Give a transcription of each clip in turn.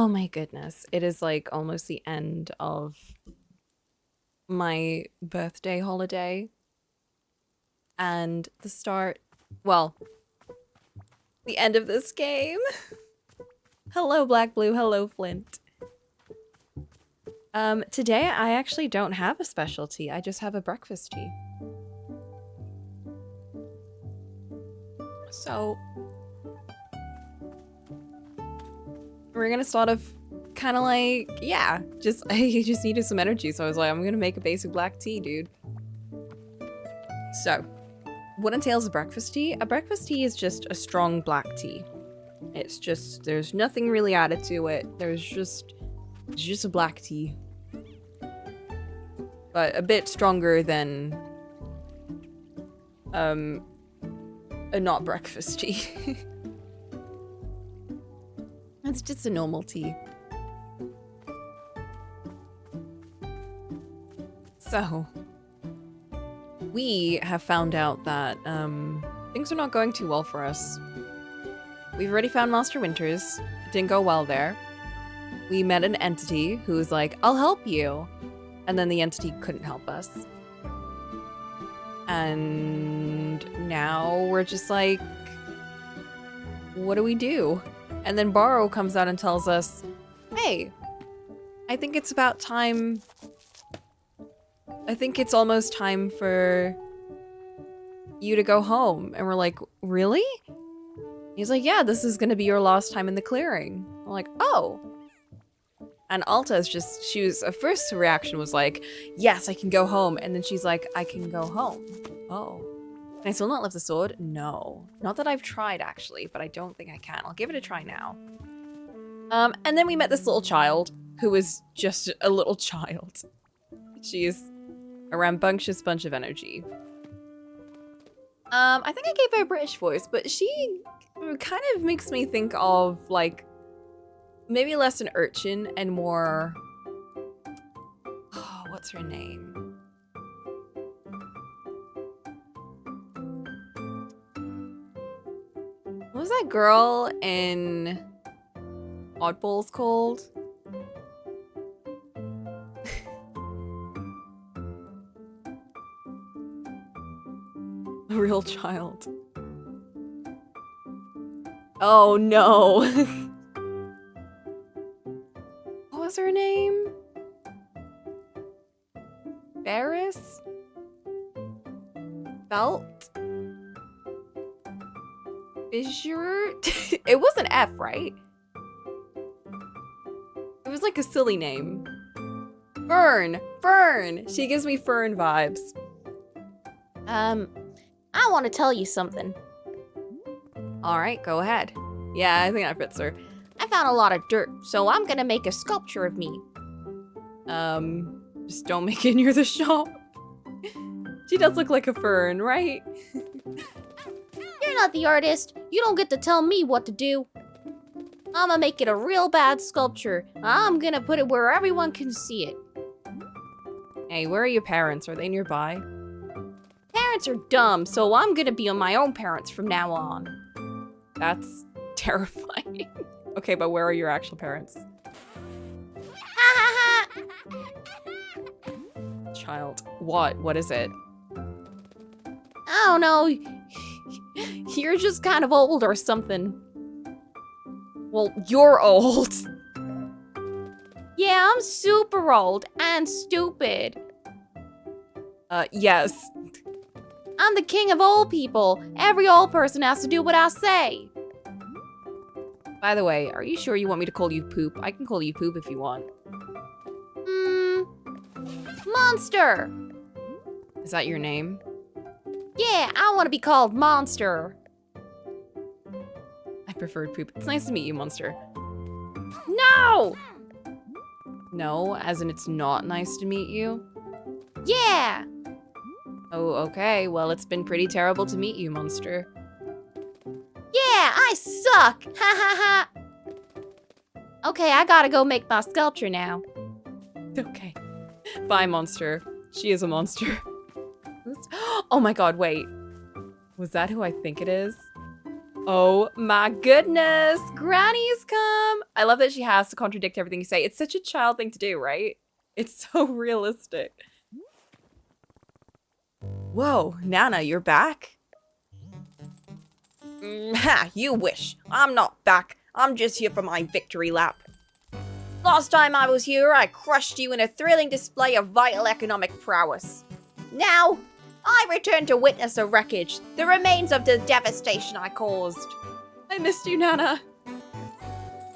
Oh my goodness. It is like almost the end of my birthday holiday and well, the end of this game. Hello, Black Blue. Hello, Flint. Today I actually don't have a specialty. I just have a breakfast tea. So we're gonna sort of kind of like, yeah, I just needed some energy, so I was like, I'm gonna make a basic black tea, dude. So, what entails a breakfast tea? A breakfast tea is just a strong black tea. It's just, there's nothing really added to it. It's just a black tea. But a bit stronger than, a not breakfast tea. It's just a normal tea. So, we have found out that, things are not going too well for us. We've already found Master Winters. It didn't go well there. We met an entity who was like, I'll help you. And then the entity couldn't help us. And now we're just like, what do we do? And then Borrow comes out and tells us, hey, I think it's about time. I think it's almost time for you to go home. And we're like, really? He's like, yeah, this is gonna be your last time in the clearing. I'm like, oh. And Alta's her first reaction was like, yes, I can go home. And then she's like, I can go home. Oh. Can I still not lift the sword? No. Not that I've tried, actually, but I don't think I can. I'll give it a try now. And then we met this little child, who is just a little child. She is a rambunctious bunch of energy. I think I gave her a British voice, but she kind of makes me think of, like, maybe less an urchin and more... Oh, what's her name? What was that girl in Oddballs called? A real child. Oh no. What was her name? Barris? Belt? Fissure? It was an F, right? It was like a silly name. Fern! Fern! She gives me Fern vibes. I want to tell you something. Alright, go ahead. Yeah, I think that fits her. I found a lot of dirt, so I'm gonna make a sculpture of me. Just don't make it near the shop. She does look like a fern, right? You're not the artist. You don't get to tell me what to do. I'm gonna make it a real bad sculpture. I'm gonna put it where everyone can see it. Hey, where are your parents? Are they nearby? Parents are dumb, so I'm gonna be on my own parents from now on. That's terrifying. Okay, but where are your actual parents? Ha ha ha! Child. What? What is it? I don't know. You're just kind of old or something. Well, you're old. Yeah, I'm super old and stupid. Yes. I'm the king of old people. Every old person has to do what I say. By the way, are you sure you want me to call you Poop? I can call you Poop if you want. Monster. Is that your name? Yeah, I want to be called Monster. I preferred Poop. It's nice to meet you, Monster. No! No, as in it's not nice to meet you? Yeah! Oh, okay. Well, it's been pretty terrible to meet you, Monster. Yeah, I suck! Ha ha ha! Okay, I gotta go make my sculpture now. Okay. Bye, Monster. She is a monster. Oh my god, wait. Was that who I think it is? Oh my goodness! Granny's come! I love that she has to contradict everything you say. It's such a child thing to do, right? It's so realistic. Whoa, Nana, you're back? Ha, you wish. I'm not back. I'm just here for my victory lap. Last time I was here, I crushed you in a thrilling display of vital economic prowess. Now, I return to witness the wreckage, the remains of the devastation I caused. I missed you, Nana.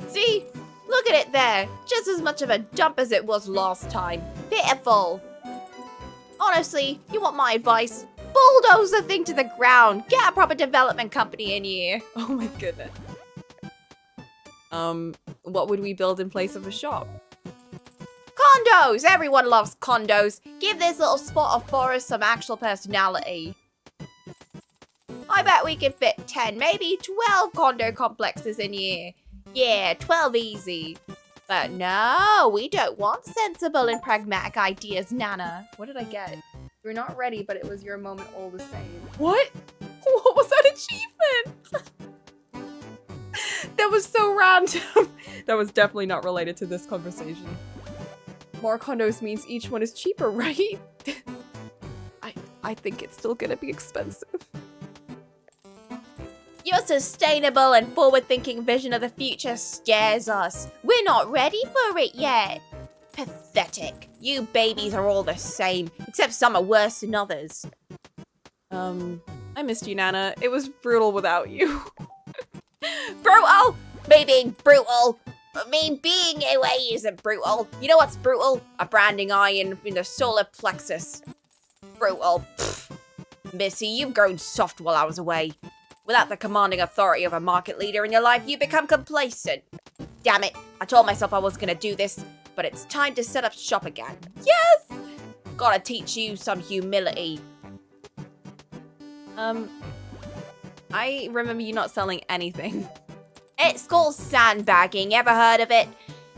See? Look at it there. Just as much of a dump as it was last time. Pitiful. Honestly, you want my advice? Bulldoze the thing to the ground. Get a proper development company in here. Oh my goodness. What would we build in place of a shop? Condos! Everyone loves condos. Give this little spot of forest some actual personality. I bet we could fit 10, maybe 12 condo complexes in here. Yeah, 12 easy. But no, we don't want sensible and pragmatic ideas, Nana. What did I get? You're not ready, but it was your moment all the same. What? What was that achievement? That was so random. That was definitely not related to this conversation. More condos means each one is cheaper, right? I think it's still gonna be expensive. Your sustainable and forward-thinking vision of the future scares us. We're not ready for it yet. Pathetic. You babies are all the same, except some are worse than others. I missed you, Nana. It was brutal without you. Brutal? Me being brutal? Me being away isn't brutal. You know what's brutal? A branding iron in the solar plexus. Brutal. Pfft. Missy, you've grown soft while I was away. Without the commanding authority of a market leader in your life, you become complacent. Damn it, I told myself I was gonna do this, but it's time to set up shop again. Yes! Gotta teach you some humility. I remember you not selling anything. It's called sandbagging, ever heard of it?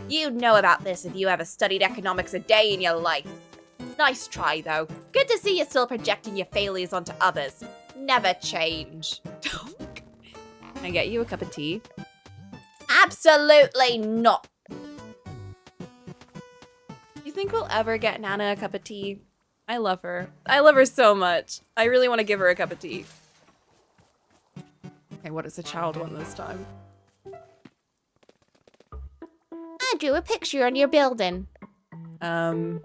You'd know about this if you ever studied economics a day in your life. Nice try, though. Good to see you still projecting your failures onto others. Never change. Can I get you a cup of tea? Absolutely not. You think we'll ever get Nana a cup of tea? I love her. I love her so much. I really want to give her a cup of tea. Okay, what does the child want this time? I drew a picture on your building. You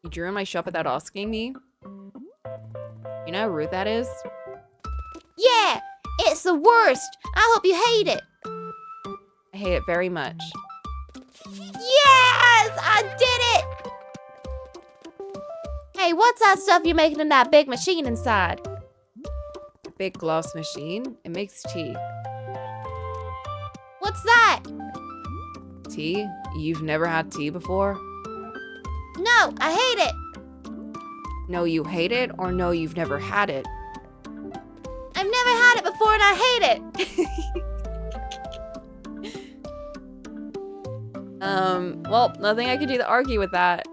drew in my shop without asking me? You know how rude that is? Yeah, it's the worst. I hope you hate it. I hate it very much. Yes, I did it. Hey, what's that stuff you're making in that big machine inside? A big glass machine? It makes tea. What's that? Tea? You've never had tea before? No, I hate it. No, you hate it, or no, you've never had it? I've never had it before and I hate it. Well, nothing I can do to argue with that.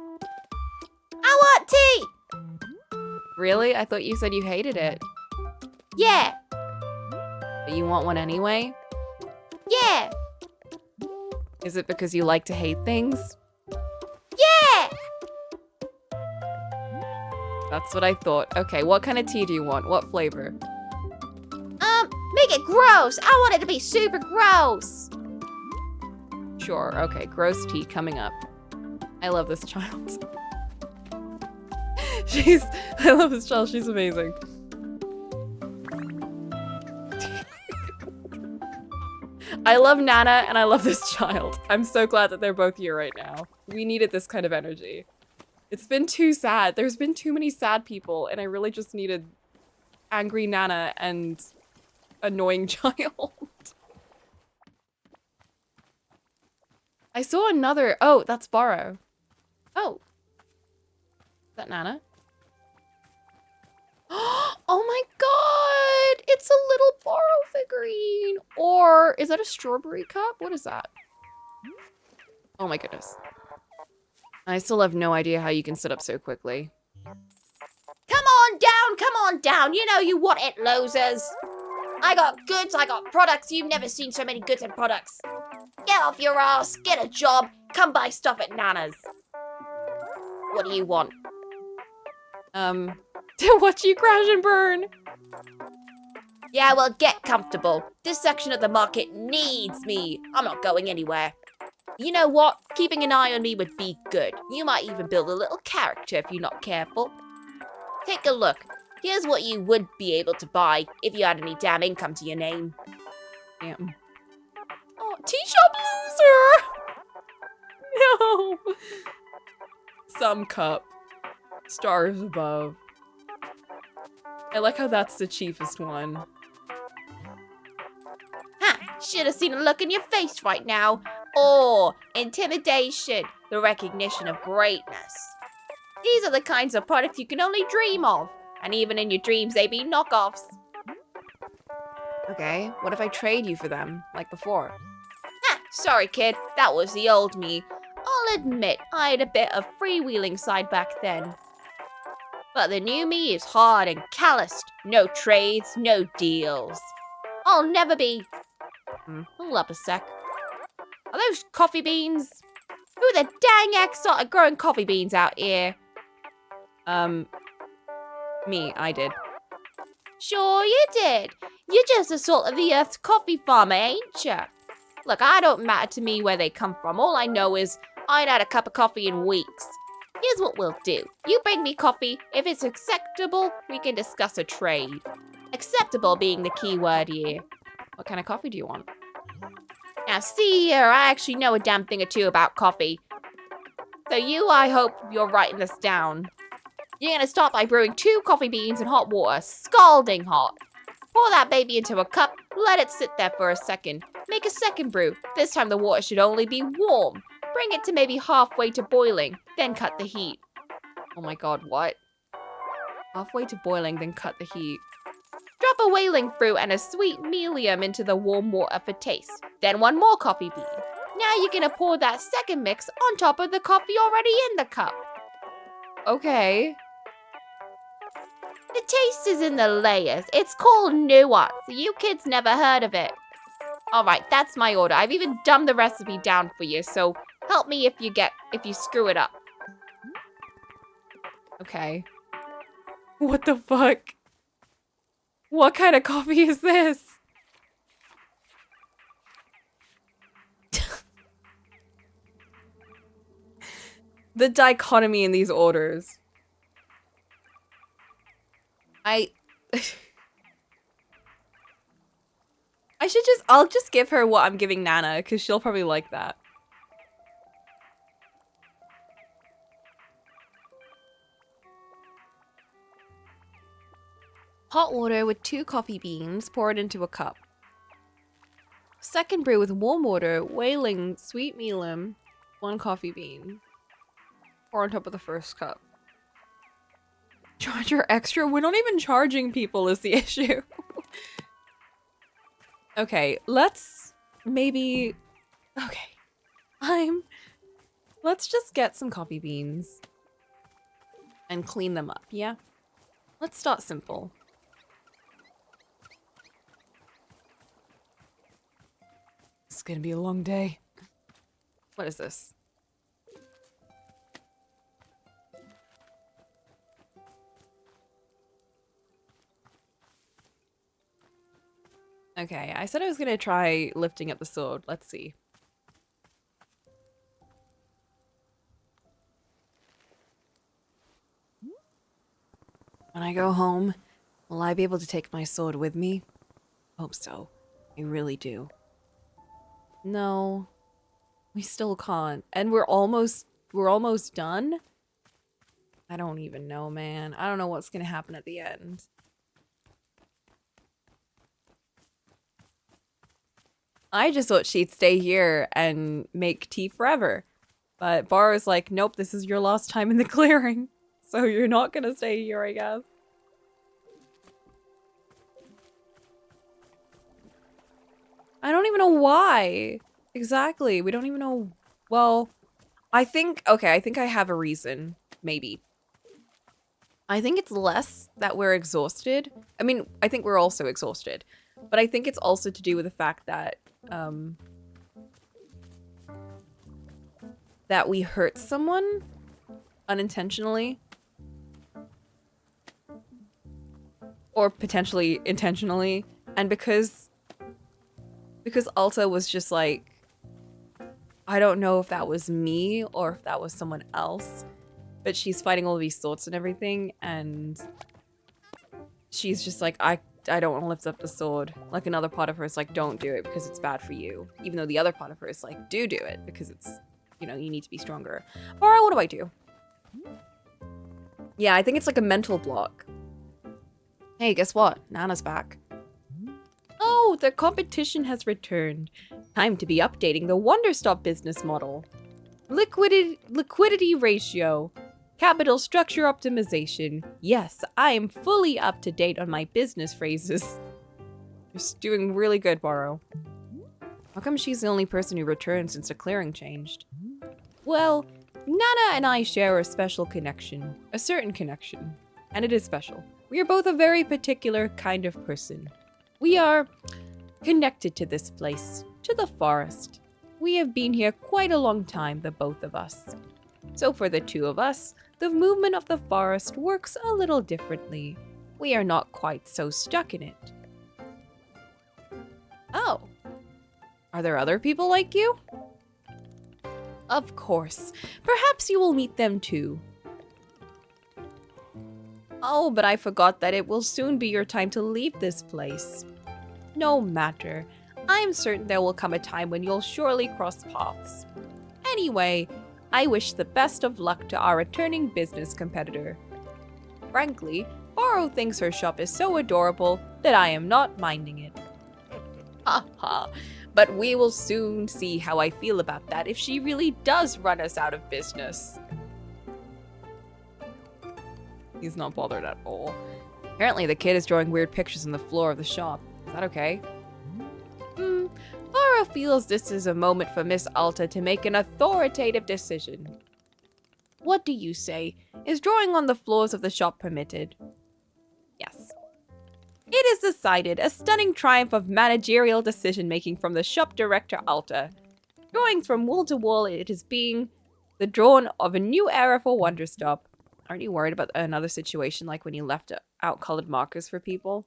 I want tea. Really? I thought you said you hated it. Yeah, But you want one anyway? yeah, Is it because you like to hate things? yeah. That's what I thought. Okay, what kind of tea do you want? What flavor? Make it gross. I want it to be super gross. Sure, okay, gross tea coming up. I love this child. I love this child, she's amazing. I love Nana and I love this child. I'm so glad that they're both here right now. We needed this kind of energy. It's been too sad. There's been too many sad people and I really just needed angry Nana and annoying child. I saw another. Oh, that's Borrow. Oh. Is that Nana? Oh my god! It's a little Borrow figurine. Or is that a strawberry cup? What is that? Oh my goodness. I still have no idea how you can sit up so quickly. Come on down, come on down. You know you want it, losers. I got goods, I got products. You've never seen so many goods and products. Get off your ass, get a job, come buy stuff at Nana's. What do you want? To watch you crash and burn. Yeah, well, get comfortable. This section of the market needs me. I'm not going anywhere. You know what? Keeping an eye on me would be good. You might even build a little character if you're not careful. Take a look. Here's what you would be able to buy if you had any damn income to your name. Damn. Oh, tea shop loser! No! Some cup. Stars above. I like how that's the cheapest one. Ha! Should have seen a look in your face right now. Oh, intimidation. The recognition of greatness. These are the kinds of products you can only dream of. And even in your dreams, they be knockoffs. Okay, what if I trade you for them, like before? Ah, sorry kid, that was the old me. I'll admit, I had a bit of freewheeling side back then. But the new me is hard and calloused. No trades, no deals. I'll never be... Hold up a sec. Are those coffee beans? Who the dang heck started growing coffee beans out here? Me, I did. Sure you did. You're just a salt of the earth's coffee farmer, ain't ya? Look, I don't matter to me where they come from. All I know is I'd had a cup of coffee in weeks. Here's what we'll do. You bring me coffee. If it's acceptable, we can discuss a trade. Acceptable being the key word here. What kind of coffee do you want? Now see here, I actually know a damn thing or two about coffee. So I hope you're writing this down. You're gonna start by brewing 2 coffee beans in hot water, scalding hot. Pour that baby into a cup, let it sit there for a second. Make a second brew. This time the water should only be warm. Bring it to maybe halfway to boiling, then cut the heat. Oh my god, what? Halfway to boiling, then cut the heat. Drop a whaling fruit and a sweet medium into the warm water for taste. Then 1 more coffee bean. Now you're gonna pour that second mix on top of the coffee already in the cup. Okay. The taste is in the layers. It's called nuance. You kids never heard of it. Alright, that's my order. I've even dumbed the recipe down for you, so help me if you screw it up. Okay. What the fuck? What kind of coffee is this? The dichotomy in these orders. I'll just give her what I'm giving Nana, because she'll probably like that. Hot water with 2 coffee beans, pour it into a cup. Second brew with warm water, whaling, sweet medium, 1 coffee bean. Pour on top of the first cup. Charge her extra? We're not even charging people is the issue. Okay, let's maybe... Okay. Let's just get some coffee beans. And clean them up, yeah? Let's start simple. It's gonna be a long day. What is this? Okay, I said I was gonna try lifting up the sword. Let's see. When I go home, will I be able to take my sword with me? Hope so. I really do. No. We still can't. And we're almost done? I don't even know, man. I don't know what's gonna happen at the end. I just thought she'd stay here and make tea forever. But Bar's like, nope, this is your last time in the clearing. So you're not gonna stay here, I guess. I don't even know why. Exactly. We don't even know. Well, I think I have a reason. Maybe. I think it's less that we're exhausted. I mean, I think we're also exhausted. But I think it's also to do with the fact that, that we hurt someone unintentionally. Or potentially intentionally. And because Alta was just like, I don't know if that was me or if that was someone else, but she's fighting all these thoughts and everything, and she's just like, I don't want to lift up the sword. Like, another part of her is like, don't do it because it's bad for you. Even though the other part of her is like, do it because it's, you know, you need to be stronger. Or what do I do? Yeah, I think it's like a mental block. Hey, guess what? Nana's back. Oh, the competition has returned. Time to be updating the Wanderstop business model. Liquidity ratio. Capital structure optimization. Yes, I am fully up to date on my business phrases. Just doing really good, Borrow. How come she's the only person who returned since the clearing changed? Well, Nana and I share a special connection. A certain connection. And it is special. We are both a very particular kind of person. We are connected to this place, to the forest. We have been here quite a long time, the both of us. So for the two of us, the movement of the forest works a little differently. We are not quite so stuck in it. Oh. Are there other people like you? Of course. Perhaps you will meet them too. Oh, but I forgot that it will soon be your time to leave this place. No matter. I'm certain there will come a time when you'll surely cross paths. Anyway, I wish the best of luck to our returning business competitor. Frankly, Borrow thinks her shop is so adorable that I am not minding it. Ha ha. But we will soon see how I feel about that if she really does run us out of business. He's not bothered at all. Apparently the kid is drawing weird pictures on the floor of the shop. Is that okay? Borrow feels this is a moment for Miss Alta to make an authoritative decision. What do you say? Is drawing on the floors of the shop permitted? Yes. It is decided, a stunning triumph of managerial decision-making from the shop director Alta. Drawings from wall to wall, it is being the dawn of a new era for Wanderstop. Aren't you worried about another situation like when you left out colored markers for people?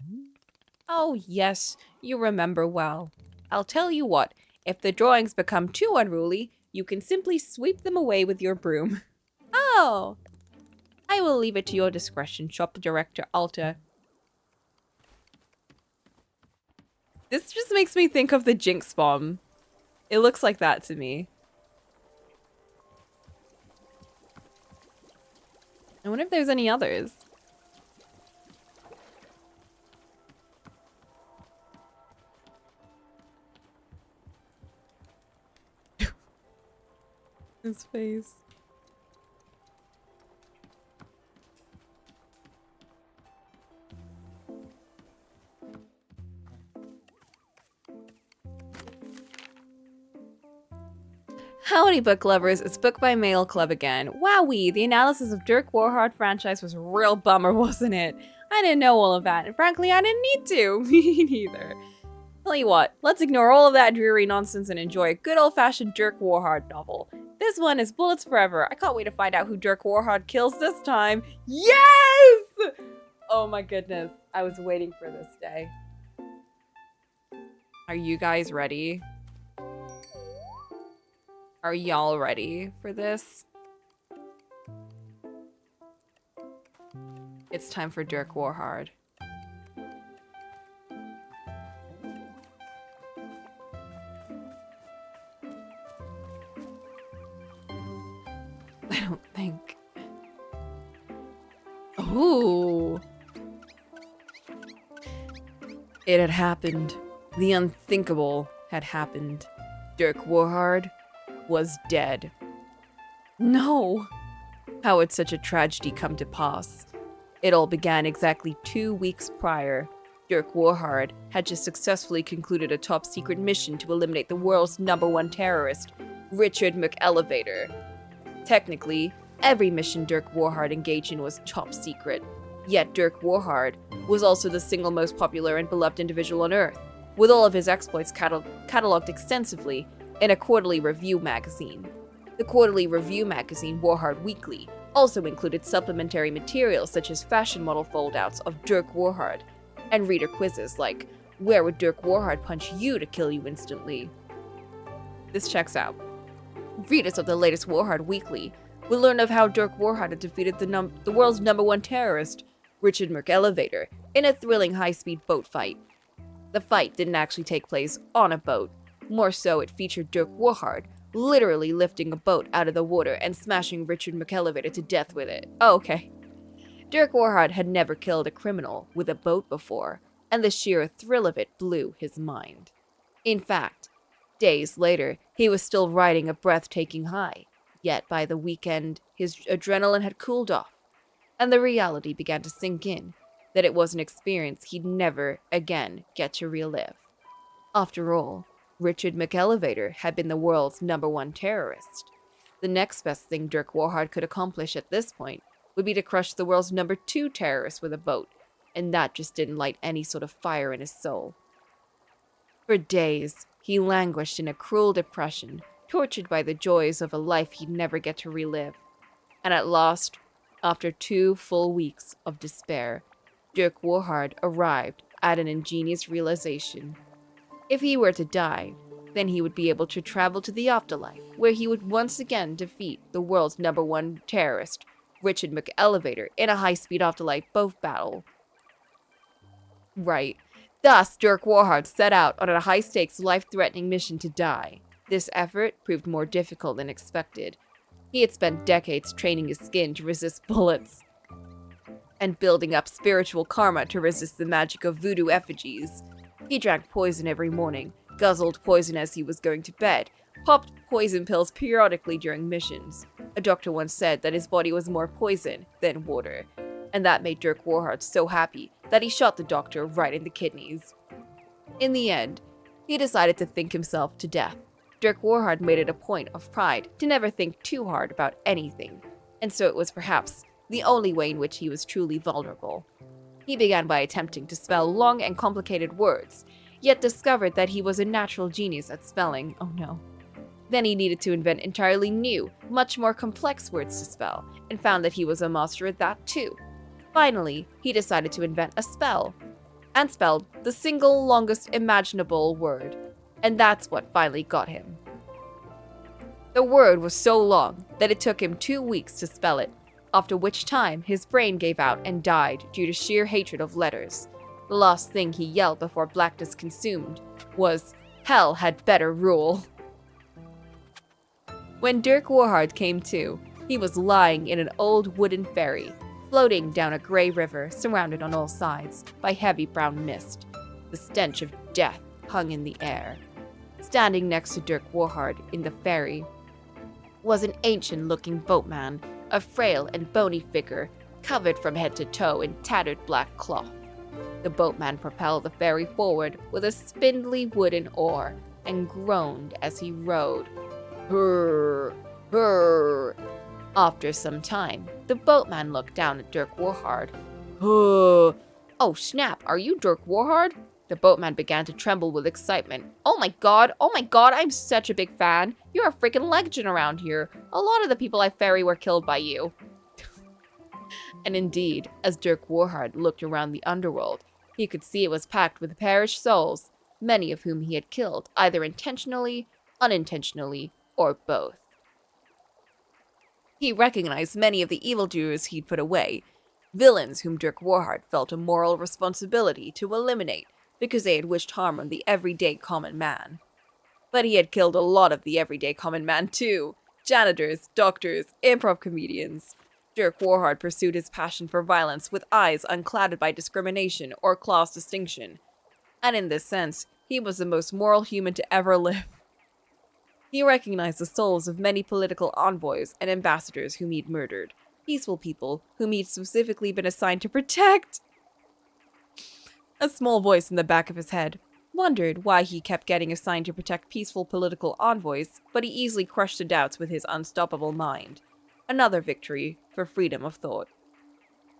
Oh yes, you remember well. I'll tell you what, if the drawings become too unruly, you can simply sweep them away with your broom. Oh! I will leave it to your discretion, shop director Alta. This just makes me think of the Jinx bomb. It looks like that to me. I wonder if there's any others. His face. Howdy, book lovers. It's Book by Mail Club again. Wowee, the analysis of Dirk Warhard franchise was a real bummer, wasn't it? I didn't know all of that, and frankly, I didn't need to. Me neither. Tell you what, let's ignore all of that dreary nonsense and enjoy a good old-fashioned Dirk Warhard novel. This one is Bullets Forever. I can't wait to find out who Dirk Warhard kills this time. Yes! Oh my goodness. I was waiting for this day. Are you guys ready? Are y'all ready for this? It's time for Dirk Warhard. I don't think. Ooh. It had happened. The unthinkable had happened. Dirk Warhard was dead. No! How had such a tragedy come to pass? It all began exactly 2 weeks prior. Dirk Warhard had just successfully concluded a top-secret mission to eliminate the world's #1 terrorist, Richard McElevator. Technically, every mission Dirk Warhard engaged in was top secret. Yet Dirk Warhard was also the single most popular and beloved individual on Earth, with all of his exploits catalogued extensively in a quarterly review magazine. The quarterly review magazine Warhard Weekly also included supplementary materials such as fashion model foldouts of Dirk Warhard and reader quizzes like, "Where would Dirk Warhard punch you to kill you instantly?" This checks out. Readers of the latest Warhard Weekly will learn of how Dirk Warhard had defeated the world's #1 terrorist, Richard McElevator, in a thrilling high-speed boat fight. The fight didn't actually take place on a boat. More so, it featured Dirk Warhard literally lifting a boat out of the water and smashing Richard McElevator to death with it. Oh, okay. Dirk Warhard had never killed a criminal with a boat before, and the sheer thrill of it blew his mind. In fact, days later, he was still riding a breathtaking high, yet by the weekend, his adrenaline had cooled off, and the reality began to sink in that it was an experience he'd never again get to relive. After all, Richard McElevator had been the world's #1 terrorist. The next best thing Dirk Warhard could accomplish at this point would be to crush the world's #2 terrorist with a boat, and that just didn't light any sort of fire in his soul. For days, he languished in a cruel depression, tortured by the joys of a life he'd never get to relive. And at last, after 2 full weeks of despair, Dirk Warhard arrived at an ingenious realization. If he were to die, then he would be able to travel to the afterlife, where he would once again defeat the world's #1 terrorist, Richard McElevator, in a high-speed afterlife boat battle. Right. Thus, Dirk Warhard set out on a high-stakes, life-threatening mission to die. This effort proved more difficult than expected. He had spent decades training his skin to resist bullets, and building up spiritual karma to resist the magic of voodoo effigies. He drank poison every morning, guzzled poison as he was going to bed, popped poison pills periodically during missions. A doctor once said that his body was more poison than water, and that made Dirk Warhard so happy that he shot the doctor right in the kidneys. In the end, he decided to think himself to death. Dirk Warhard made it a point of pride to never think too hard about anything, and so it was perhaps the only way in which he was truly vulnerable. He began by attempting to spell long and complicated words, yet discovered that he was a natural genius at spelling. Oh no. Then he needed to invent entirely new, much more complex words to spell, and found that he was a master at that too. Finally, he decided to invent a spell, and spelled the single longest imaginable word, and that's what finally got him. The word was so long that it took him 2 weeks to spell it, after which time his brain gave out and died due to sheer hatred of letters. The last thing he yelled before blackness consumed was, "Hell had better rule." When Dirk Warhard came to, he was lying in an old wooden ferry, floating down a gray river surrounded on all sides by heavy brown mist. The stench of death hung in the air. Standing next to Dirk Warhard in the ferry was an ancient-looking boatman, a frail and bony figure, covered from head to toe in tattered black cloth. The boatman propelled the ferry forward with a spindly wooden oar and groaned as he rowed. Brrr, brrr. After some time, the boatman looked down at Dirk Warhard. Oh snap, are you Dirk Warhard? The boatman began to tremble with excitement. Oh my god, I'm such a big fan. You're a freaking legend around here. A lot of the people I ferry were killed by you. And indeed, as Dirk Warhard looked around the underworld, he could see it was packed with perished souls, many of whom he had killed, either intentionally, unintentionally, or both. He recognized many of the evildoers he'd put away, villains whom Dirk Warhard felt a moral responsibility to eliminate because they had wished harm on the everyday common man. But he had killed a lot of the everyday common man too. Janitors, doctors, improv comedians. Dirk Warhard pursued his passion for violence with eyes unclouded by discrimination or class distinction. And in this sense, he was the most moral human to ever live. He recognized the souls of many political envoys and ambassadors whom he'd murdered, peaceful people whom he'd specifically been assigned to protect. A small voice in the back of his head wondered why he kept getting assigned to protect peaceful political envoys, but he easily crushed the doubts with his unstoppable mind. Another victory for freedom of thought.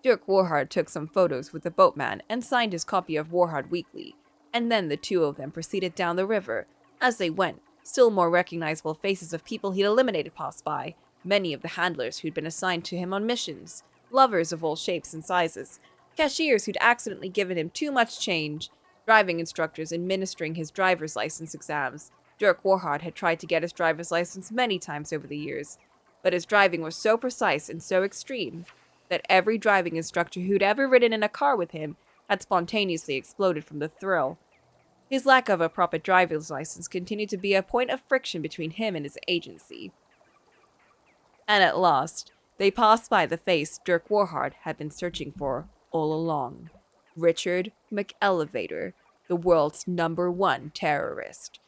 Dirk Warhard took some photos with the boatman and signed his copy of Warhard Weekly, and then the two of them proceeded down the river. As they went, Still more recognizable faces of people he'd eliminated passed by, many of the handlers who'd been assigned to him on missions, lovers of all shapes and sizes, cashiers who'd accidentally given him too much change, driving instructors administering his driver's license exams. Dirk Warhard had tried to get his driver's license many times over the years, but his driving was so precise and so extreme that every driving instructor who'd ever ridden in a car with him had spontaneously exploded from the thrill. His lack of a proper driver's license continued to be a point of friction between him and his agency. And at last, they passed by the face Dirk Warhard had been searching for all along. Richard McElevator, the world's #1 terrorist.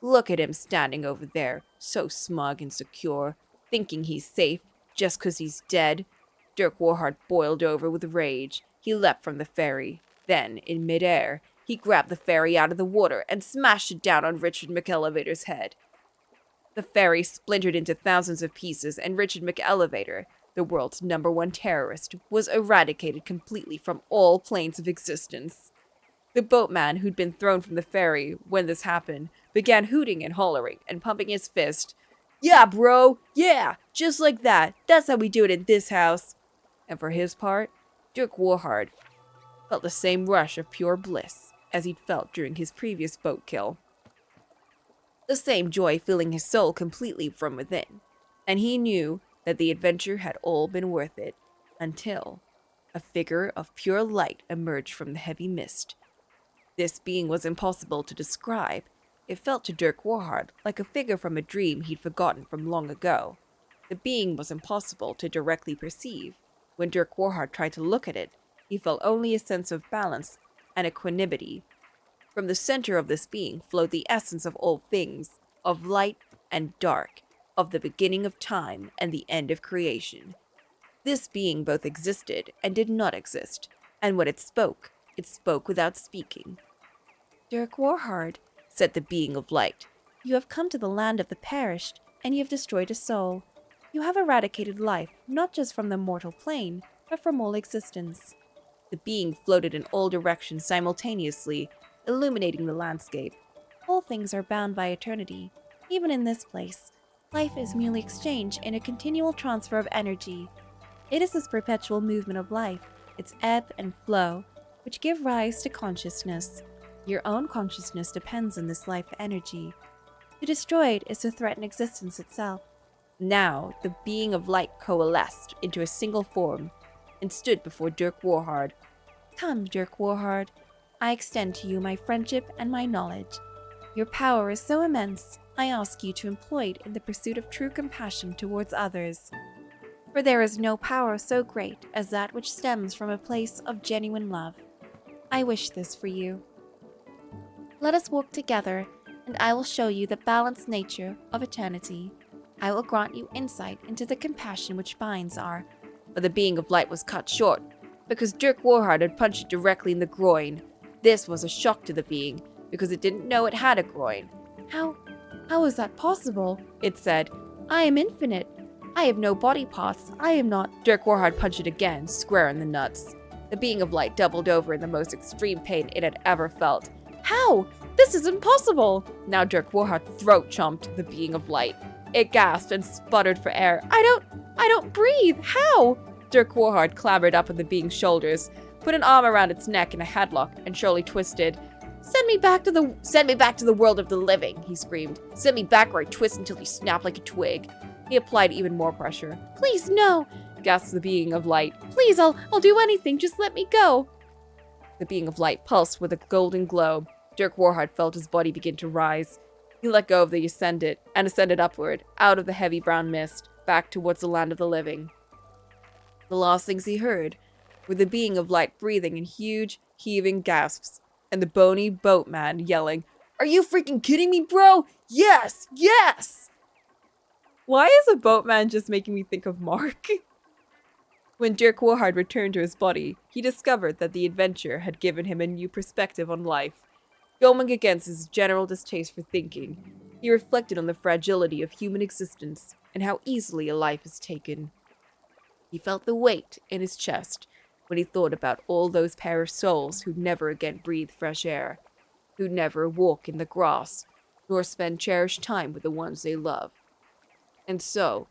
Look at him standing over there, so smug and secure, thinking he's safe just 'cause he's dead. Dirk Warhard boiled over with rage. He leapt from the ferry. Then, in midair, he grabbed the ferry out of the water and smashed it down on Richard McElevator's head. The ferry splintered into thousands of pieces, and Richard McElevator, the world's #1 terrorist, was eradicated completely from all planes of existence. The boatman who'd been thrown from the ferry when this happened began hooting and hollering and pumping his fist. "Yeah, bro! Yeah! Just like that! That's how we do it in this house!" And for his part, Dirk Warhard felt the same rush of pure bliss as he'd felt during his previous boat kill. The same joy filling his soul completely from within, and he knew that the adventure had all been worth it, until a figure of pure light emerged from the heavy mist. This being was impossible to describe. It felt to Dirk Warhard like a figure from a dream he'd forgotten from long ago. The being was impossible to directly perceive. When Dirk Warhard tried to look at it, he felt only a sense of balance and equanimity. From the center of this being flowed the essence of all things, of light and dark, of the beginning of time and the end of creation. This being both existed and did not exist, and when it spoke without speaking. "Dirk Warhard," said the being of light, "you have come to the land of the perished, and you have destroyed a soul. You have eradicated life, not just from the mortal plane, but from all existence." The being floated in all directions simultaneously, illuminating the landscape. "All things are bound by eternity. Even in this place, life is merely exchange in a continual transfer of energy. It is this perpetual movement of life, its ebb and flow, which give rise to consciousness. Your own consciousness depends on this life energy. To destroy it is to threaten existence itself." Now, the being of light coalesced into a single form and stood before Dirk Warhard. "Come, Dirk Warhard. I extend to you my friendship and my knowledge. Your power is so immense, I ask you to employ it in the pursuit of true compassion towards others. For there is no power so great as that which stems from a place of genuine love. I wish this for you. Let us walk together, and I will show you the balanced nature of eternity. I will grant you insight into the compassion which binds our..." But the being of light was cut short, because Dirk Warhard had punched it directly in the groin. This was a shock to the being, because it didn't know it had a groin. How is that possible?" it said. "I am infinite. I have no body parts. I am not..." Dirk Warhard punched it again, square in the nuts. The being of light doubled over in the most extreme pain it had ever felt. "How? This is impossible!" Now Dirk Warhard throat chomped the being of light. It gasped and sputtered for air. I don't breathe! How?" Dirk Warhard clambered up on the being's shoulders, put an arm around its neck in a headlock, and surely twisted. Send me back to the world of the living," he screamed. "Send me back where I twist until you snap like a twig." He applied even more pressure. "Please, no!" gasped the being of light. "Please, I'll do anything, just let me go." The being of light pulsed with a golden glow. Dirk Warhard felt his body begin to rise. He let go of the ascendant and ascended upward, out of the heavy brown mist, back towards the land of the living. The last things he heard were the being of light breathing in huge, heaving gasps, and the bony boatman yelling, "Are you freaking kidding me, bro? Yes! Yes!" Why is a boatman just making me think of Mark? When Dirk Warhard returned to his body, he discovered that the adventure had given him a new perspective on life. Going against his general distaste for thinking, he reflected on the fragility of human existence and how easily a life is taken. He felt the weight in his chest when he thought about all those perished souls who'd never again breathe fresh air, who'd never walk in the grass, nor spend cherished time with the ones they love. And so,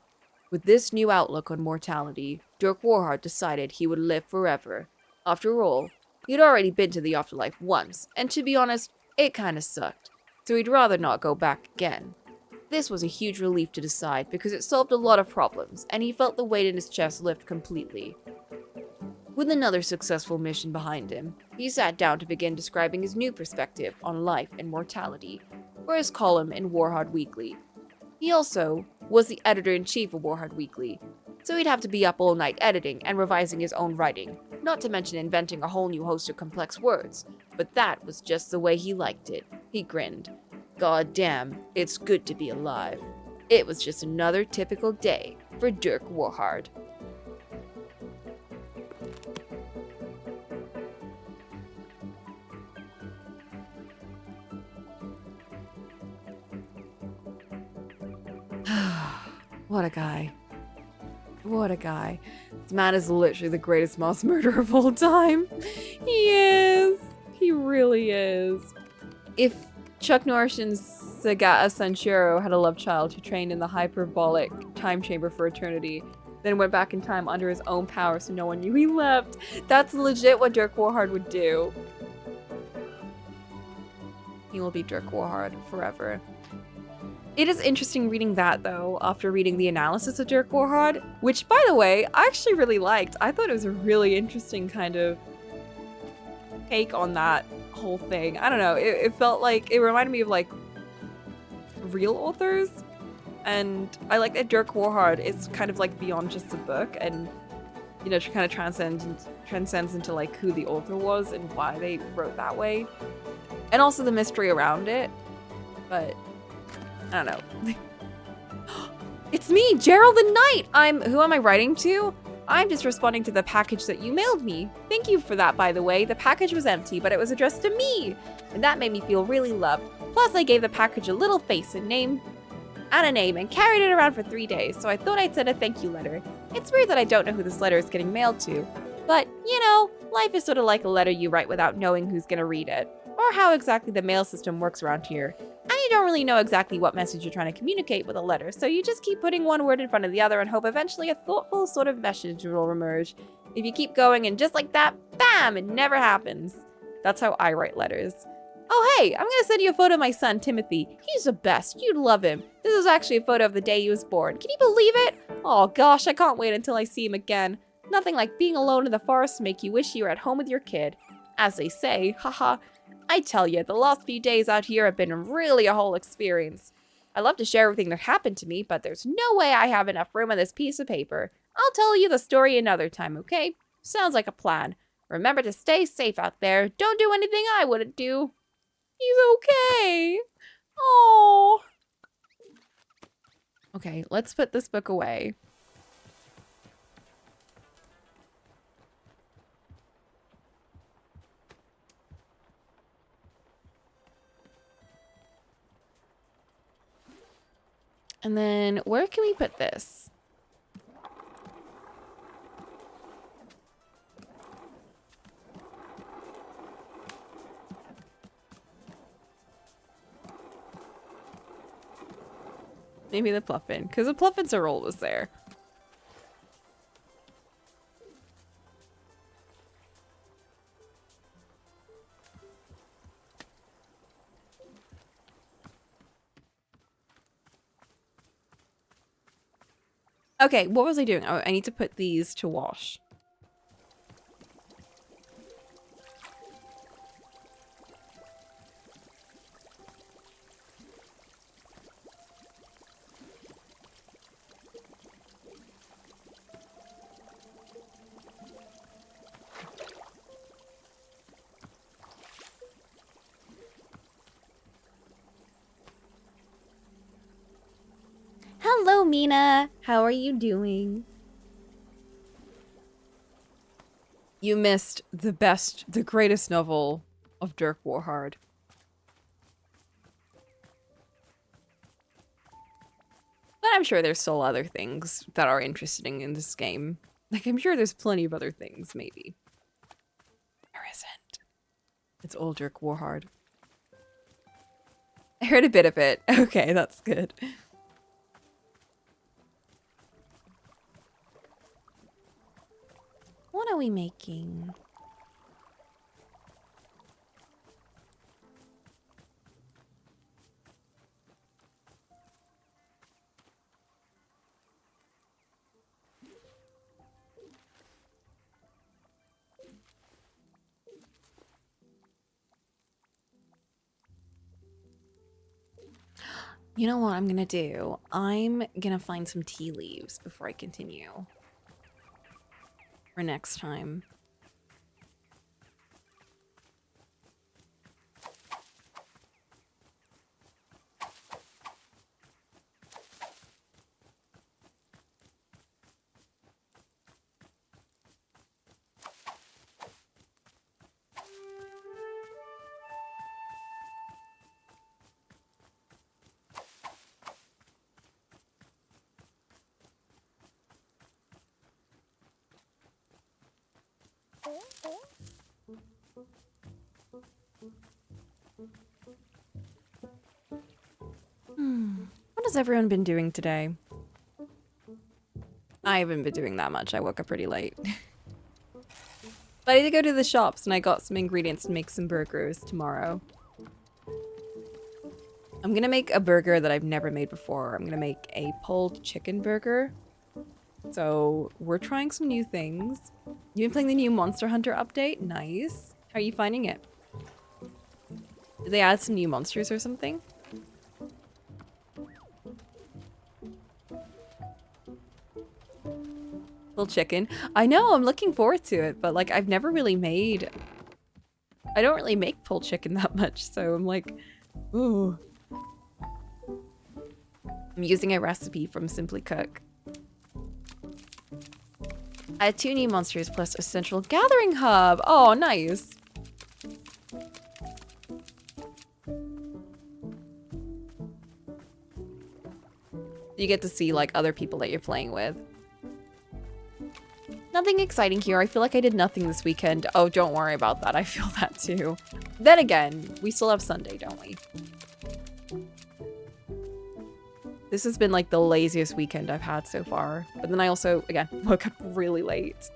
with this new outlook on mortality, Dirk Warhard decided he would live forever. After all, he'd already been to the afterlife once, and to be honest, it kinda sucked, so he'd rather not go back again. This was a huge relief to decide because it solved a lot of problems, and he felt the weight in his chest lift completely. With another successful mission behind him, he sat down to begin describing his new perspective on life and mortality for his column in Warhard Weekly. He also was the editor-in-chief of Warhard Weekly, so he'd have to be up all night editing and revising his own writing, not to mention inventing a whole new host of complex words, but that was just the way he liked it. He grinned. God damn, it's good to be alive. It was just another typical day for Dirk Warhard. What a guy. What a guy. This man is literally the greatest mass murderer of all time. He is. He really is. If Chuck Norris and Sagata Sanshiro had a love child who trained in the hyperbolic time chamber for eternity, then went back in time under his own power so no one knew he left, that's legit what Dirk Warhard would do. He will be Dirk Warhard forever. It is interesting reading that, though, after reading the analysis of Dirk Warhard, which, by the way, I actually really liked. I thought it was a really interesting kind of take on that whole thing. I don't know, it felt like, it reminded me of, like, real authors, and I like that Dirk Warhard is kind of, like, beyond just the book, and, you know, kind of transcends into, like, who the author was and why they wrote that way, and also the mystery around it, but I don't know. It's me, Gerald the Knight! Who am I writing to? I'm just responding to the package that you mailed me. Thank you for that, by the way. The package was empty, but it was addressed to me. And that made me feel really loved. Plus, I gave the package a little face and name, and carried it around for 3 days, so I thought I'd send a thank you letter. It's weird that I don't know who this letter is getting mailed to. But, you know, life is sort of like a letter you write without knowing who's gonna read it. Or how exactly the mail system works around here. And you don't really know exactly what message you're trying to communicate with a letter, so you just keep putting one word in front of the other and hope eventually a thoughtful sort of message will emerge. If you keep going and just like that, bam, it never happens. That's how I write letters. Oh hey, I'm gonna send you a photo of my son, Timothy. He's the best, you'd love him. This is actually a photo of the day he was born. Can you believe it? Oh gosh, I can't wait until I see him again. Nothing like being alone in the forest to make you wish you were at home with your kid. As they say, haha. I tell you, the last few days out here have been really a whole experience. I love to share everything that happened to me, but there's no way I have enough room on this piece of paper. I'll tell you the story another time, okay? Sounds like a plan. Remember to stay safe out there. Don't do anything I wouldn't do. He's okay. Oh. Okay, let's put this book away. And then where can we put this? Maybe the Pluffin, because the Pluffins are always there. Okay, what was I doing? Oh, I need to put these to wash. Hello, Mina. How are you doing? You missed the greatest novel of Dirk Warhard. But I'm sure there's still other things that are interesting in this game. Like, I'm sure there's plenty of other things, maybe. There isn't. It's old Dirk Warhard. I heard a bit of it. Okay, that's good. What are we making? You know what I'm gonna do? I'm gonna find some tea leaves before I continue. For next time. What has everyone been doing today? I haven't been doing that much. I woke up pretty late. But I did go to the shops and I got some ingredients to make some burgers tomorrow. I'm gonna make a burger that I've never made before. I'm gonna make a pulled chicken burger. So we're trying some new things. You've been playing the new Monster Hunter update? Nice. How are you finding it? Did they add some new monsters or something? Little chicken. I know, I'm looking forward to it, but like I've never really made... I don't really make pulled chicken that much, so I'm like, ooh. I'm using a recipe from Simply Cook. I had 2 new monsters plus a central gathering hub. Oh, nice. You get to see like other people that you're playing with. Nothing exciting here. I feel like I did nothing this weekend. Oh, don't worry about that. I feel that too. Then again, we still have Sunday, don't we? This has been like the laziest weekend I've had so far. But then I also, again, woke up really late.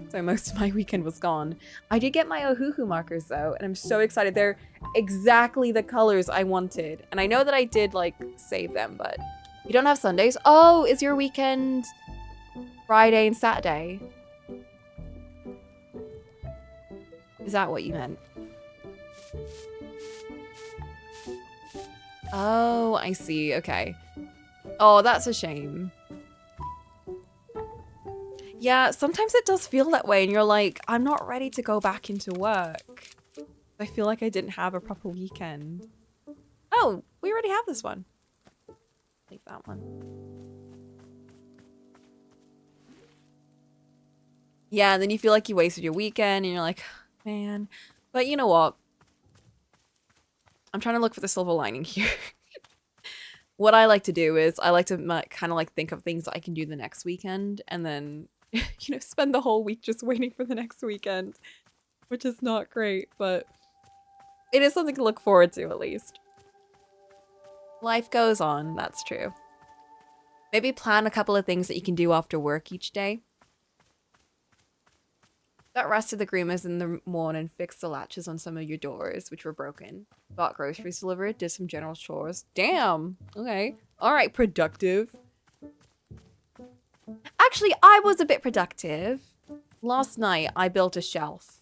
So most of my weekend was gone. I did get my Ohuhu markers though, and I'm so excited. They're exactly the colors I wanted. And I know that I did like save them, but you don't have Sundays? Oh, is your weekend Friday and Saturday? Is that what you meant? Oh, I see. Okay. Oh, that's a shame. Yeah, sometimes it does feel that way and you're like, I'm not ready to go back into work. I feel like I didn't have a proper weekend. Oh, we already have this one. Take that one. Yeah, and then you feel like you wasted your weekend and you're like, man. But you know what? I'm trying to look for the silver lining here. What I like to do is I like to kind of like think of things that I can do the next weekend and then, you know, spend the whole week just waiting for the next weekend, which is not great, but it is something to look forward to at least. Life goes on, that's true. Maybe plan a couple of things that you can do after work each day. Got rest of the groomers in the morning, fixed the latches on some of your doors, which were broken. Got groceries delivered, did some general chores. Damn! Okay. Alright, productive. Actually, I was a bit productive. Last night, I built a shelf.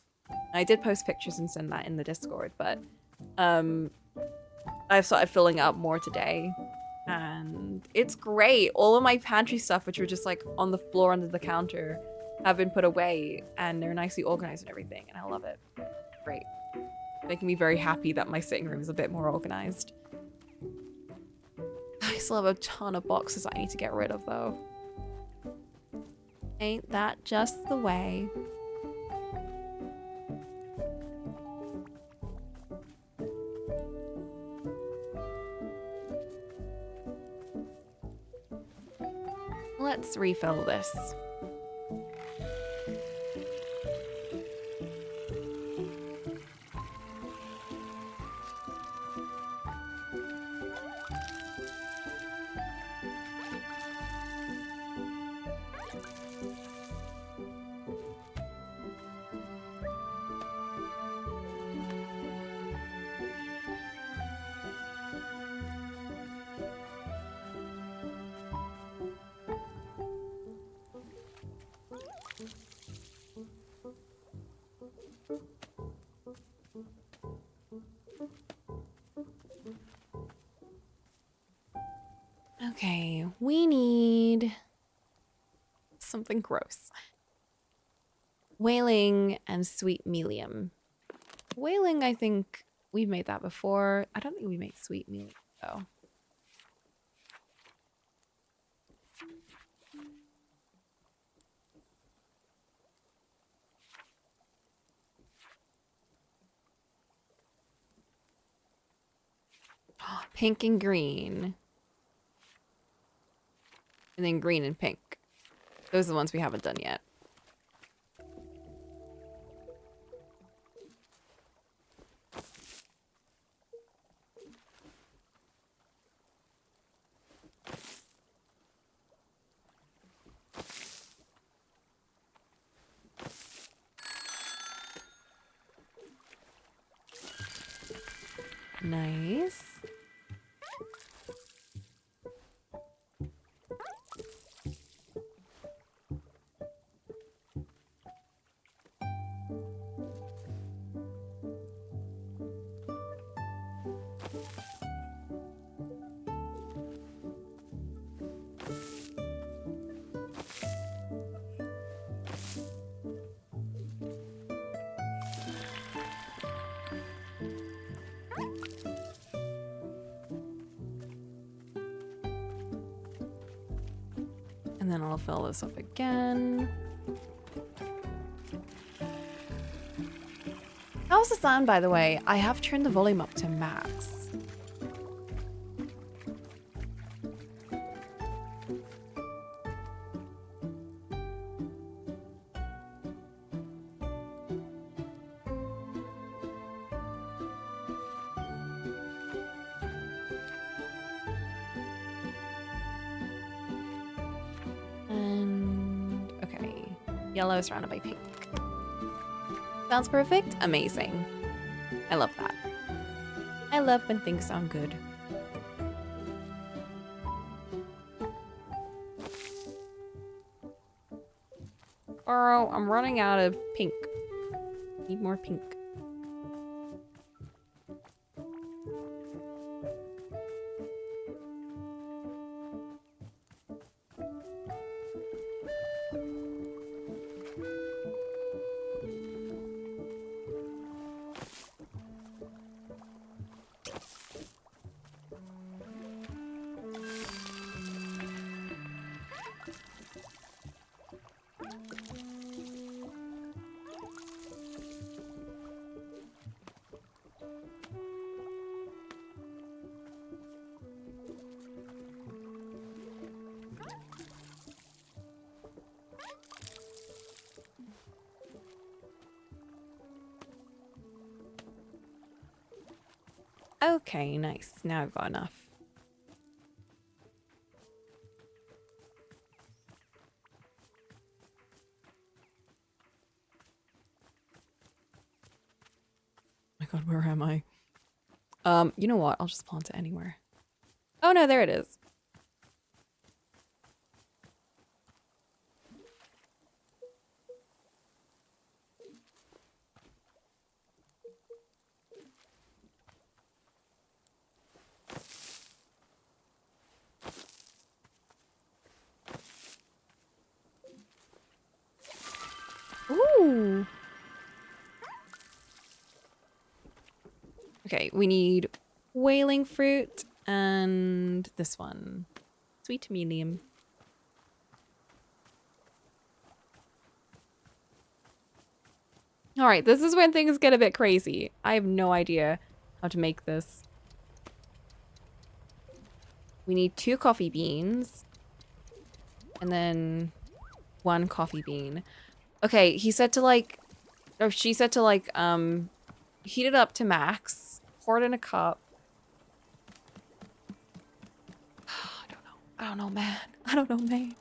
I did post pictures and send that in the Discord, but I've started filling up more today. And it's great. All of my pantry stuff, which were just like on the floor under the counter, have been put away and they're nicely organized and everything, and I love it. Great. Making me very happy that my sitting room is a bit more organized. I still have a ton of boxes I need to get rid of though. Ain't that just the way? Let's refill this. Okay, we need something gross. Whaling and sweet melium. Whaling, I think we've made that before. I don't think we make sweet melium though. Pink and green. And then green and pink. Those are the ones we haven't done yet. Nice. And then I'll fill this up again. How's the sound, by the way? I have turned the volume up to max. And okay, yellow is surrounded by pink. Sounds perfect? Amazing. I love that. I love when things sound good. Oh, I'm running out of pink. Need more pink. Okay, nice. Now I've got enough. Oh my god, where am I? You know what? I'll just plant it anywhere. Oh no, there it is. Ooh. Okay, we need whaling fruit and this one. Sweet to medium. All right, this is when things get a bit crazy. I have no idea how to make this. We need 2 coffee beans and then 1 coffee bean. Okay, he said to like, or she said to like, heat it up to max, pour it in a cup. I don't know, man. I don't know, man.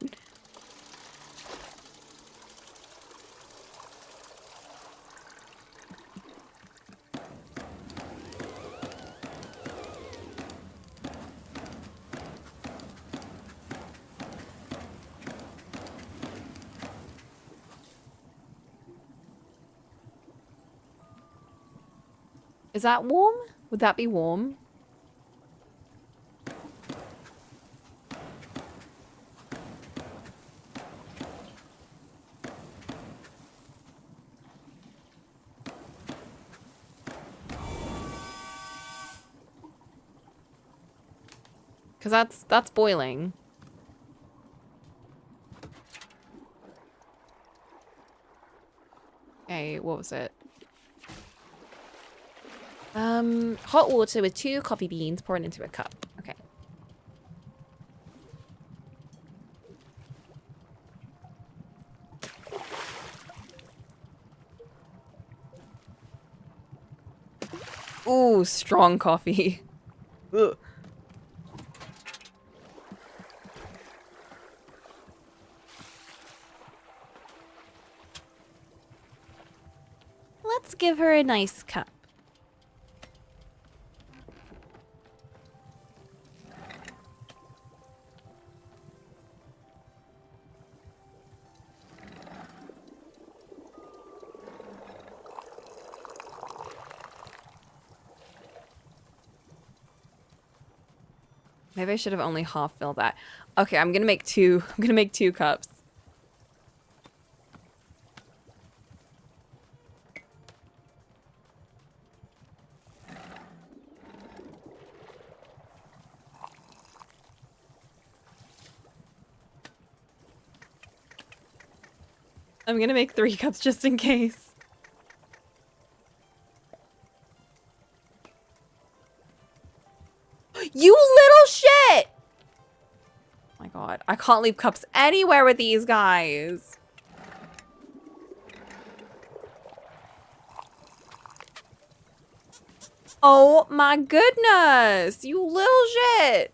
Is that warm? Would that be warm? Because that's boiling. Okay, what was it? Hot water with 2 coffee beans poured into a cup. Okay. Ooh, strong coffee. Ugh. Let's give her a nice cup. Maybe I should have only half filled that. Okay, I'm gonna make 2. I'm gonna make 2 cups. I'm gonna make 3 cups just in case. You little shit! Oh my god, I can't leave cups anywhere with these guys. Oh my goodness, you little shit.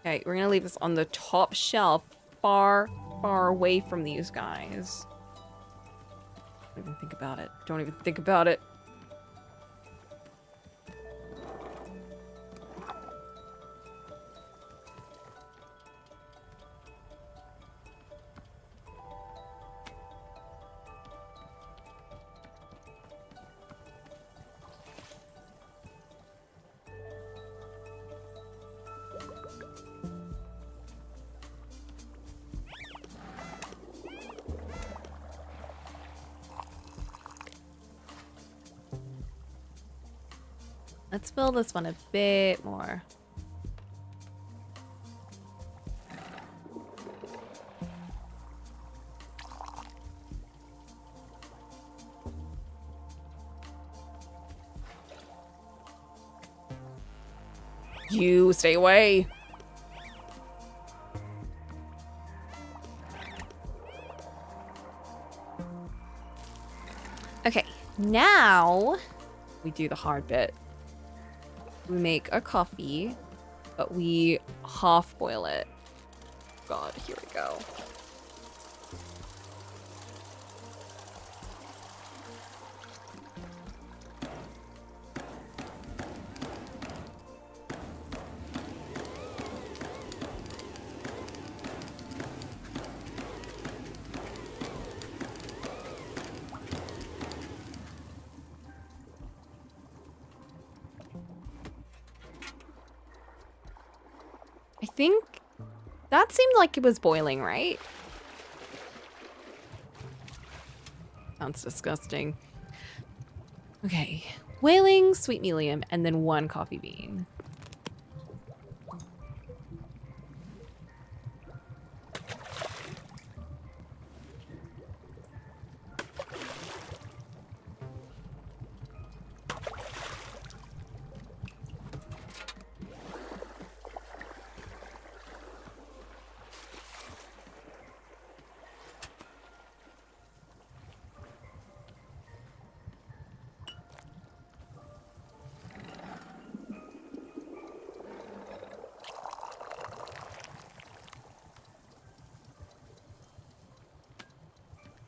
Okay, we're gonna leave this on the top shelf, far, far away from these guys. Don't even think about it. Don't even think about it. Let's fill this one a bit more. You stay away. Okay, now we do the hard bit. We make a coffee, but we half boil it. God, here we go. I think that seemed like it was boiling, right? Sounds disgusting. Okay, boiling, sweet medium, and then 1 coffee bean.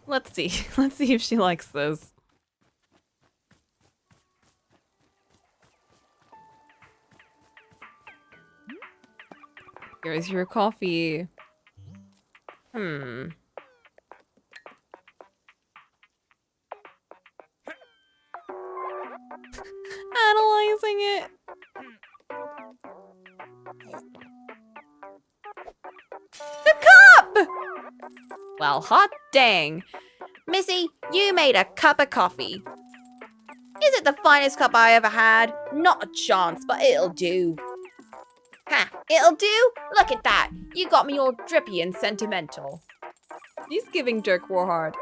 Let's see. Let's see if she likes this. Here's your coffee. Analyzing it. Well, hot dang. Missy, you made a cup of coffee. Is it the finest cup I ever had? Not a chance, but it'll do. Ha, it'll do? Look at that. You got me all drippy and sentimental. He's giving Dirk Warhard.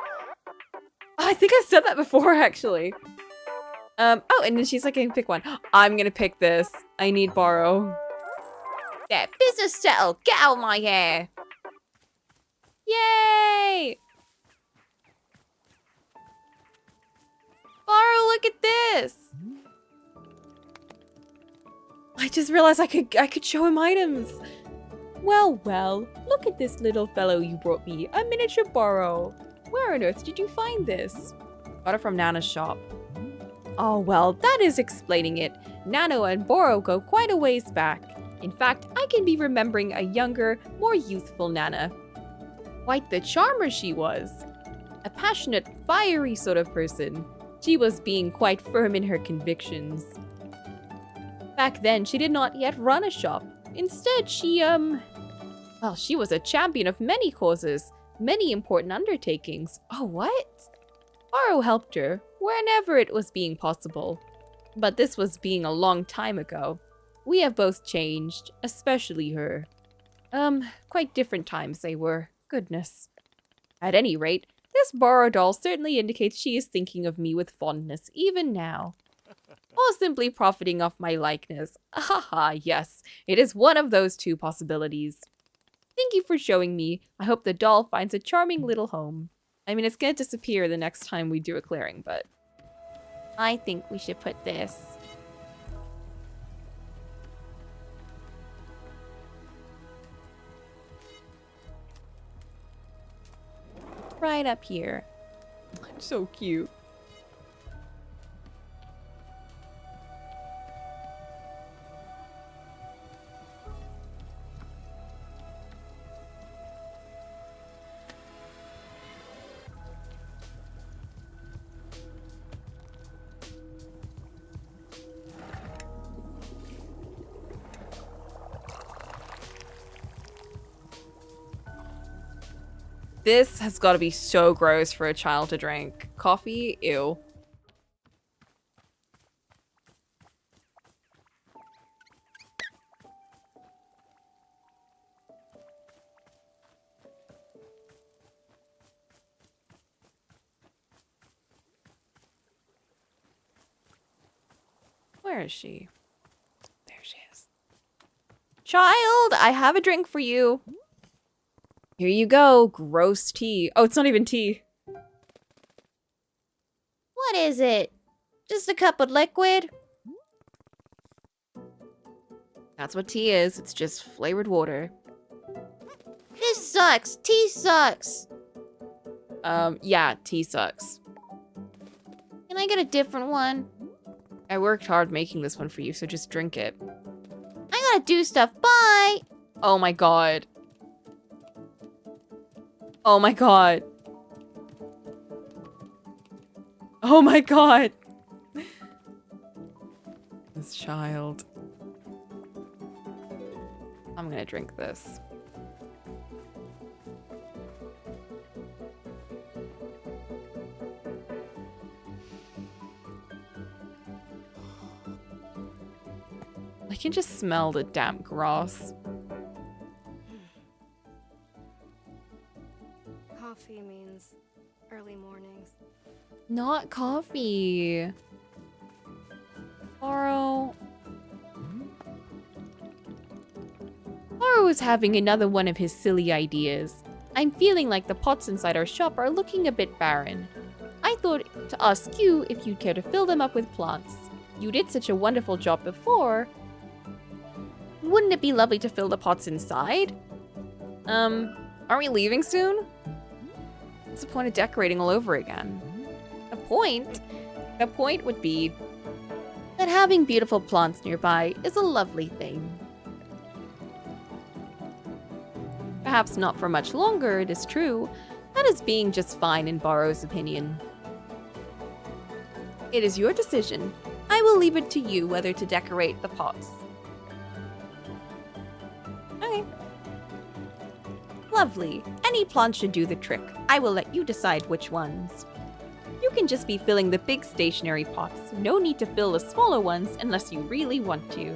Oh, I think I said that before, actually. Oh, and then she's like, pick one. I'm gonna pick this. I need borrow. There, business settled. Get out of my hair. Yay! Borrow, look at this. I just realized I could show him items. Well, look at this little fellow you brought me. A miniature borrow. Where on earth did you find this? Got it from Nana's shop. Oh, well, that is explaining it. Nano and Borrow go quite a ways back. In fact, I can be remembering a younger, more youthful Nana. Quite the charmer she was. A passionate, fiery sort of person. She was being quite firm in her convictions. Back then, she did not yet run a shop. Instead, she was a champion of many causes, many important undertakings. Oh, what? Borrow helped her, whenever it was being possible. But this was being a long time ago. We have both changed, especially her. Quite different times they were. Goodness. At any rate, this Borrow doll certainly indicates she is thinking of me with fondness, even now. Or simply profiting off my likeness. Haha, yes, it is one of those two possibilities. Thank you for showing me. I hope the doll finds a charming little home. I mean, it's gonna disappear the next time we do a clearing, but I think we should put this right up here. So cute. This has got to be so gross for a child to drink. Coffee? Ew. Where is she? There she is. Child, I have a drink for you. Here you go. Gross tea. Oh, it's not even tea. What is it? Just a cup of liquid? That's what tea is. It's just flavored water. This sucks. Tea sucks. Yeah, tea sucks. Can I get a different one? I worked hard making this one for you, so just drink it. I gotta do stuff. Bye! Oh my god. Oh my god. Oh my god. This child. I'm gonna drink this. I can just smell the damp grass. Coffee means early mornings. Not coffee. Borrow. Borrow is having another one of his silly ideas. I'm feeling like the pots inside our shop are looking a bit barren. I thought to ask you if you'd care to fill them up with plants. You did such a wonderful job before. Wouldn't it be lovely to fill the pots inside? Are we leaving soon? What's the point of decorating all over again? The point would be that having beautiful plants nearby is a lovely thing. Perhaps not for much longer, it is true. That is being just fine in Borrow's opinion. It is your decision. I will leave it to you whether to decorate the pots. Okay. Lovely. Any plant should do the trick. I will let you decide which ones. You can just be filling the big stationary pots. No need to fill the smaller ones unless you really want to.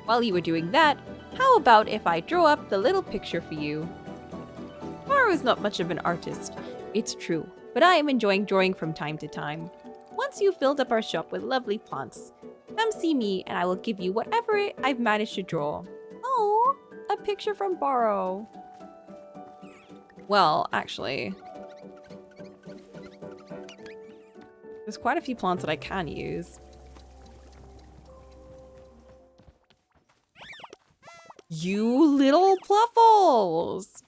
While you were doing that, how about if I draw up the little picture for you? Maru is not much of an artist, it's true, but I am enjoying drawing from time to time. Once you've filled up our shop with lovely plants, come see me and I will give you whatever I've managed to draw. Oh, a picture from Borrow. Well, actually, there's quite a few plants that I can use. You little pluffles!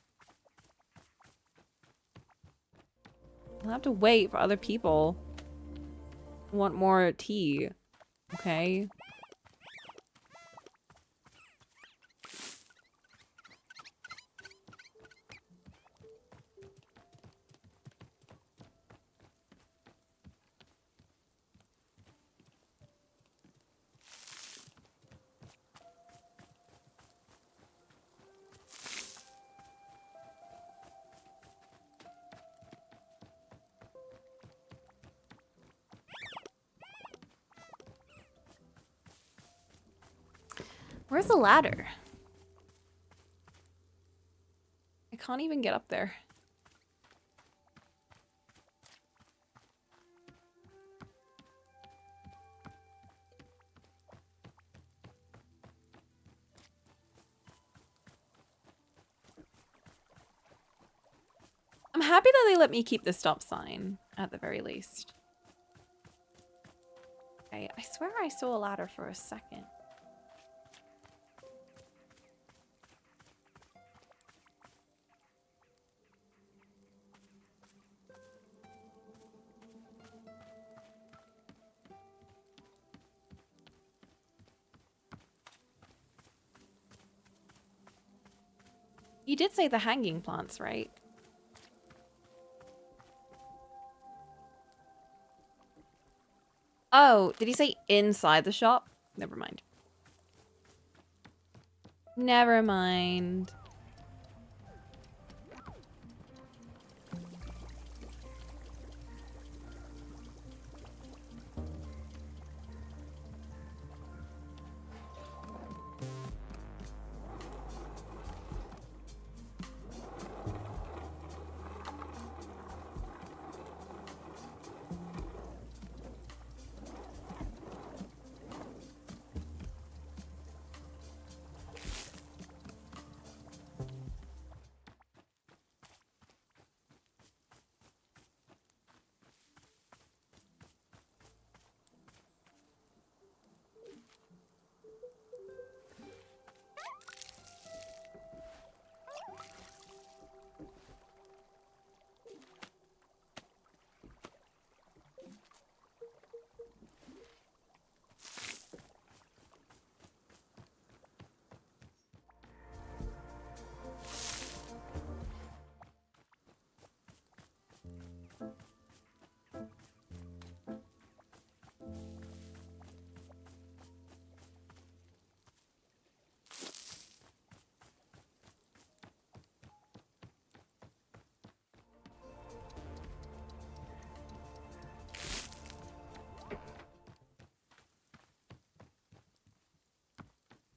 I'll have to wait for other people who want more tea. Okay. Where's the ladder? I can't even get up there. I'm happy that they let me keep the stop sign, at the very least. Okay, I swear I saw a ladder for a second. You did say the hanging plants, right? Oh, did he say inside the shop? Never mind. Never mind.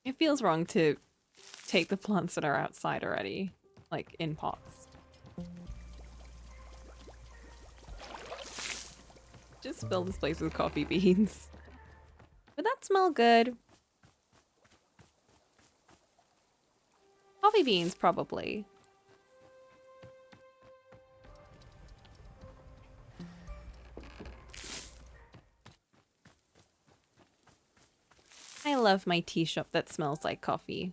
It feels wrong to take the plants that are outside already, like in pots. Just fill this place with coffee beans. Would that smell good? Coffee beans, probably. I love my tea shop that smells like coffee.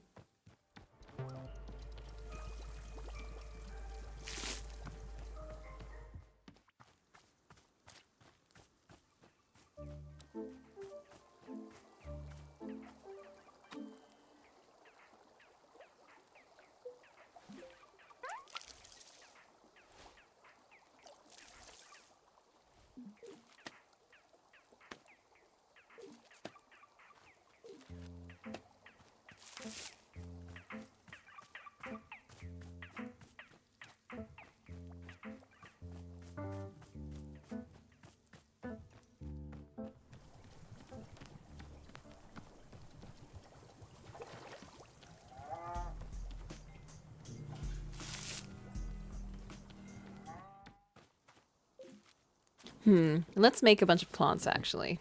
Let's make a bunch of plants, actually.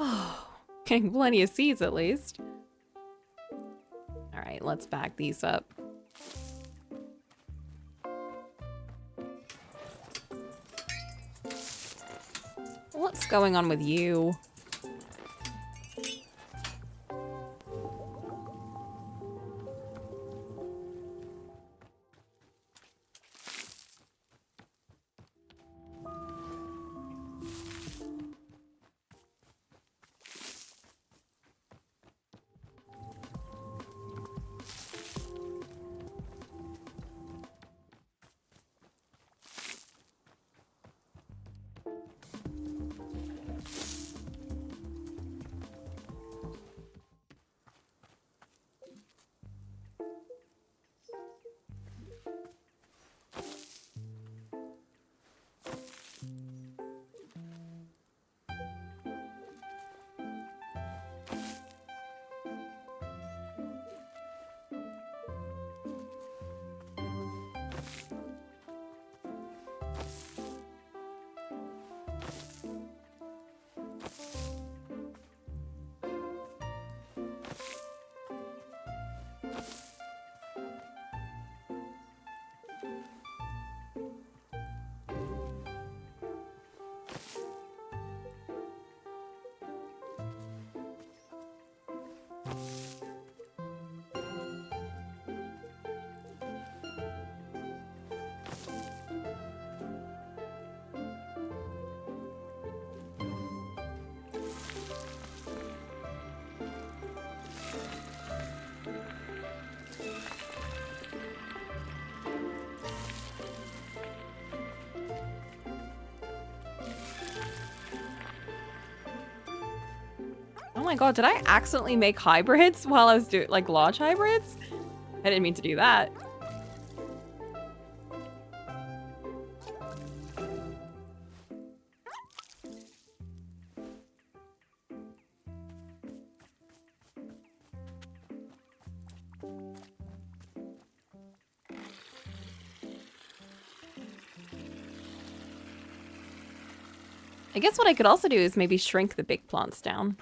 Oh, getting plenty of seeds at least. All right, let's back these up. What's going on with you? Oh my god, did I accidentally make hybrids while I was doing, like, large hybrids? I didn't mean to do that. I guess what I could also do is maybe shrink the big plants down.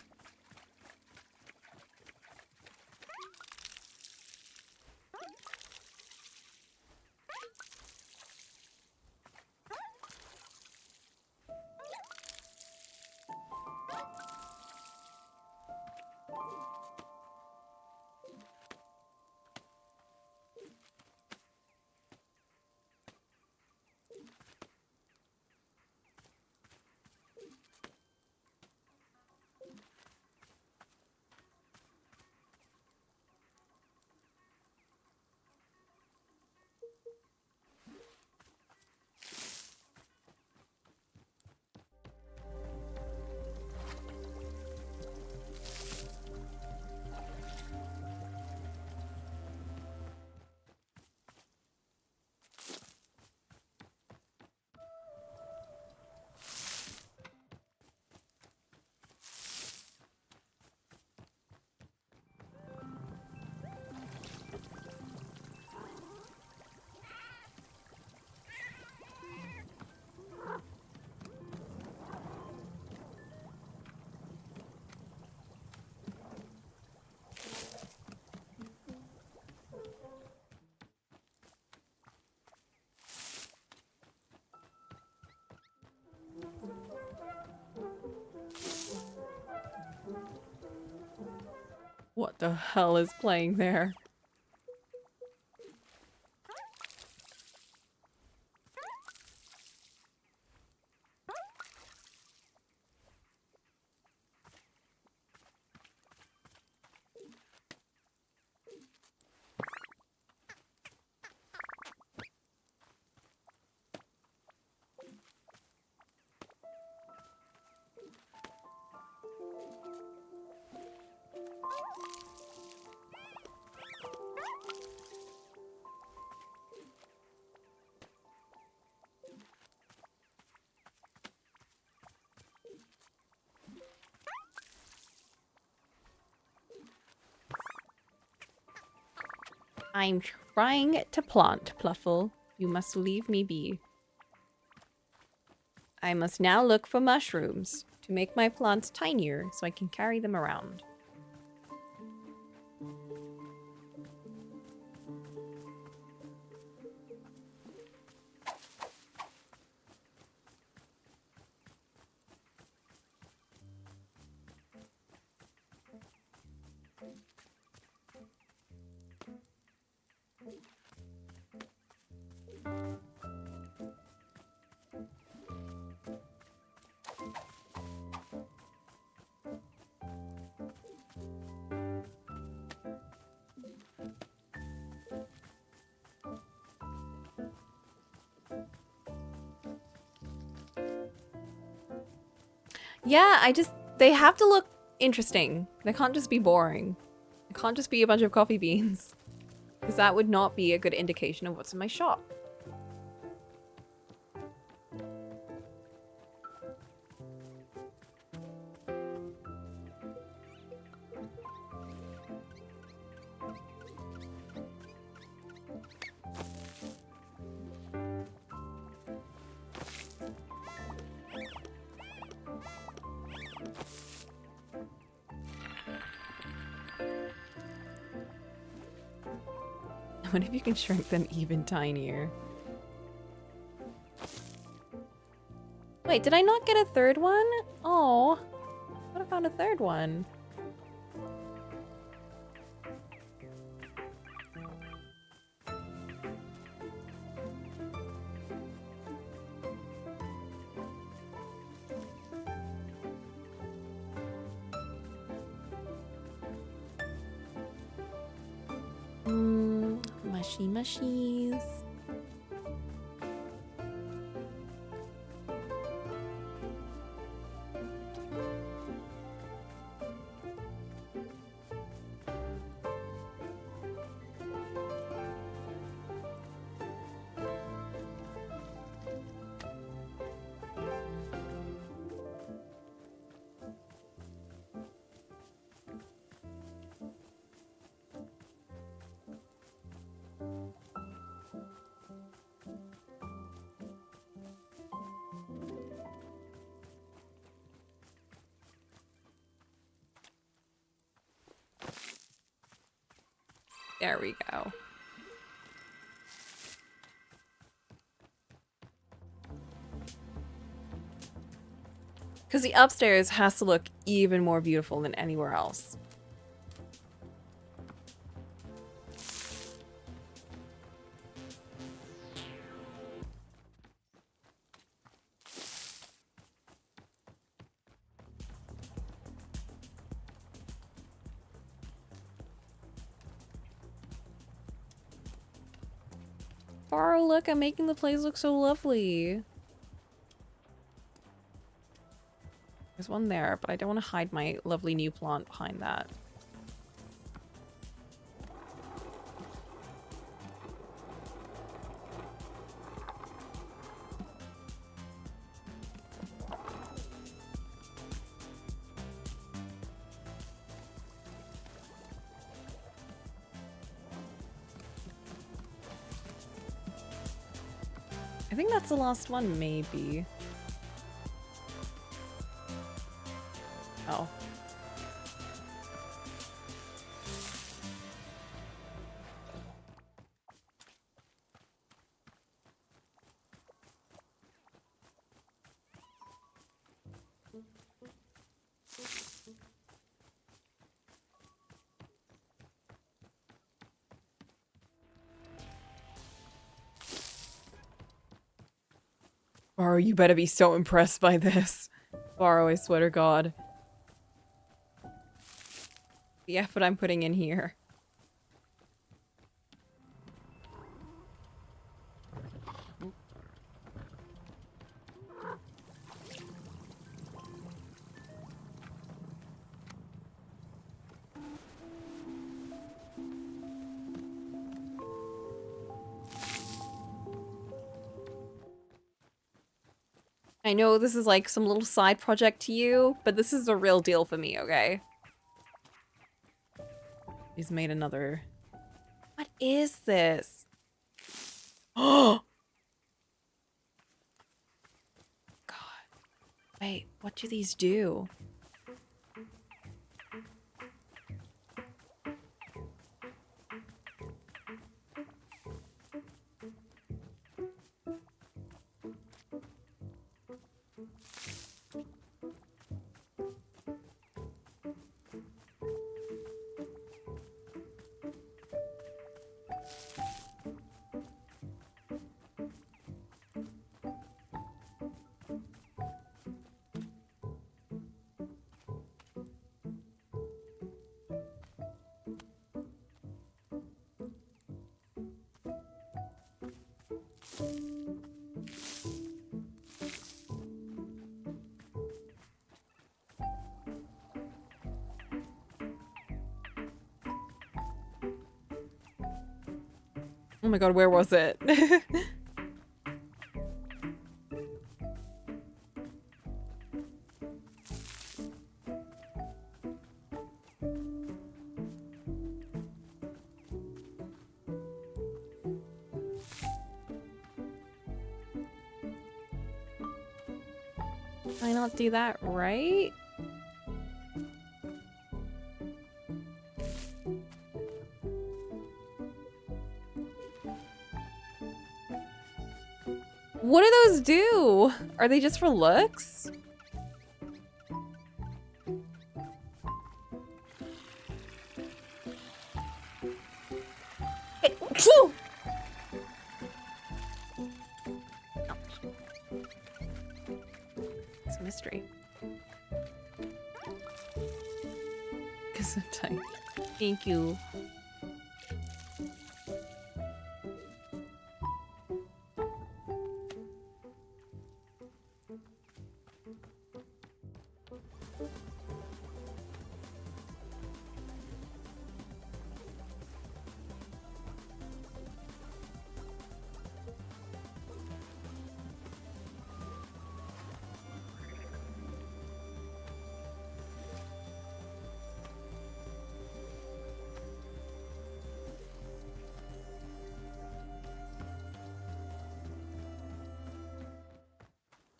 What the hell is playing there? I'm trying to plant, Pluffle. You must leave me be. I must now look for mushrooms to make my plants tinier so I can carry them around. Yeah, they have to look interesting. They can't just be boring. It can't just be a bunch of coffee beans. Because that would not be a good indication of what's in my shop. What if you can shrink them even tinier? Wait, did I not get a third one? Oh, I would have found a third one. Mushy mushies. There we go. Because the upstairs has to look even more beautiful than anywhere else. Oh, look, I'm making the place look so lovely. There's one there, but I don't want to hide my lovely new plant behind that. I think that's the last one, maybe. Oh. Baro, you better be so impressed by this. Baro, I swear to God. The effort I'm putting in here. I know this is like some little side project to you, but this is a real deal for me, okay? He's made another... What is this? Oh! God. Wait, what do these do? Oh my God, where was it? Did I not do that right? What do those do? Are they just for looks? Hey, phew! It's a mystery. Gesundheit. Thank you.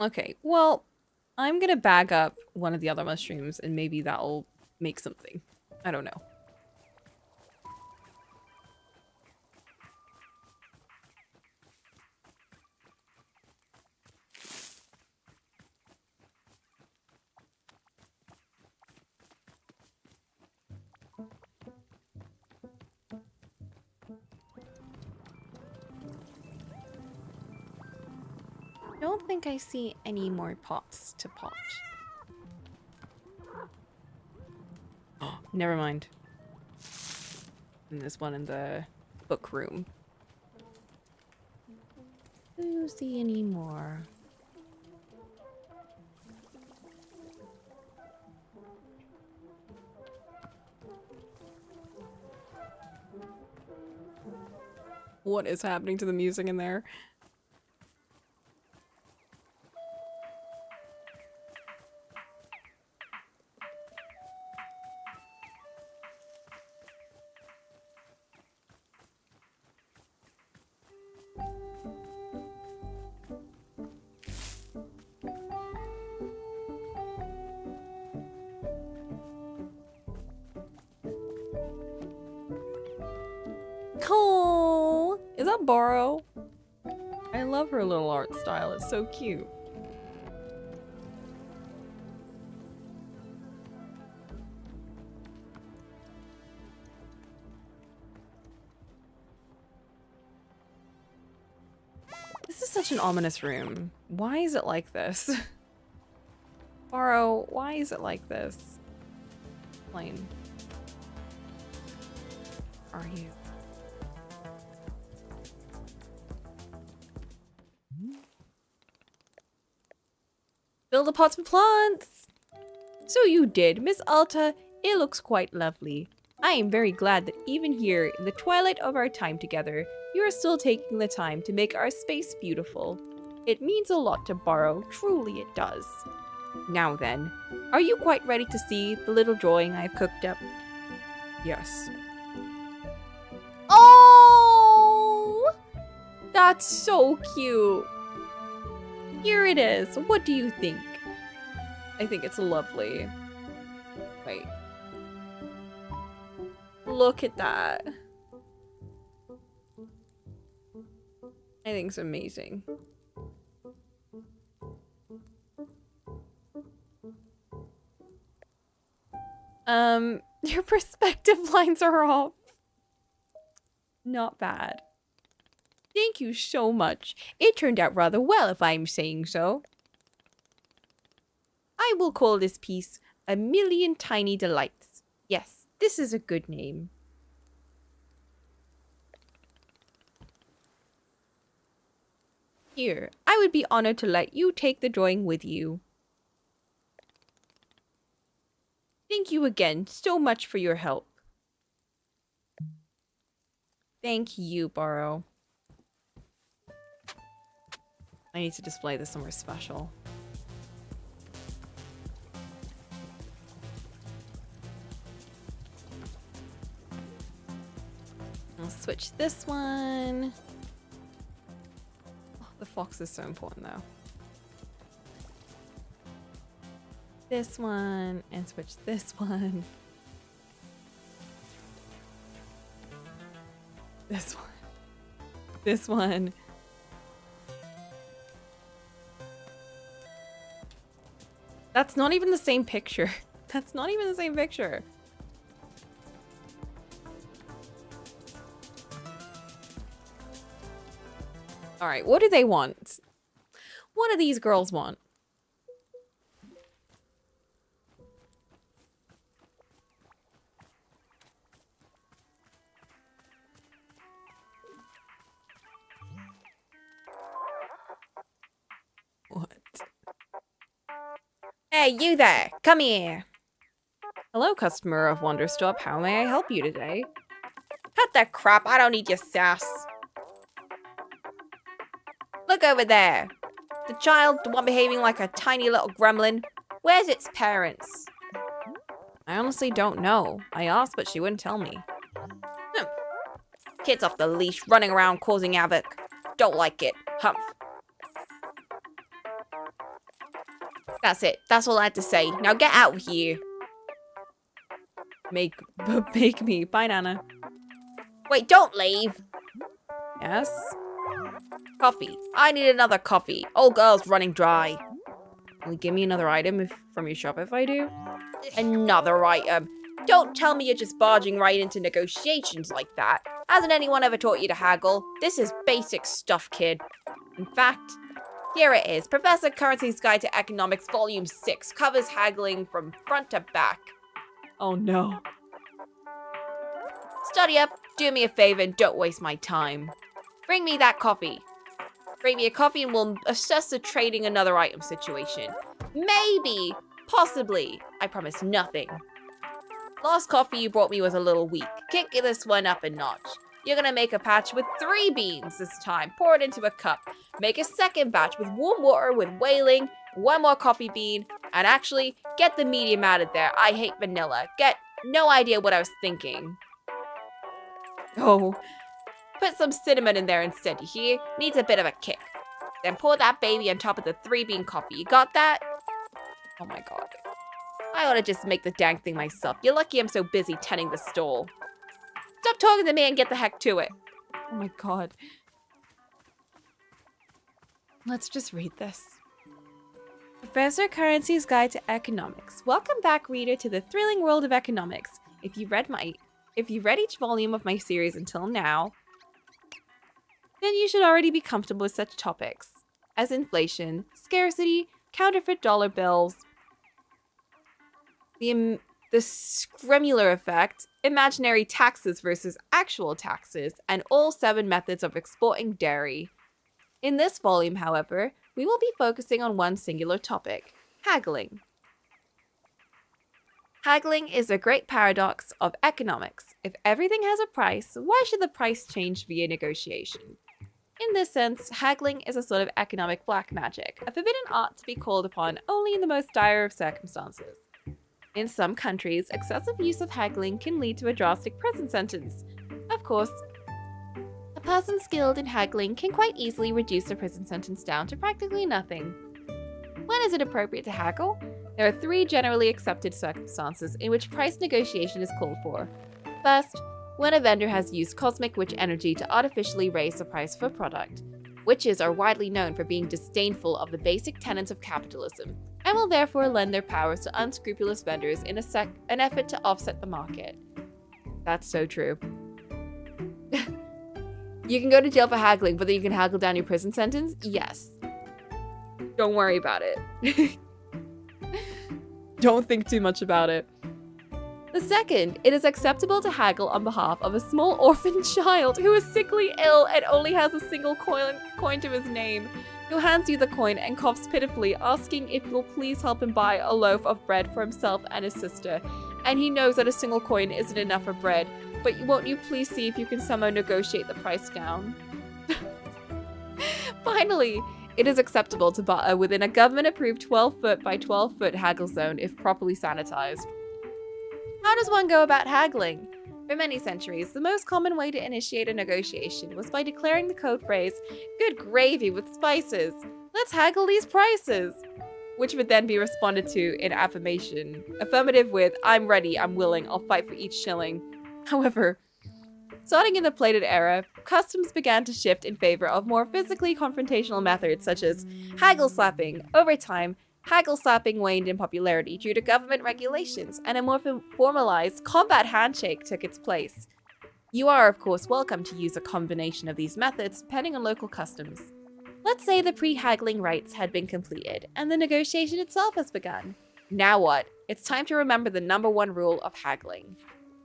Okay, well, I'm gonna bag up one of the other mushrooms and maybe that'll make something. I don't know. Don't think I see any more pots to pot. Oh, never mind. And there's one in the book room. Do you see any more? What is happening to the music in there? Oh, is that Borrow? I love her little art style. It's so cute. This is such an ominous room. Why is it like this? Borrow, why is it like this? Plain. Are you? Fill the pots with plants! So you did, Miss Alta. It looks quite lovely. I am very glad that even here, in the twilight of our time together, you are still taking the time to make our space beautiful. It means a lot to Borrow, truly it does. Now then, are you quite ready to see the little drawing I've cooked up? Yes. Oh! That's so cute! Here it is. What do you think? I think it's lovely. Wait. Look at that. I think it's amazing. Your perspective lines are off. Not bad. Thank you so much. It turned out rather well, if I'm saying so. I will call this piece A Million Tiny Delights. Yes, this is a good name. Here, I would be honored to let you take the drawing with you. Thank you again so much for your help. Thank you, Borrow. I need to display this somewhere special. I'll switch this one. Oh, the fox is so important though. This one and switch this one. This one. This one. That's not even the same picture. That's not even the same picture. All right, what do they want? What do these girls want? What? Hey, you there! Come here! Hello, customer of Wanderstop. How may I help you today? Cut that crap, I don't need your sass. Look over there. The child, the one behaving like a tiny little gremlin. Where's its parents? I honestly don't know. I asked, but she wouldn't tell me. Kid's off the leash, running around causing havoc. Don't like it. Humph. That's it. That's all I had to say. Now get out of here. Make me. Bye, Nana. Wait, don't leave. Yes? Coffee. I need another coffee. Old girl's running dry. Will you give me another item from your shop if I do? Another item. Don't tell me you're just barging right into negotiations like that. Hasn't anyone ever taught you to haggle? This is basic stuff, kid. In fact, Here it is. Professor Currency's Guide to Economics, Volume 6, covers haggling from front to back. Oh no. Study up, do me a favor, and don't waste my time. Bring me that coffee. Bring me a coffee and we'll assess the trading another item situation. Maybe, possibly. I promise nothing. Last coffee you brought me was a little weak. Kick this one up a notch. You're gonna make a batch with 3 beans this time. Pour it into a cup. Make a second batch with warm water with whaling, 1 more coffee bean, and actually, get the medium out of there. I hate vanilla. Get no idea what I was thinking. Oh. Put some cinnamon in there instead, you hear? Needs a bit of a kick. Then pour that baby on top of the 3-bean coffee. You got that? Oh my god. I ought to just make the dang thing myself. You're lucky I'm so busy tending the stall. Stop talking to me and get the heck to it. Oh my god. Let's just read this. Professor Currency's Guide to Economics. Welcome back, reader, to the thrilling world of economics. If you read each volume of my series until now, then you should already be comfortable with such topics as inflation, scarcity, counterfeit dollar bills, the scremular effect, imaginary taxes versus actual taxes, and all 7 methods of exporting dairy. In this volume, however, we will be focusing on one singular topic, haggling. Haggling is a great paradox of economics. If everything has a price, why should the price change via negotiation? In this sense, haggling is a sort of economic black magic, a forbidden art to be called upon only in the most dire of circumstances. In some countries, excessive use of haggling can lead to a drastic prison sentence. Of course, a person skilled in haggling can quite easily reduce a prison sentence down to practically nothing. When is it appropriate to haggle? There are 3 generally accepted circumstances in which price negotiation is called for. First, when a vendor has used cosmic witch energy to artificially raise the price of a product. Witches are widely known for being disdainful of the basic tenets of capitalism, and will therefore lend their powers to unscrupulous vendors in an effort to offset the market. That's so true. You can go to jail for haggling, but then you can haggle down your prison sentence? Yes. Don't worry about it. Don't think too much about it. The second, it is acceptable to haggle on behalf of a small orphan child who is sickly ill and only has a single coin to his name, who hands you the coin and coughs pitifully, asking if you'll please help him buy a loaf of bread for himself and his sister. And he knows that a single coin isn't enough for bread, but won't you please see if you can somehow negotiate the price down? Finally, it is acceptable to butter within a government-approved 12-foot by 12-foot haggle zone if properly sanitized. How does one go about haggling? For many centuries, the most common way to initiate a negotiation was by declaring the code phrase, "Good gravy with spices, let's haggle these prices," which would then be responded to in affirmation. Affirmative with, "I'm ready, I'm willing, I'll fight for each shilling." However, starting in the plated era, customs began to shift in favor of more physically confrontational methods such as haggle slapping. Over time, haggle slapping waned in popularity due to government regulations, and a more formalized combat handshake took its place. You are, of course, welcome to use a combination of these methods depending on local customs. Let's say the pre-haggling rites had been completed, and the negotiation itself has begun. Now what? It's time to remember the #1 rule of haggling.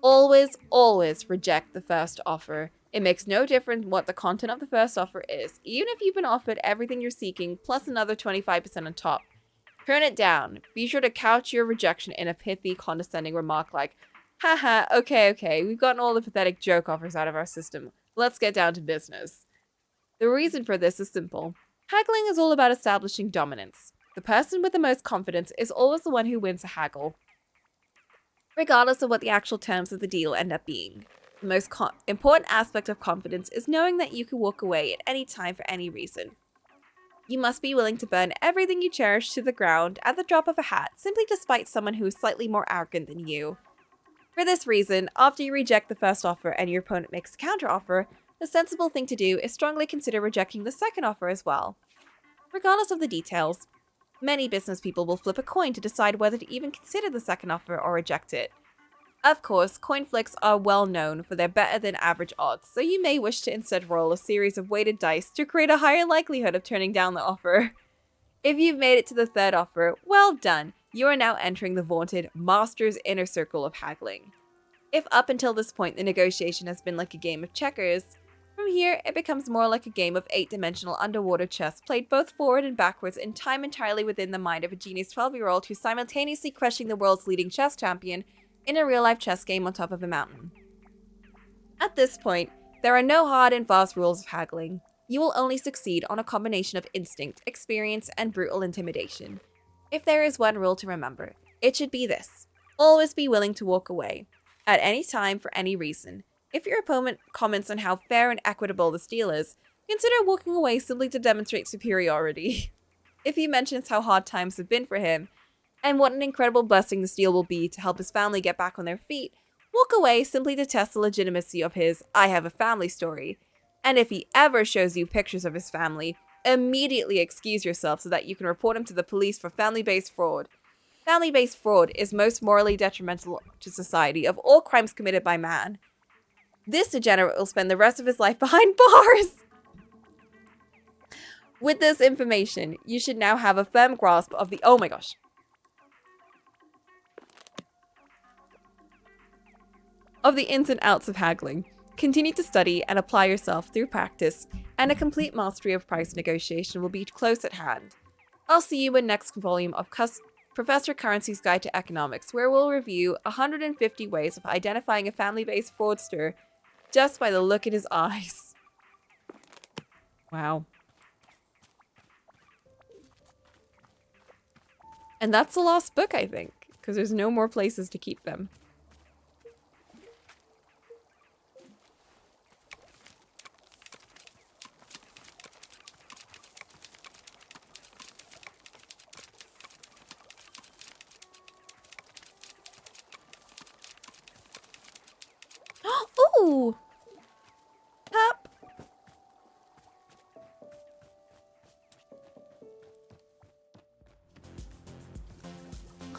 Always, always reject the first offer. It makes no difference what the content of the first offer is, even if you've been offered everything you're seeking plus another 25% on top. Turn it down. Be sure to couch your rejection in a pithy, condescending remark like, "Haha, okay, we've gotten all the pathetic joke offers out of our system. Let's get down to business." The reason for this is simple. Haggling is all about establishing dominance. The person with the most confidence is always the one who wins a haggle, regardless of what the actual terms of the deal end up being. The most important aspect of confidence is knowing that you can walk away at any time for any reason. You must be willing to burn everything you cherish to the ground at the drop of a hat, simply to spite someone who is slightly more arrogant than you. For this reason, after you reject the first offer and your opponent makes a counteroffer, the sensible thing to do is strongly consider rejecting the second offer as well. Regardless of the details, many business people will flip a coin to decide whether to even consider the second offer or reject it. Of course, coin flicks are well known for their better than average odds, so you may wish to instead roll a series of weighted dice to create a higher likelihood of turning down the offer. If you've made it to the third offer, well done. You are now entering the vaunted Master's Inner Circle of Haggling. If up until this point the negotiation has been like a game of checkers, from here it becomes more like a game of 8-dimensional underwater chess played both forward and backwards in time entirely within the mind of a genius 12-year-old who's simultaneously crushing the world's leading chess champion in a real-life chess game on top of a mountain. At this point, there are no hard and fast rules of haggling. You will only succeed on a combination of instinct, experience, and brutal intimidation. If there is one rule to remember, it should be this: always be willing to walk away, at any time for any reason. If your opponent comments on how fair and equitable this deal is, consider walking away simply to demonstrate superiority. If he mentions how hard times have been for him, and what an incredible blessing this deal will be to help his family get back on their feet, walk away simply to test the legitimacy of his "I have a family" story. And if he ever shows you pictures of his family, immediately excuse yourself so that you can report him to the police for family-based fraud. Family-based fraud is most morally detrimental to society of all crimes committed by man. This degenerate will spend the rest of his life behind bars! With this information, you should now have a firm grasp of the— oh my gosh. Of the ins and outs of haggling. Continue to study and apply yourself through practice, and a complete mastery of price negotiation will be close at hand. I'll see you in next volume of Professor Currency's Guide to Economics, where we'll review 150 ways of identifying a family-based fraudster just by the look in his eyes. Wow. And that's the last book, I think, because there's no more places to keep them. Ooh! Cup!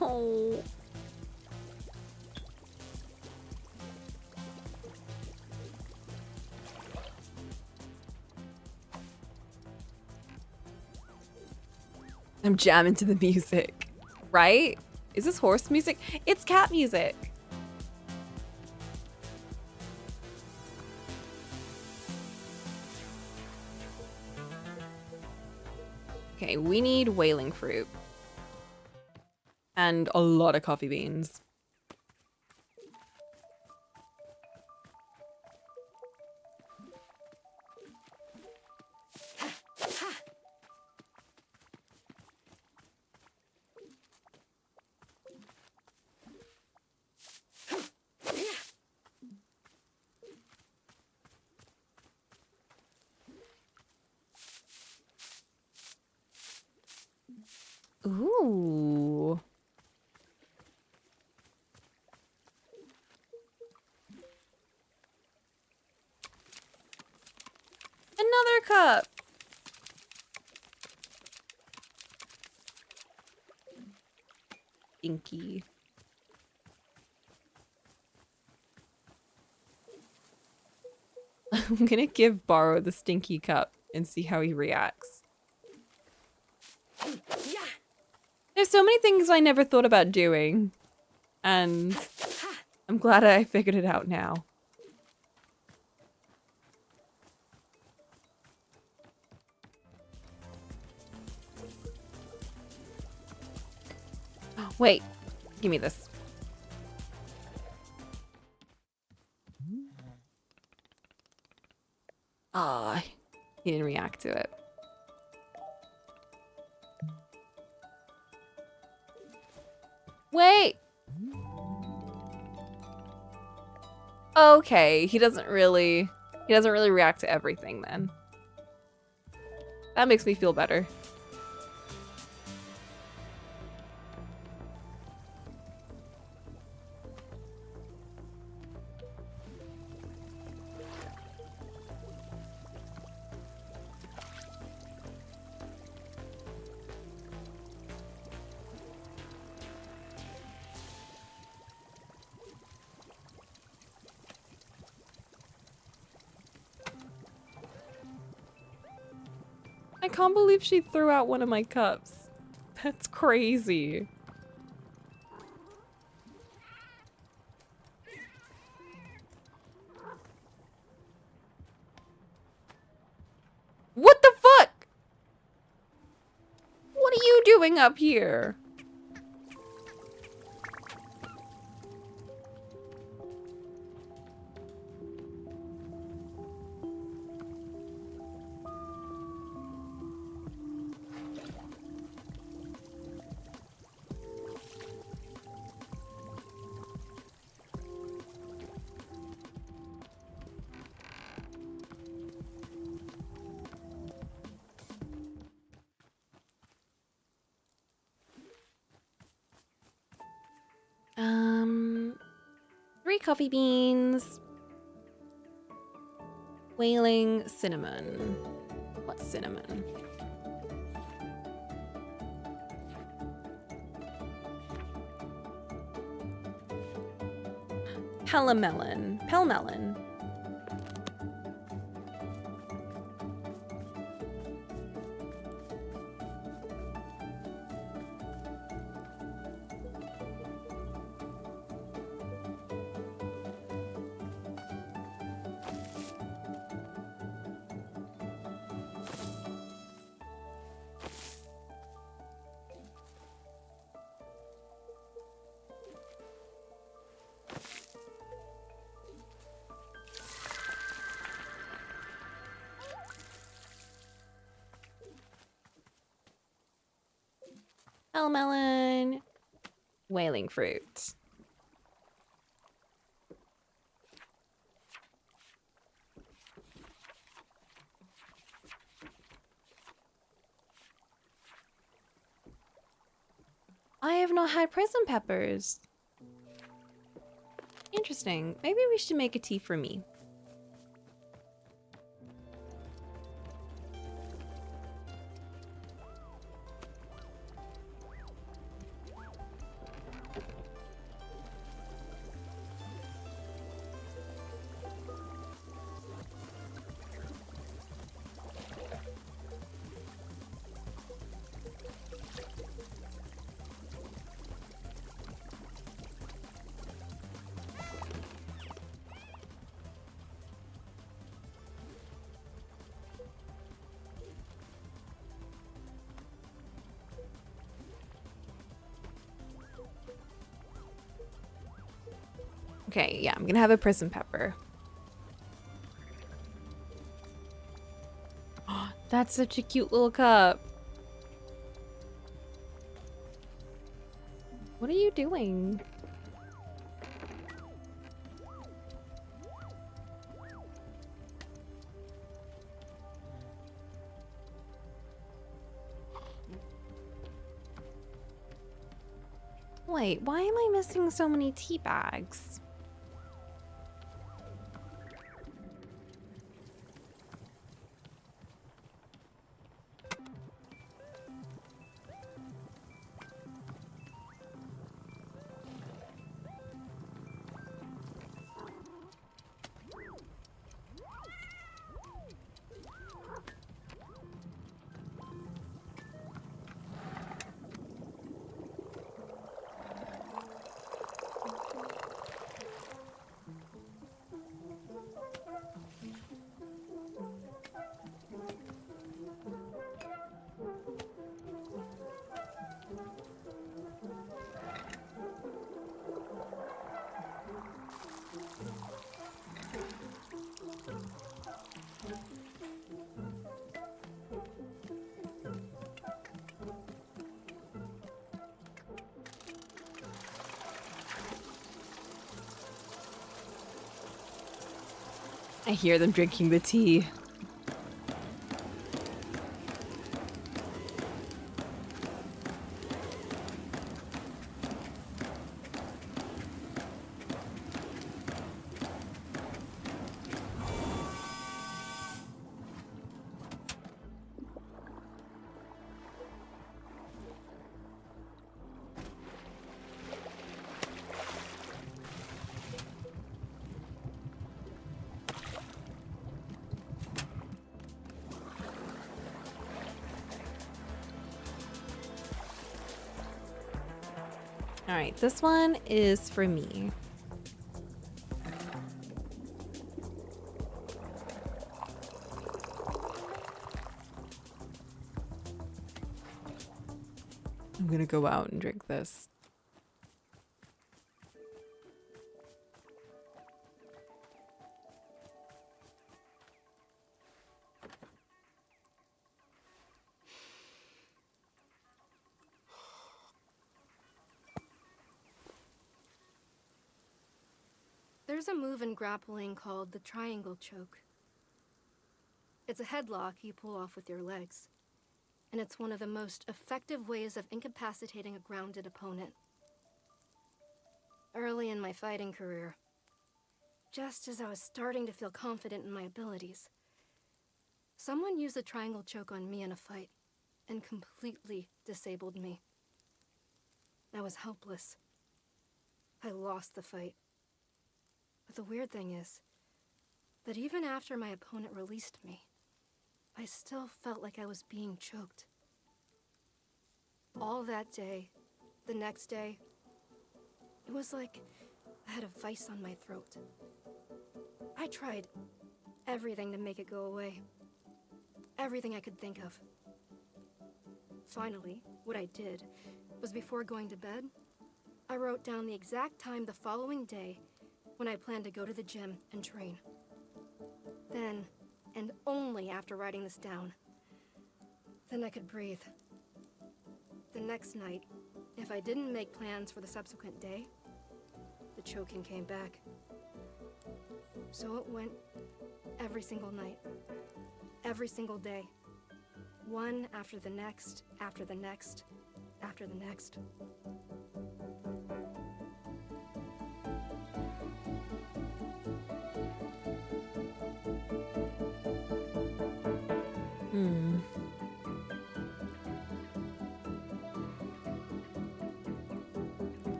Oh. I'm jamming to the music. Right? Is this horse music? It's cat music. Okay, we need whaling fruit. And a lot of coffee beans. Ooh. Another cup. Inky. I'm gonna give Borrow the stinky cup and see how he reacts. There's so many things I never thought about doing, and I'm glad I figured it out now. Wait, give me this. Ah, he didn't react to it. Wait. Okay, he doesn't really react to everything then. That makes me feel better. can't believe she threw out one of my cups. That's crazy. What the fuck? What are you doing up here? Three coffee beans. Whaling cinnamon. What cinnamon? Palamelon. Pelmelon. Melon, whaling fruit. I have not had prison peppers. Interesting. Maybe we should make a tea for me. Okay, yeah, I'm gonna have a prison pepper. Oh, that's such a cute little cup. What are you doing? Wait, why am I missing so many tea bags? I hear them drinking the tea. All right, this one is for me. I'm gonna go out and drink this. There's a move in grappling called the triangle choke. It's a headlock you pull off with your legs, and it's one of the most effective ways of incapacitating a grounded opponent. Early in my fighting career, just as I was starting to feel confident in my abilities, someone used a triangle choke on me in a fight and completely disabled me. I was helpless. I lost the fight. But the weird thing is that even after my opponent released me, I still felt like I was being choked. All that day, the next day, it was like I had a vice on my throat. I tried everything to make it go away. Everything I could think of. Finally, what I did was before going to bed, I wrote down the exact time the following day when I planned to go to the gym and train. Then, and only after writing this down, then I could breathe. The next night, if I didn't make plans for the subsequent day, the choking came back. So it went every single night, every single day. One after the next, after the next, after the next.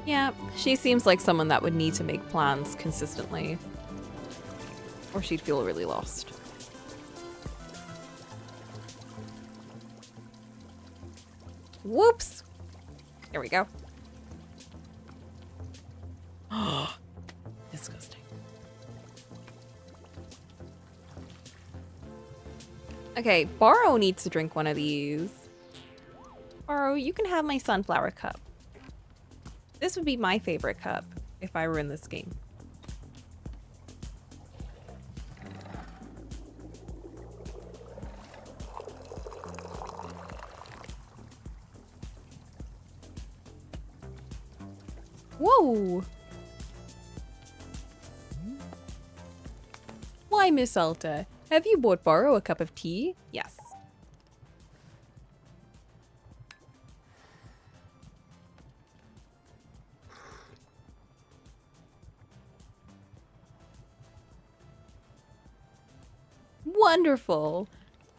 Yeah, she seems like someone that would need to make plans consistently. Or she'd feel really lost. Whoops! There we go. Disgusting. Okay, Borrow needs to drink one of these. Borrow, you can have my sunflower cup. This would be my favorite cup if I were in this game. Whoa! Why, Miss Alta? Have you bought Borrow a cup of tea? Yes. Wonderful!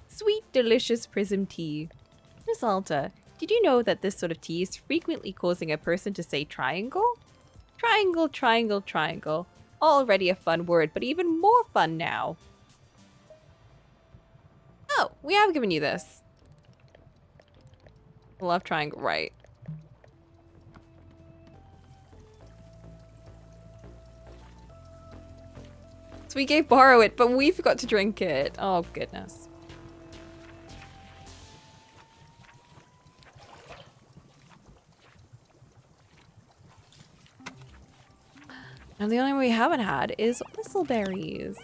Sweet, delicious prism tea. Miss Alta, did you know that this sort of tea is frequently causing a person to say triangle? Triangle, triangle, triangle. Already a fun word, but even more fun now. Oh, we have given you this. Love triangle, right. So we gave Borrow it, but we forgot to drink it. Oh, goodness. And the only one we haven't had is whistleberries.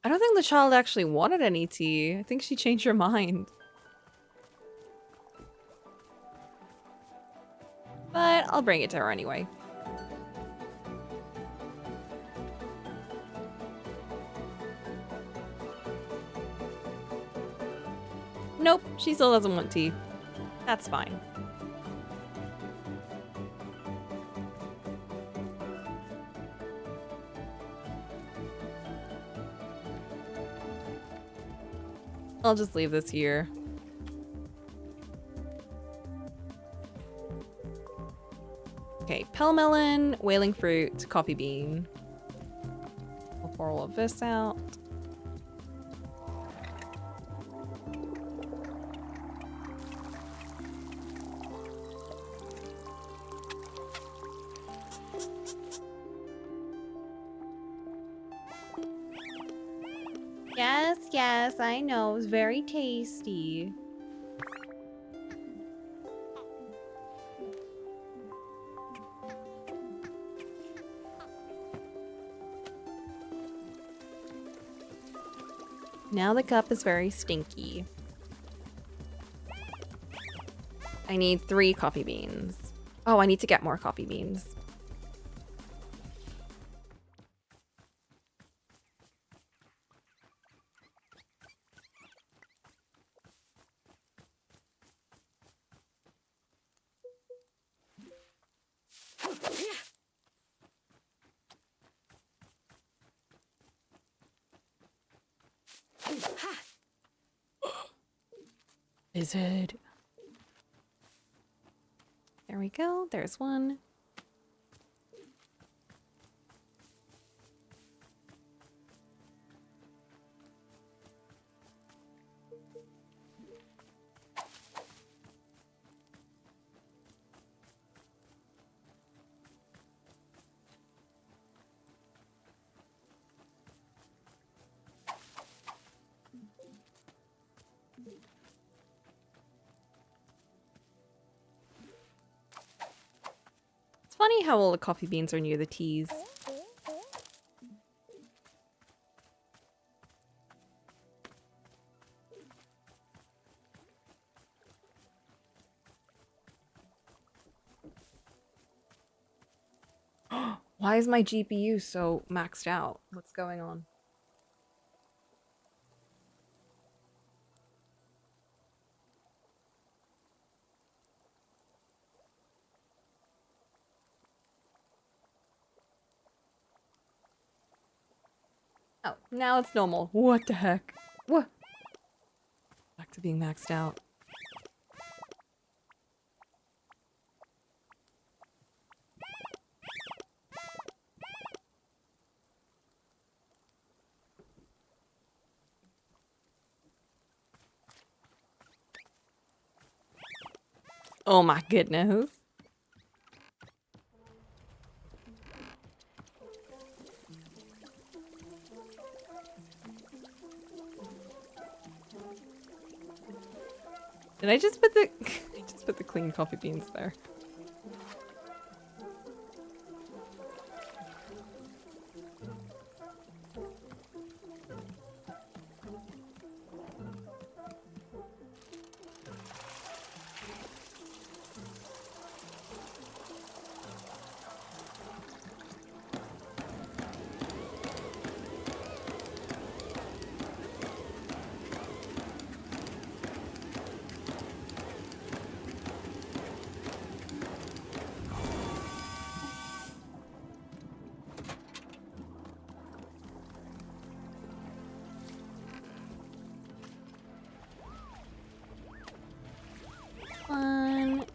I don't think the child actually wanted any tea. I think she changed her mind. But I'll bring it to her anyway. Nope, she still doesn't want tea. That's fine. I'll just leave this here. Okay, pell melon, whaling fruit, coffee bean. We'll pour all of this out. Yes, I know. It's very tasty. Now the cup is very stinky. I need 3 coffee beans. Oh, I need to get more coffee beans. Lizard. There we go. There's one. It's funny how all the coffee beans are near the teas. Why is my GPU so maxed out? What's going on? Oh, now it's normal. What the heck? What? Back to being maxed out. Oh my goodness. Did I just put the I just put the clean coffee beans there? One.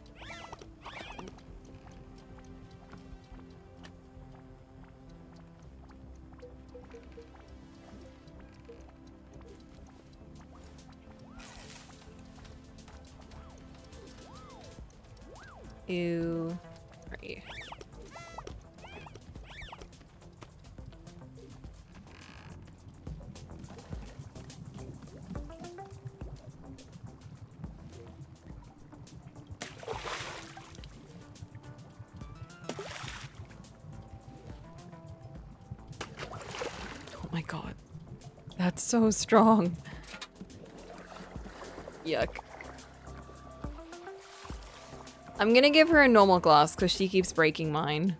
Two. 3. Oh my god. That's so strong. Yuck. I'm gonna give her a normal glass because she keeps breaking mine.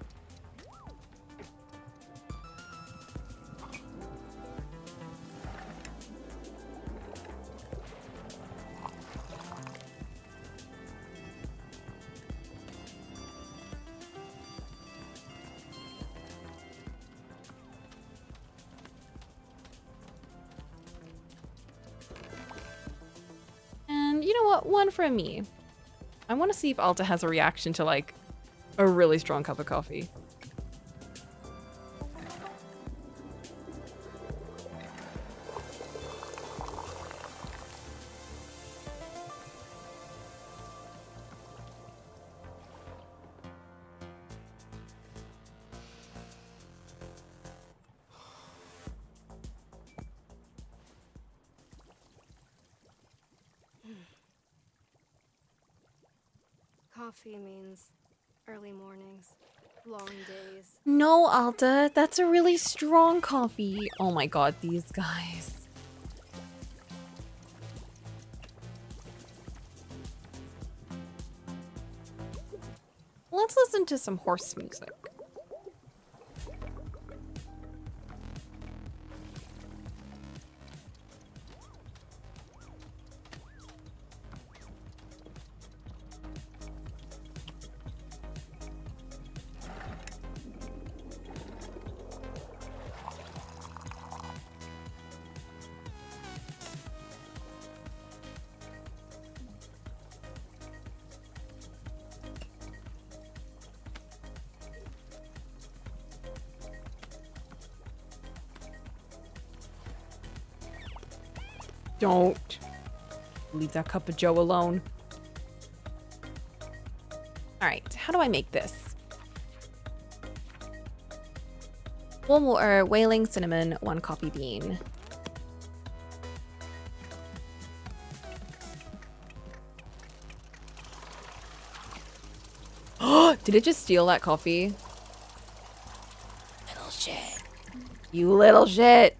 one from me. I want to see if Alta has a reaction to like a really strong cup of coffee. Coffee means early mornings, long days. No, Alta, that's a really strong coffee. Oh my god, these guys. Let's listen to some horse music. Don't leave that cup of joe alone. All right, how do I make this? Warm water, whaling cinnamon, 1 coffee bean. Did it just steal that coffee? Little shit. You little shit.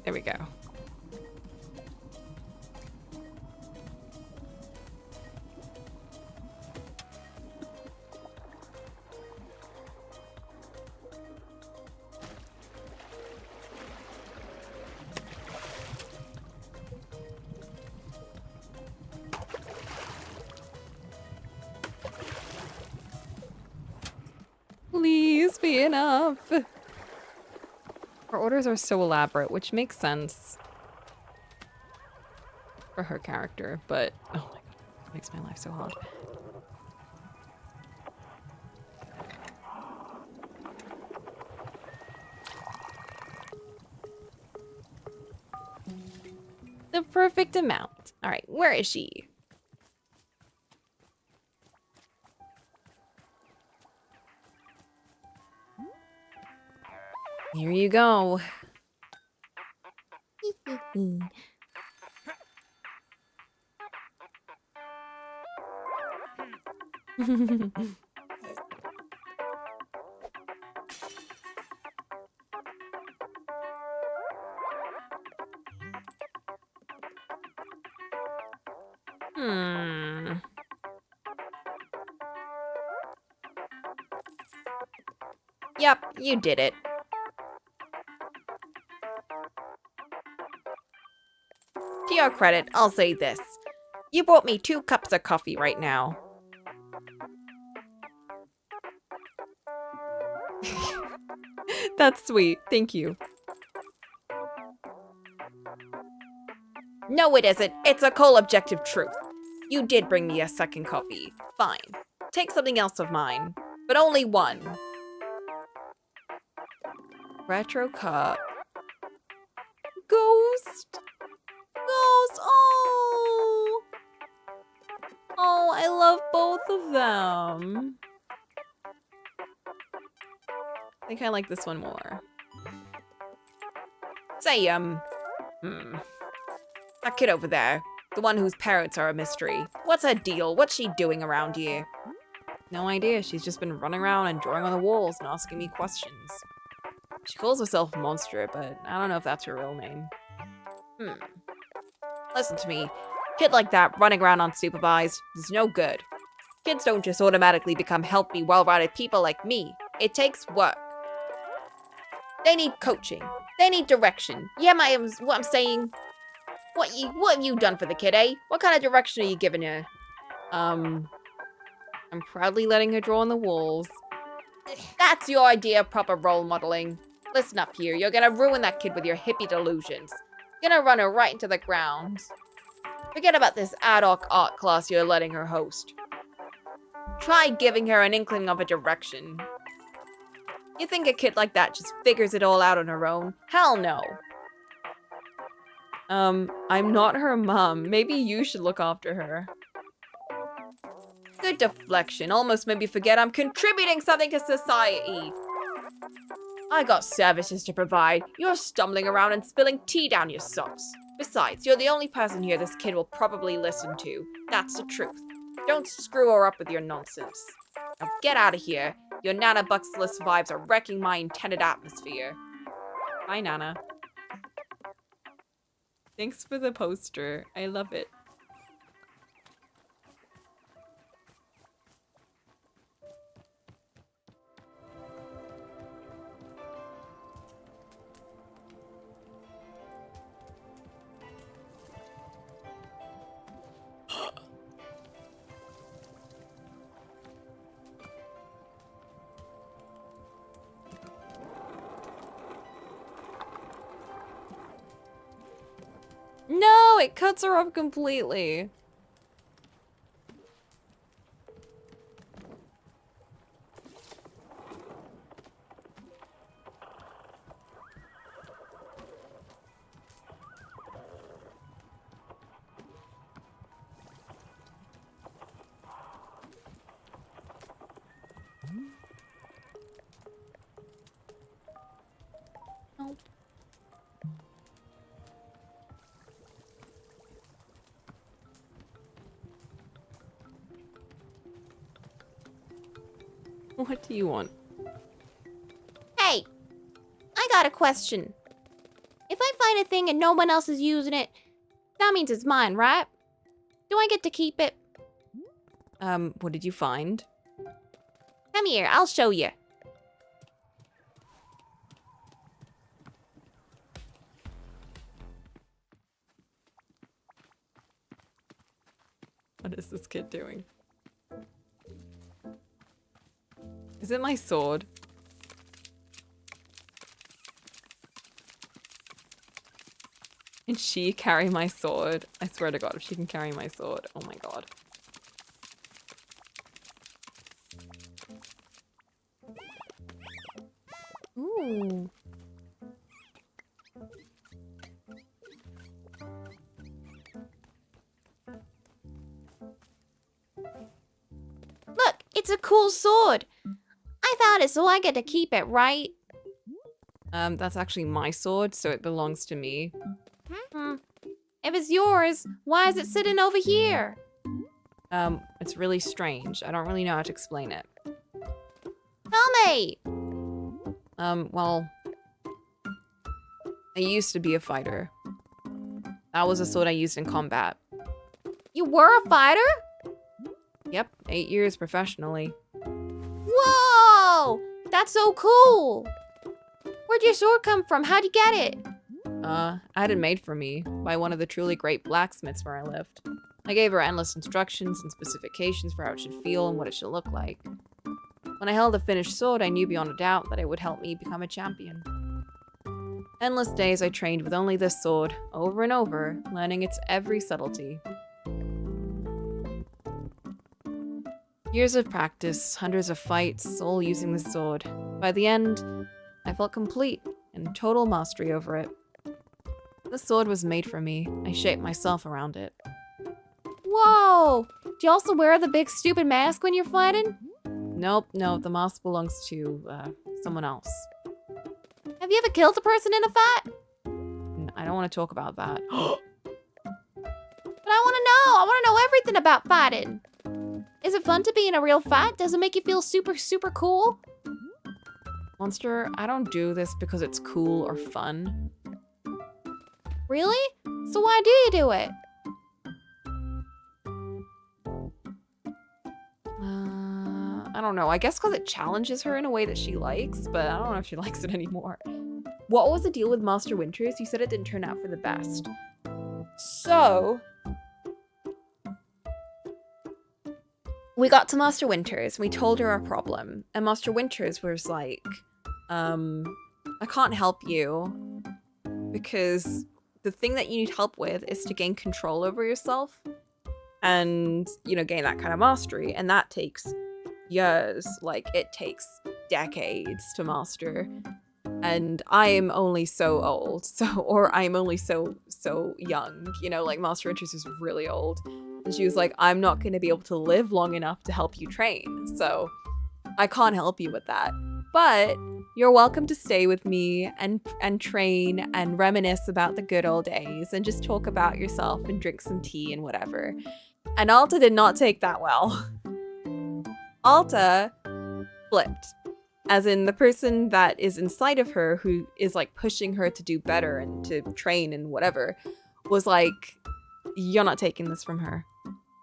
There we go. Please be enough. Her orders are so elaborate, which makes sense for her character, but oh my god, it makes my life so hard. The perfect amount. All right, where is she? Here you go. Yep, you did it. To your credit, I'll say this. You brought me 2 cups of coffee right now. That's sweet. Thank you. No, it isn't. It's a cold objective truth. You did bring me a second coffee. Fine. Take something else of mine. But only one. Retro cup. Ghost. Ghost. Oh. Oh, I love both of them. I think I like this one more. Say, that kid over there, the one whose parents are a mystery. What's her deal? What's she doing around here? No idea. She's just been running around and drawing on the walls and asking me questions. She calls herself Monster, but I don't know if that's her real name. Listen to me. Kid like that running around unsupervised is no good. Kids don't just automatically become healthy, well-rounded people like me. It takes work. They need coaching. They need direction. Yeah, what I'm saying? What have you done for the kid, eh? What kind of direction are you giving her? I'm proudly letting her draw on the walls. That's your idea of proper role modeling. Listen up here. You're gonna ruin that kid with your hippie delusions. You're gonna run her right into the ground. Forget about this ad hoc art class you're letting her host. Try giving her an inkling of a direction. You think a kid like that just figures it all out on her own? Hell no. I'm not her mom. Maybe you should look after her. Good deflection. Almost made me forget I'm contributing something to society. I got services to provide. You're stumbling around and spilling tea down your socks. Besides, you're the only person here this kid will probably listen to. That's the truth. Don't screw her up with your nonsense. Now get out of here. Your Nana Bucksless vibes are wrecking my intended atmosphere. Bye, Nana. Thanks for the poster. I love it. No, it cuts her up completely. Nope. What do you want? Hey, I got a question. If I find a thing and no one else is using it, that means it's mine, right? Do I get to keep it? What did you find? Come here, I'll show you. What is this kid doing? Is it my sword? Can she carry my sword? I swear to God, if she can carry my sword. Oh my God. Ooh. Look, it's a cool sword. I found it, so I get to keep it, right? That's actually my sword, so it belongs to me. If it's yours, why is it sitting over here? It's really strange. I don't really know how to explain it. Tell me. Well, I used to be a fighter. That was a sword I used in combat. You were a fighter? Yep, 8 years professionally. Whoa! That's so cool! Where'd your sword come from? How'd you get it? I had it made for me by one of the truly great blacksmiths where I lived. I gave her endless instructions and specifications for how it should feel and what it should look like. When I held a finished sword, I knew beyond a doubt that it would help me become a champion. Endless days I trained with only this sword, over and over, learning its every subtlety. Years of practice, hundreds of fights, all using this sword. By the end, I felt complete and total mastery over it. This sword was made for me. I shaped myself around it. Whoa! Do you also wear the big stupid mask when you're fighting? Nope, no, the mask belongs to someone else. Have you ever killed a person in a fight? I don't want to talk about that. But I want to know. I want to know everything about fighting. Is it fun to be in a real fight? Does it make you feel super, super cool? Monster, I don't do this because it's cool or fun. Really? So why do you do it? I don't know. I guess because it challenges her in a way that she likes, but I don't know if she likes it anymore. What was the deal with Master Winters? You said it didn't turn out for the best. So, we got to Master Winters. We told her our problem. And Master Winters was like, I can't help you because the thing that you need help with is to gain control over yourself and, you know, gain that kind of mastery. And that takes years. Like, it takes decades to master. And I am only so old, or I'm only so young, you know, like Master Winters is really old. And she was like, I'm not going to be able to live long enough to help you train. So I can't help you with that. But you're welcome to stay with me and train and reminisce about the good old days and just talk about yourself and drink some tea and whatever. And Alta did not take that well. Alta flipped. As in the person that is inside of her who is like pushing her to do better and to train and whatever was like, you're not taking this from her.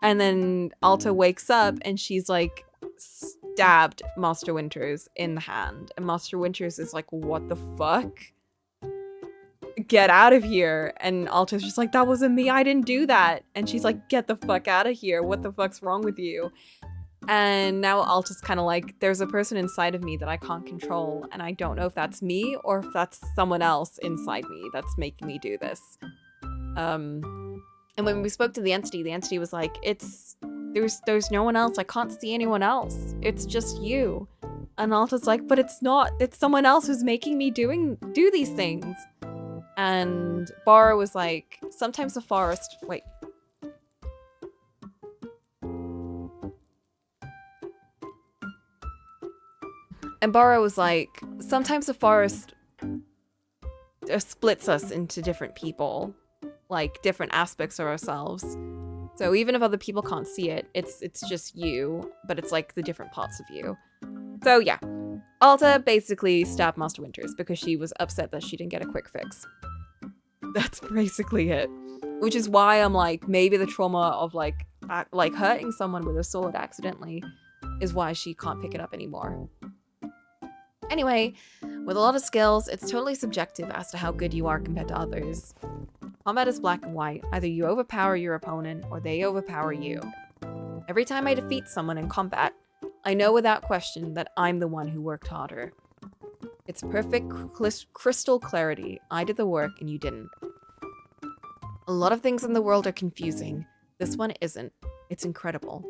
And then Alta wakes up and she's like stabbed Master Winters in the hand. And Master Winters is like, what the fuck? Get out of here. And Alta's just like, that wasn't me. I didn't do that. And she's like, get the fuck out of here. What the fuck's wrong with you? And now Alta's kind of like, there's a person inside of me that I can't control. And I don't know if that's me or if that's someone else inside me that's making me do this. And when we spoke to the entity was like, there's no one else. I can't see anyone else. It's just you. And Alta's like, but it's not. It's someone else who's making me do these things. And Bara was like, sometimes the forest... Wait. And Bara was like, sometimes the forest splits us into different people, like different aspects of ourselves. So even if other people can't see it, it's just you, but it's like the different parts of you. So yeah, Alta basically stabbed Master Winters because she was upset that she didn't get a quick fix. That's basically it. Which is why I'm like, maybe the trauma of like hurting someone with a sword accidentally is why she can't pick it up anymore. Anyway, with a lot of skills, it's totally subjective as to how good you are compared to others. Combat is black and white. Either you overpower your opponent or they overpower you. Every time I defeat someone in combat, I know without question that I'm the one who worked harder. It's perfect crystal clarity. I did the work and you didn't. A lot of things in the world are confusing. This one isn't. It's incredible.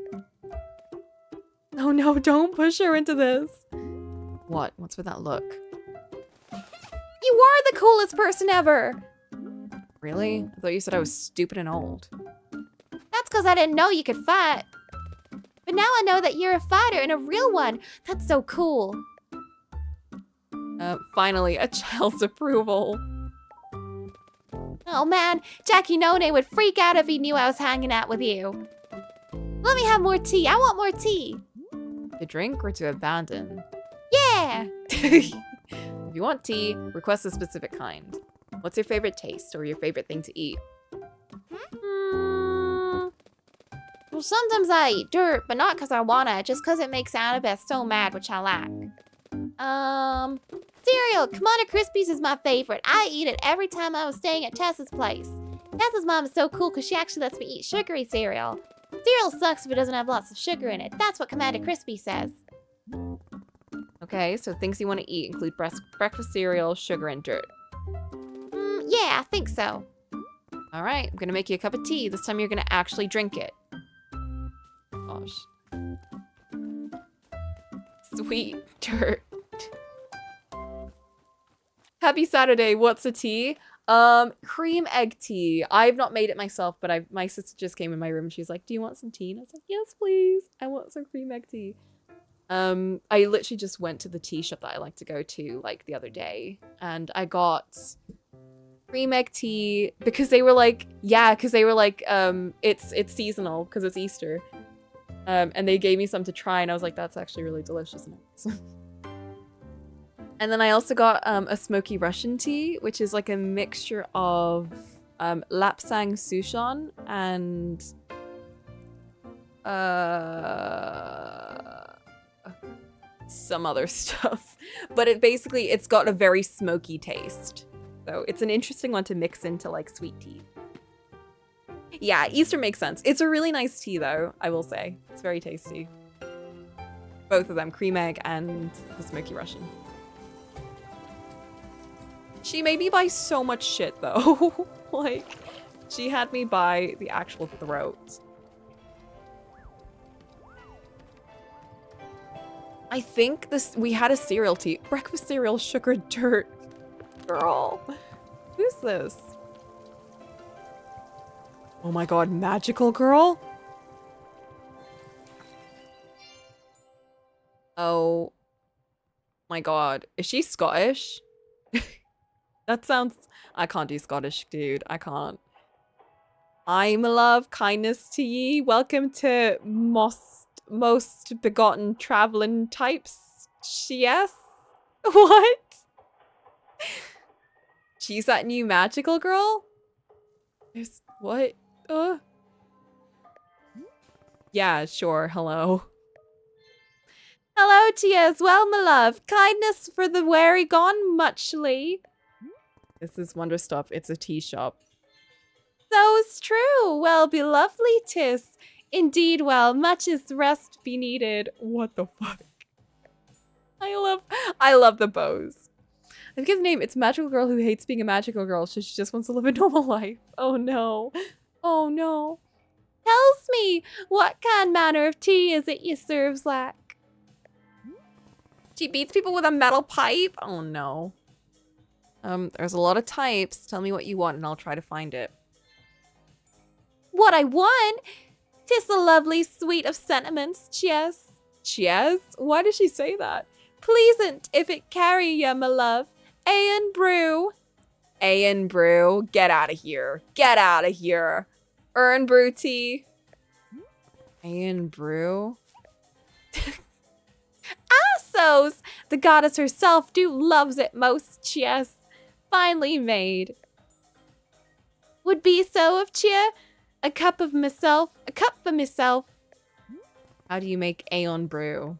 Oh no, don't push her into this. What? What's with that look? You are the coolest person ever! Really? I thought you said I was stupid and old. That's because I didn't know you could fight. But now I know that you're a fighter and a real one. That's so cool. Finally, a child's approval. Oh man, Jackie None would freak out if he knew I was hanging out with you. Let me have more tea. I want more tea. To drink or to abandon? Yeah! If you want tea, request a specific kind. What's your favorite taste or your favorite thing to eat? Well, sometimes I eat dirt, but not because I wanna, just because it makes Annabeth so mad, which I like. Cereal! Commander Crispies is my favorite. I eat it every time I was staying at Tessa's place. Tessa's mom is so cool because she actually lets me eat sugary cereal. Cereal sucks if it doesn't have lots of sugar in it. That's what Commander Crispy says. Okay, so things you want to eat include breakfast cereal, sugar, and dirt. Yeah, I think so. All right, I'm going to make you a cup of tea. This time you're going to actually drink it. Gosh. Sweet dirt. Happy Saturday. What's a tea? Cream egg tea. I've not made it myself, but my sister just came in my room and she's like, "Do you want some tea?" And I was like, "Yes, please. I want some cream egg tea." I literally just went to the tea shop that I like to go to like the other day, and I got cream egg tea because they were like, it's seasonal because it's Easter. And they gave me some to try, and I was like, that's actually really delicious. And then I also got a smoky Russian tea, which is like a mixture of Lapsang Souchong and some other stuff. But it's got a very smoky taste. So it's an interesting one to mix into like sweet tea. Yeah, Easter makes sense. It's a really nice tea though, I will say. It's very tasty. Both of them, cream egg and the smoky Russian. She made me buy so much shit though. Like, she had me buy the actual throat. I think we had a cereal tea. Breakfast cereal, sugar dirt. Girl. Who's this? Oh my god, magical girl? Oh my god. Is she Scottish? That sounds... I can't do Scottish, dude. I can't. I'm love, kindness to ye. Welcome to most begotten traveling types. Yes? What? She's that new magical girl? There's... What? Yeah, sure. Hello. Hello to you as well, my love. Kindness for the wary gone muchly. This is Wanderstop. It's a tea shop. So's true. Well, be lovely, 'tis. Indeed, well, much is rest be needed. What the fuck? I love the bows. I think his name, it's Magical Girl who hates being a magical girl, so she just wants to live a normal life. Oh no. Oh no. Tells me, what kind manner of tea is it you serves lack? She beats people with a metal pipe? Oh no. There's a lot of types. Tell me what you want and I'll try to find it. What I want? 'Tis a lovely suite of sentiments, cheers. Cheers? Why does she say that? Pleasant if it carry ya, my love. A and brew. A and brew. Get out of here. Get out of here. Earn brew tea. A and brew. Assos! The goddess herself do loves it most, cheers. Finely made. Would be so of cheer. A cup of myself. A cup for myself. How do you make Aeon brew?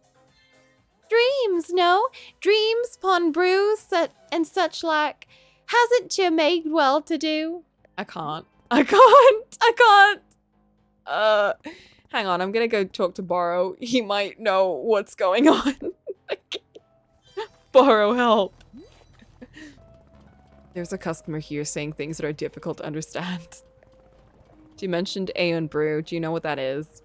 Dreams, no? Dreams pon brews and such like. Hasn't you made well to do? I can't. Hang on, I'm gonna go talk to Borrow. He might know what's going on. Borrow, help. There's a customer here saying things that are difficult to understand. She mentioned Aeon brew. Do you know what that is?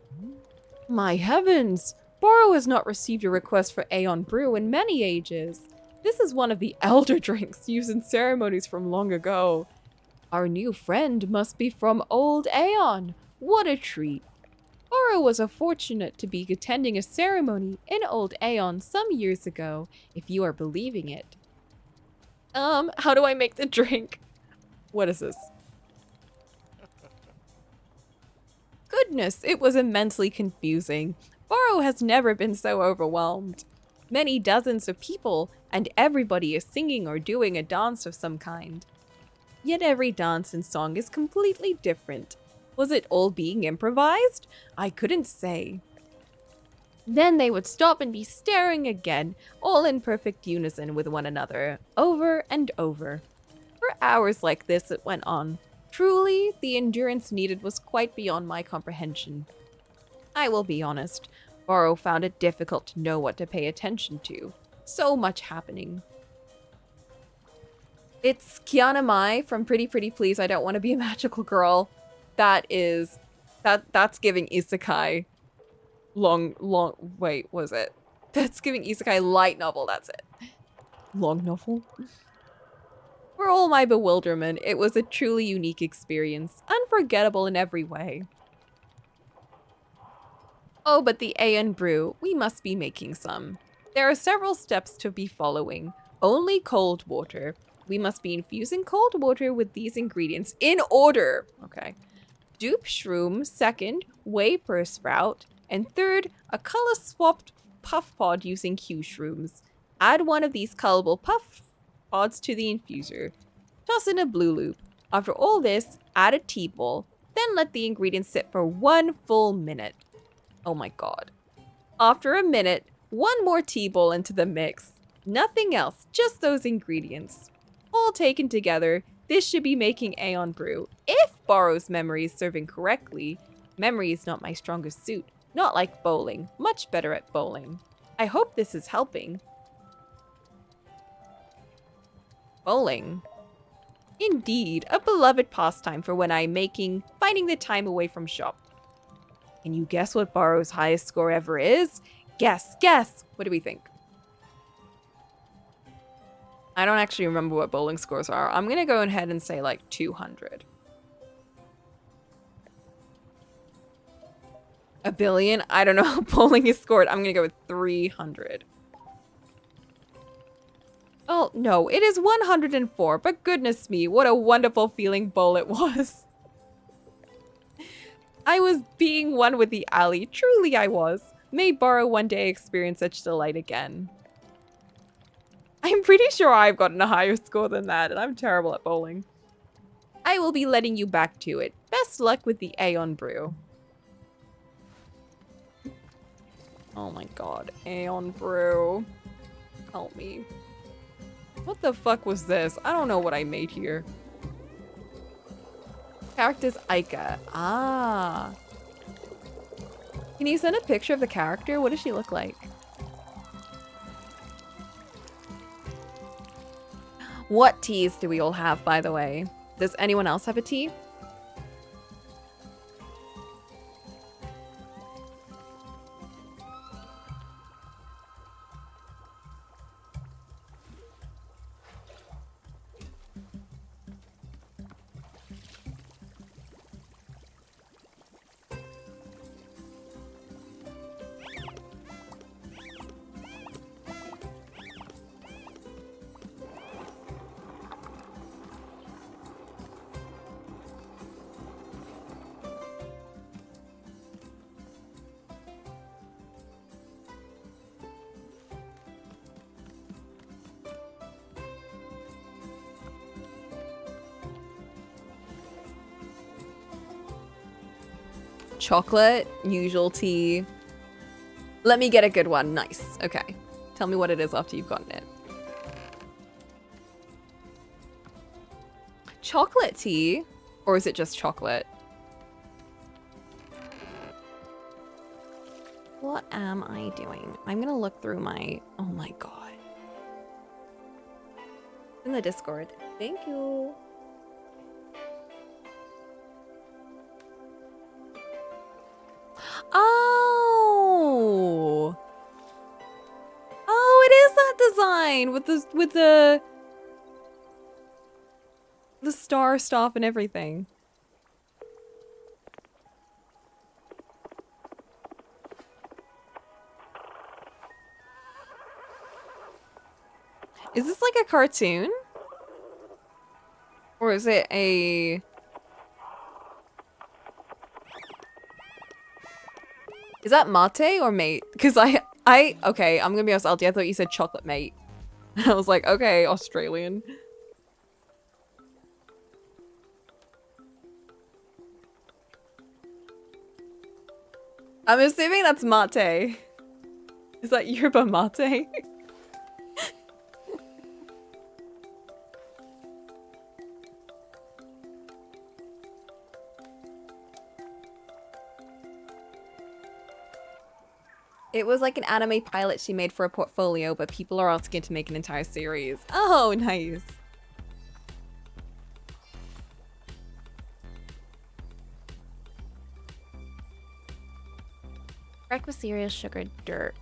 My heavens! Borrow has not received a request for Aeon brew in many ages. This is one of the elder drinks used in ceremonies from long ago. Our new friend must be from old Aeon. What a treat. Borrow was fortunate to be attending a ceremony in old Aeon some years ago, if you are believing it. How do I make the drink? What is this? Goodness, it was immensely confusing. Borrow has never been so overwhelmed. Many dozens of people, and everybody is singing or doing a dance of some kind. Yet every dance and song is completely different. Was it all being improvised? I couldn't say. Then they would stop and be staring again, all in perfect unison with one another, over and over. For hours like this it went on. Truly, the endurance needed was quite beyond my comprehension. I will be honest, Borrow found it difficult to know what to pay attention to. So much happening. It's Kiana Mai from Pretty Pretty Please I Don't Want to Be a Magical Girl. That's giving isekai wait, was it? That's giving isekai light novel, that's it. Long novel? For all my bewilderment, it was a truly unique experience, unforgettable in every way. Oh, but the Aeon brew, we must be making some. There are several steps to be following. Only cold water. We must be infusing cold water with these ingredients in order. Okay. Dupe shroom, second, whey per sprout, and third, a color-swapped puff pod using Q shrooms. Add one of these colorable puff pods to the infuser. Toss in a blue loop. After all this, add a tea ball. Then let the ingredients sit for 1 full minute. Oh my god. After a minute, 1 more tea bowl into the mix. Nothing else, just those ingredients. All taken together, this should be making Aeon brew. If Borrow's memory is serving correctly, memory is not my strongest suit. Not like bowling, much better at bowling. I hope this is helping. Bowling. Indeed, a beloved pastime for when I'm finding the time away from shop. Can you guess what Borrow's highest score ever is? Guess, guess! What do we think? I don't actually remember what bowling scores are. I'm gonna go ahead and say like 200. A billion? I don't know how bowling is scored. I'm gonna go with 300. Oh, no, it is 104, but goodness me, what a wonderful feeling bowl it was. I was being one with the alley, truly I was. May Borrow one day experience such delight again. I'm pretty sure I've gotten a higher score than that, and I'm terrible at bowling. I will be letting you back to it. Best luck with the Aeon brew. Oh my god, Aeon brew. Help me. What the fuck was this? I don't know what I made here. Character's Aika. Ah. Can you send a picture of the character? What does she look like? What teas do we all have, by the way? Does anyone else have a tea? Chocolate, usual tea. Let me get a good one. Nice. Okay. Tell me what it is after you've gotten it. Chocolate tea? Or is it just chocolate? What am I doing? I'm gonna look through my... Oh my god. In the Discord. Thank you. Oh. Oh, it is that design with the star stop and everything. Is this like a cartoon? Or is it a... Is that mate or mate? Because okay, I'm gonna be honest, Alti, I thought you said chocolate mate. I was like, okay, Australian. I'm assuming that's mate. Is that yerba mate? It was like an anime pilot she made for a portfolio, but people are asking to make an entire series. Oh, nice. Breakfast cereal, sugar, dirt.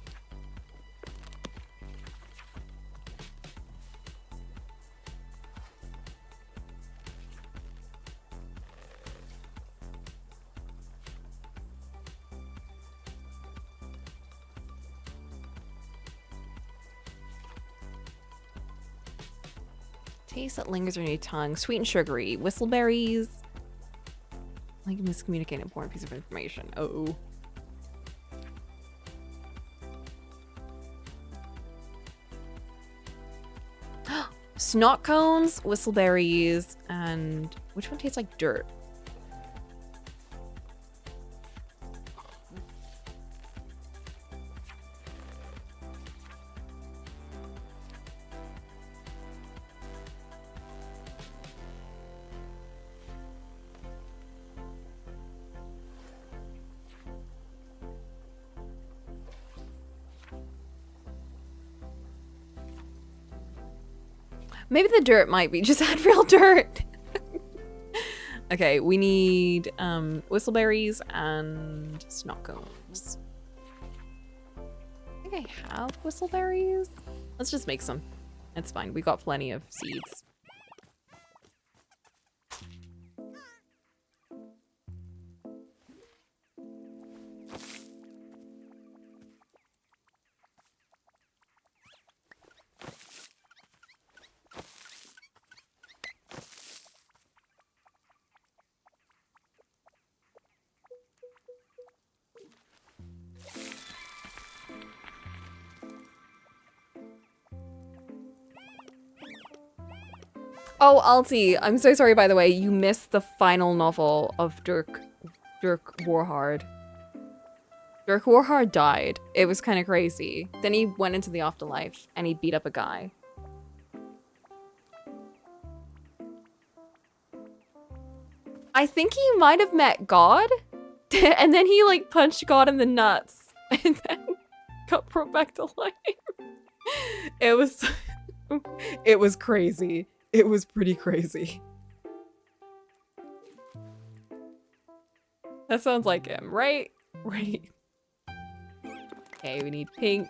Taste that lingers on your tongue. Sweet and sugary. Whistleberries. Like a miscommunicated important piece of information. Uh-oh. Snot cones, whistleberries, and which one tastes like dirt? Maybe the dirt might be. Just add real dirt. Okay, we need whistleberries and snot cones. I think I have whistleberries. Let's just make some. It's fine. We got plenty of seeds. Oh, Alti, I'm so sorry, by the way. You missed the final novel of Dirk Warhard. Dirk Warhard died. It was kind of crazy. Then he went into the afterlife and he beat up a guy. I think he might have met God. And then he like punched God in the nuts. And then got brought back to life. It was crazy. It was pretty crazy. That sounds like him, right? Right. Okay, we need pink.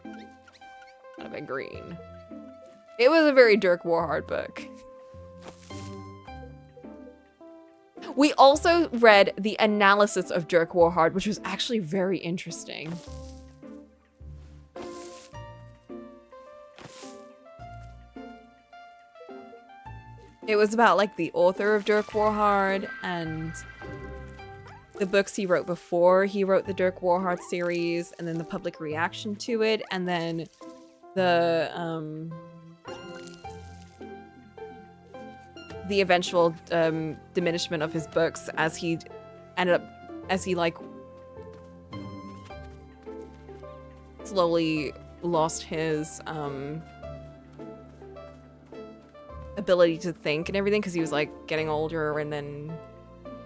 Not a bit green. It was a very Dirk Warhard book. We also read the analysis of Dirk Warhard, which was actually very interesting. It was about like the author of Dirk Warhard and the books he wrote before he wrote the Dirk Warhard series, and then the public reaction to it, and then the eventual diminishment of his books as he like slowly lost his ability to think and everything, because he was like getting older and then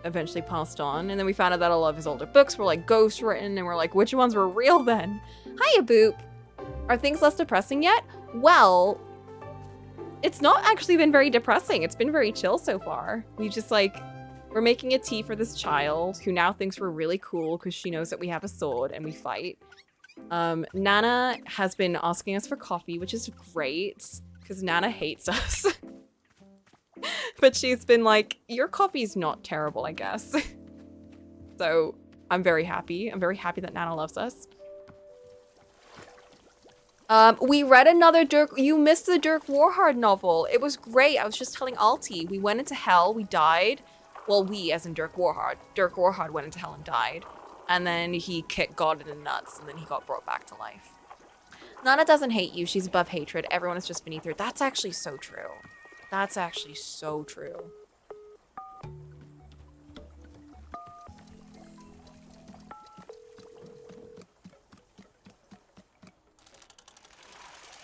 eventually passed on. And then we found out that a lot of his older books were like ghost written, and we're like, which ones were real then? Hiya, Boop. Are things less depressing yet? Well, it's not actually been very depressing. It's been very chill so far. We just like, we're making a tea for this child who now thinks we're really cool because she knows that we have a sword and we fight. Nana has been asking us for coffee, which is great because Nana hates us. But she's been like, your coffee's not terrible, I guess. So I'm very happy. I'm very happy that Nana loves us. We read another you missed the Dirk Warhard novel. It was great. I was just telling Alti. We went into hell, we died. Well, we as in Dirk Warhard. Dirk Warhard went into hell and died. And then he kicked God in the nuts, and then he got brought back to life. Nana doesn't hate you. She's above hatred. Everyone is just beneath her. That's actually so true. That's actually so true.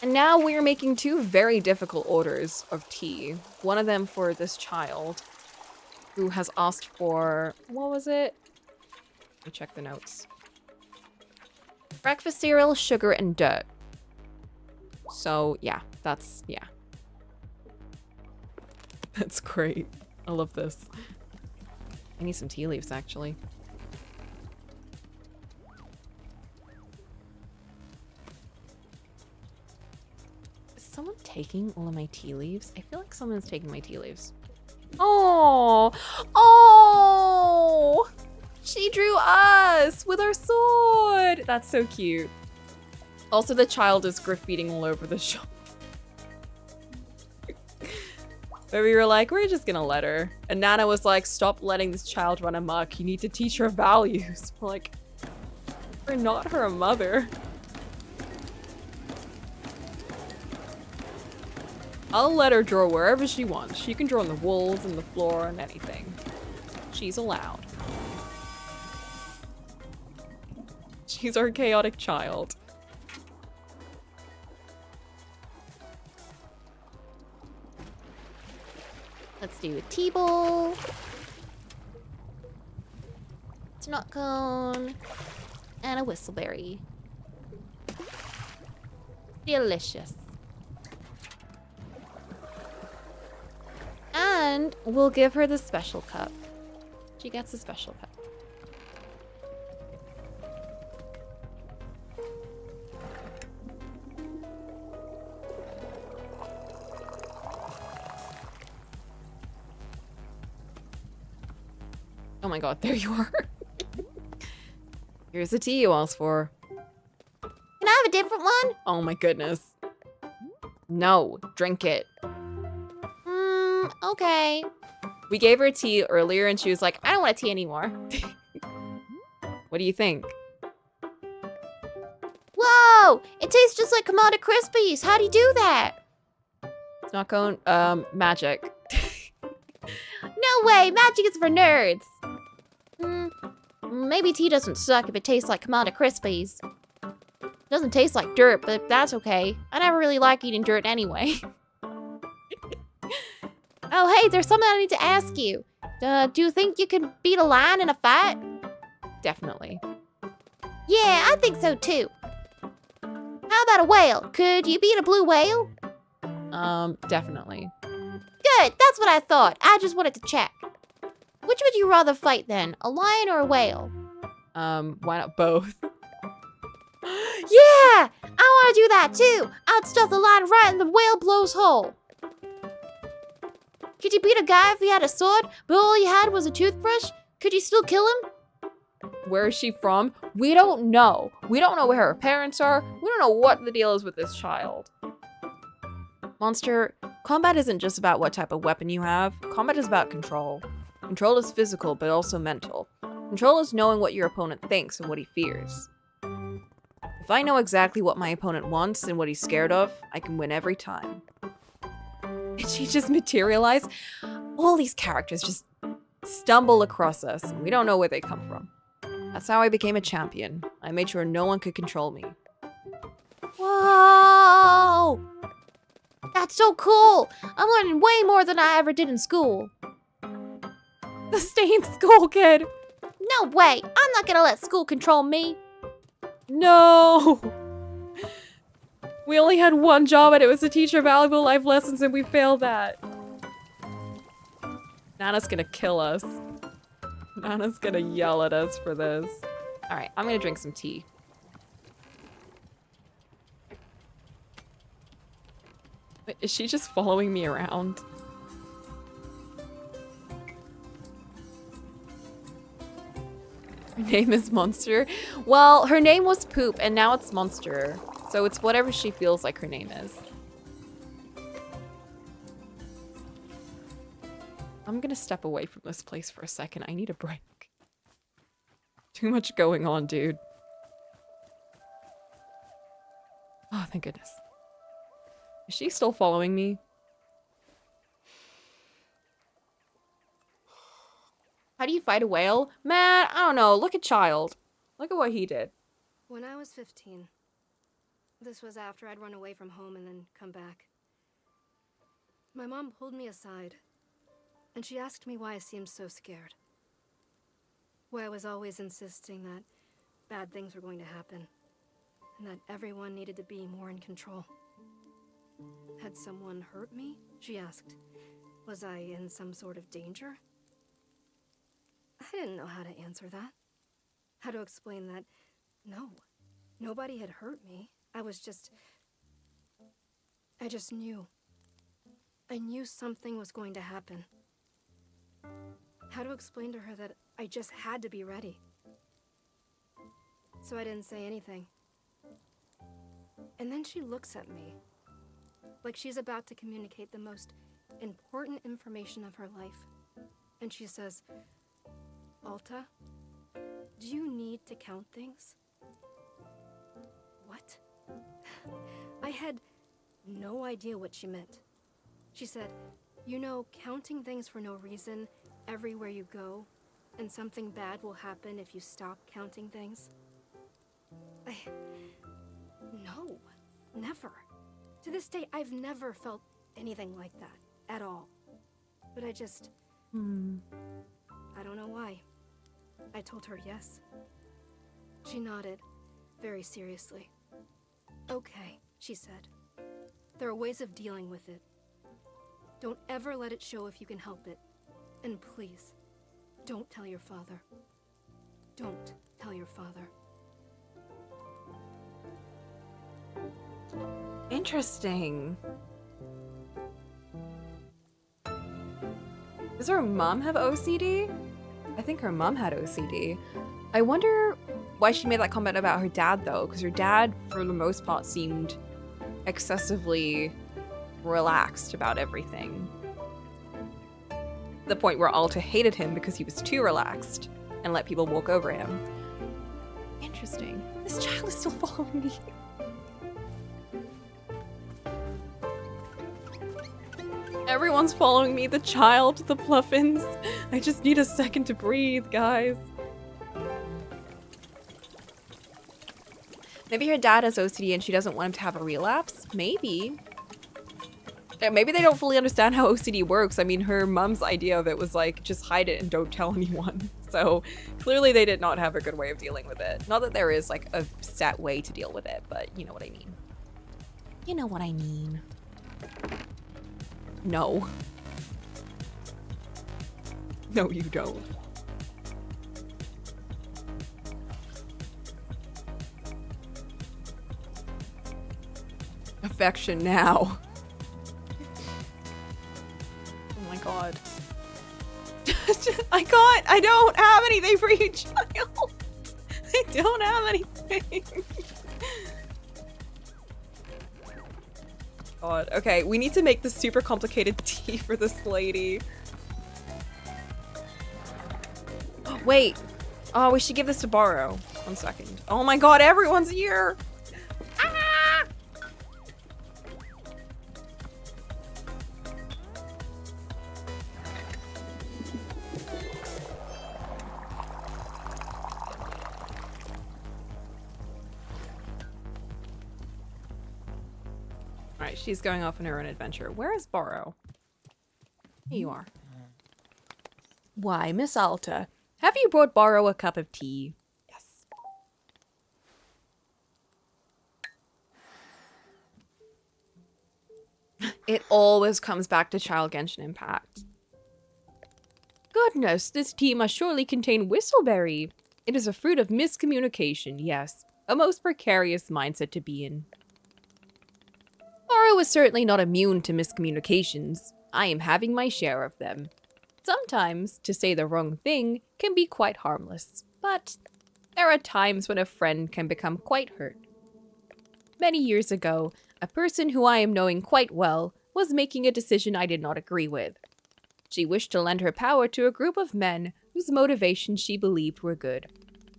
And now we are making two very difficult orders of tea. One of them for this child who has asked for, what was it? Let me check the notes. Breakfast cereal, sugar, and dirt. So yeah, that's great. I love this. I need some tea leaves, actually. Is someone taking all of my tea leaves? I feel like someone's taking my tea leaves. Oh, oh! She drew us with our sword. That's so cute. Also, the child is graffitiing all over the shop. But we were like, we're just gonna let her. And Nana was like, stop letting this child run amok. You need to teach her values. We're like, we're not her mother. I'll let her draw wherever she wants. She can draw on the walls and the floor and anything. She's allowed. She's our chaotic child. Let's do a tea-bowl. Snot cone. And a whistleberry. Delicious. And we'll give her the special cup. She gets a special cup. Oh my god, there you are. Here's the tea you asked for. Can I have a different one? Oh my goodness. No, drink it. Okay. We gave her tea earlier and she was like, I don't want a tea anymore. What do you think? Whoa! It tastes just like Commander Crispies. How do you do that? It's not going, magic. No way! Magic is for nerds. Maybe tea doesn't suck if it tastes like Commander Crispies. It doesn't taste like dirt, but that's okay. I never really like eating dirt anyway. Oh, hey, there's something I need to ask you. Do you think you could beat a lion in a fight? Definitely. Yeah, I think so too. How about a whale? Could you beat a blue whale? Definitely. Good, that's what I thought. I just wanted to check. Which would you rather fight then, a lion or a whale? Why not both? Yeah! I want to do that too! I'd stuff the lion right in the whale blow's hole. Could you beat a guy if he had a sword, but all he had was a toothbrush? Could you still kill him? Where is she from? We don't know. We don't know where her parents are. We don't know what the deal is with this child. Monster, combat isn't just about what type of weapon you have. Combat is about control. Control is physical, but also mental. Control is knowing what your opponent thinks and what he fears. If I know exactly what my opponent wants and what he's scared of, I can win every time. Did she just materialize? All these characters just stumble across us, and we don't know where they come from. That's how I became a champion. I made sure no one could control me. Whoa! That's so cool! I'm learning way more than I ever did in school. Stay in school, kid! No way! I'm not gonna let school control me. No! We only had one job and it was to teach her valuable life lessons and we failed that. Nana's gonna kill us. Nana's gonna yell at us for this. Alright, I'm gonna drink some tea. Wait, is she just following me around? Her name is Monster. Well, her name was Poop and now it's Monster. So it's whatever she feels like her name is. I'm gonna step away from this place for a second. I need a break. Too much going on, dude. Oh, thank goodness. Is she still following me? How do you fight a whale? Man, I don't know. Look at Child. Look at what he did. When I was 15, this was after I'd run away from home and then come back. My mom pulled me aside, and she asked me why I seemed so scared. Why I was always insisting that bad things were going to happen, and that everyone needed to be more in control. Had someone hurt me? She asked. Was I in some sort of danger? I didn't know how to answer that. How to explain that, no, nobody had hurt me. I just knew. I knew something was going to happen. How to explain to her that I just had to be ready. So I didn't say anything. And then she looks at me, like she's about to communicate the most important information of her life. And she says, Alta, do you need to count things? What? I had no idea what she meant. She said, you know, counting things for no reason everywhere you go, and something bad will happen if you stop counting things. No, never. To this day, I've never felt anything like that, at all. But I just... I don't know why. I told her yes. She nodded, very seriously. Okay, she said. There are ways of dealing with it. Don't ever let it show if you can help it. And please, don't tell your father. Don't tell your father. Interesting. Does her mom have OCD? I think her mom had OCD. I wonder why she made that comment about her dad, though, because her dad, for the most part, seemed excessively relaxed about everything. The point where Alta hated him because he was too relaxed and let people walk over him. Interesting. This child is still following me. Everyone's following me. The child, the Pluffins. I just need a second to breathe, guys. Maybe her dad has OCD and she doesn't want him to have a relapse? Maybe. Yeah, maybe they don't fully understand how OCD works. I mean, her mom's idea of it was like, just hide it and don't tell anyone. So clearly they did not have a good way of dealing with it. Not that there is like a set way to deal with it, but you know what I mean. You know what I mean. No. No, you don't. Affection now. Oh my god. I don't have anything for you, child. I don't have anything. God. Okay, we need to make this super complicated tea for this lady. Wait. Oh, we should give this to Borrow. 1 second. Oh my god, everyone's here! Ah! Alright, she's going off on her own adventure. Where is Borrow? Here you are. Why, Miss Alta, have you brought Borrow a cup of tea? Yes. It always comes back to Child Genshin Impact. Goodness, this tea must surely contain whistleberry. It is a fruit of miscommunication, yes. A most precarious mindset to be in. Borrow is certainly not immune to miscommunications. I am having my share of them. Sometimes, to say the wrong thing can be quite harmless, but there are times when a friend can become quite hurt. Many years ago, a person who I am knowing quite well was making a decision I did not agree with. She wished to lend her power to a group of men whose motivations she believed were good.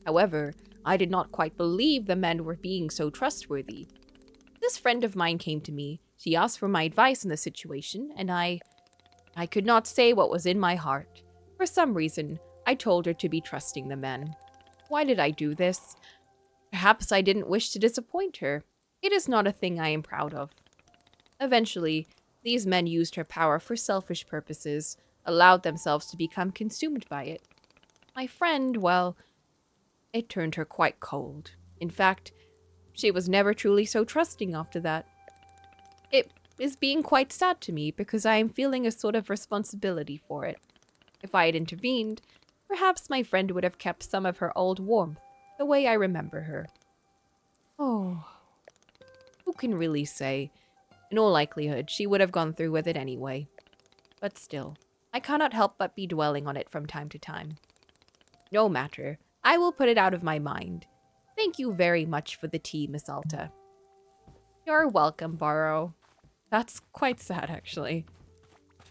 However, I did not quite believe the men were being so trustworthy. This friend of mine came to me. She asked for my advice in the situation, and I could not say what was in my heart. For some reason, I told her to be trusting the men. Why did I do this? Perhaps I didn't wish to disappoint her. It is not a thing I am proud of. Eventually, these men used her power for selfish purposes, allowed themselves to become consumed by it. My friend, well, it turned her quite cold. In fact, she was never truly so trusting after that. It is being quite sad to me because I am feeling a sort of responsibility for it. If I had intervened, perhaps my friend would have kept some of her old warmth, the way I remember her. Oh, who can really say? In all likelihood, she would have gone through with it anyway. But still, I cannot help but be dwelling on it from time to time. No matter, I will put it out of my mind. Thank you very much for the tea, Miss Alta. You're welcome, Borrow. That's quite sad, actually.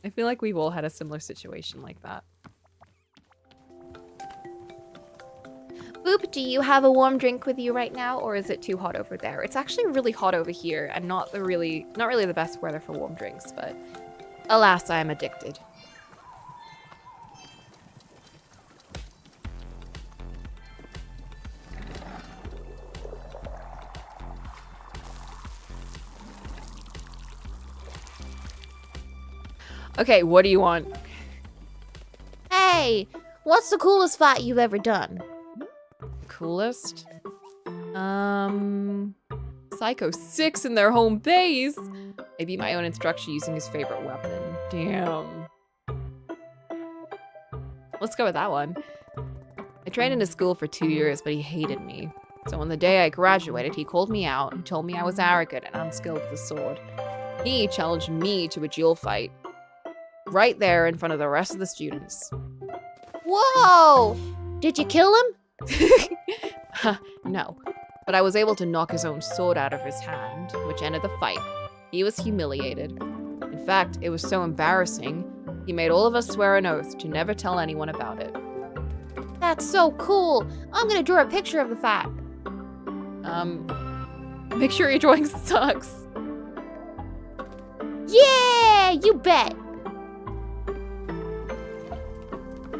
I feel like we've all had a similar situation like that. Boop, do you have a warm drink with you right now, or is it too hot over there? It's actually really hot over here, and not really the best weather for warm drinks, but alas, I am addicted. Okay, what do you want? Hey, what's the coolest fight you've ever done? Coolest? Psycho 6 in their home base. I beat my own instructor using his favorite weapon. Damn. Let's go with that one. I trained in his school for 2 years, but he hated me. So on the day I graduated, he called me out and told me I was arrogant and unskilled with the sword. He challenged me to a duel fight. Right there in front of the rest of the students. Whoa! Did you kill him? No, but I was able to knock his own sword out of his hand, which ended the fight. He was humiliated. In fact, it was so embarrassing, he made all of us swear an oath to never tell anyone about it. That's so cool. I'm gonna draw a picture of the fight. Make sure your drawing sucks. Yeah, you bet.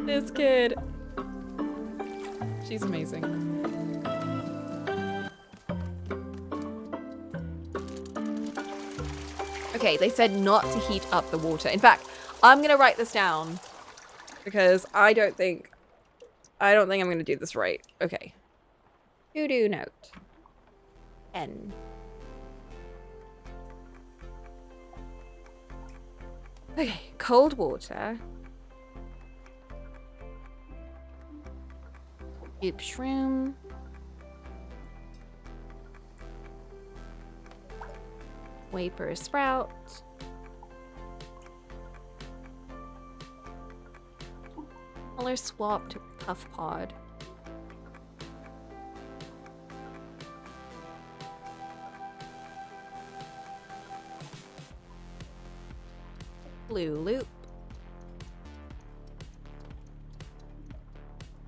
This kid. She's amazing. Okay, they said not to heat up the water. In fact, I'm gonna write this down because I don't think I'm gonna do this right. Okay. To-do note. N. Okay, cold water. Deep shroom. Vapor sprout. Color swap to puff pod. Blue loop.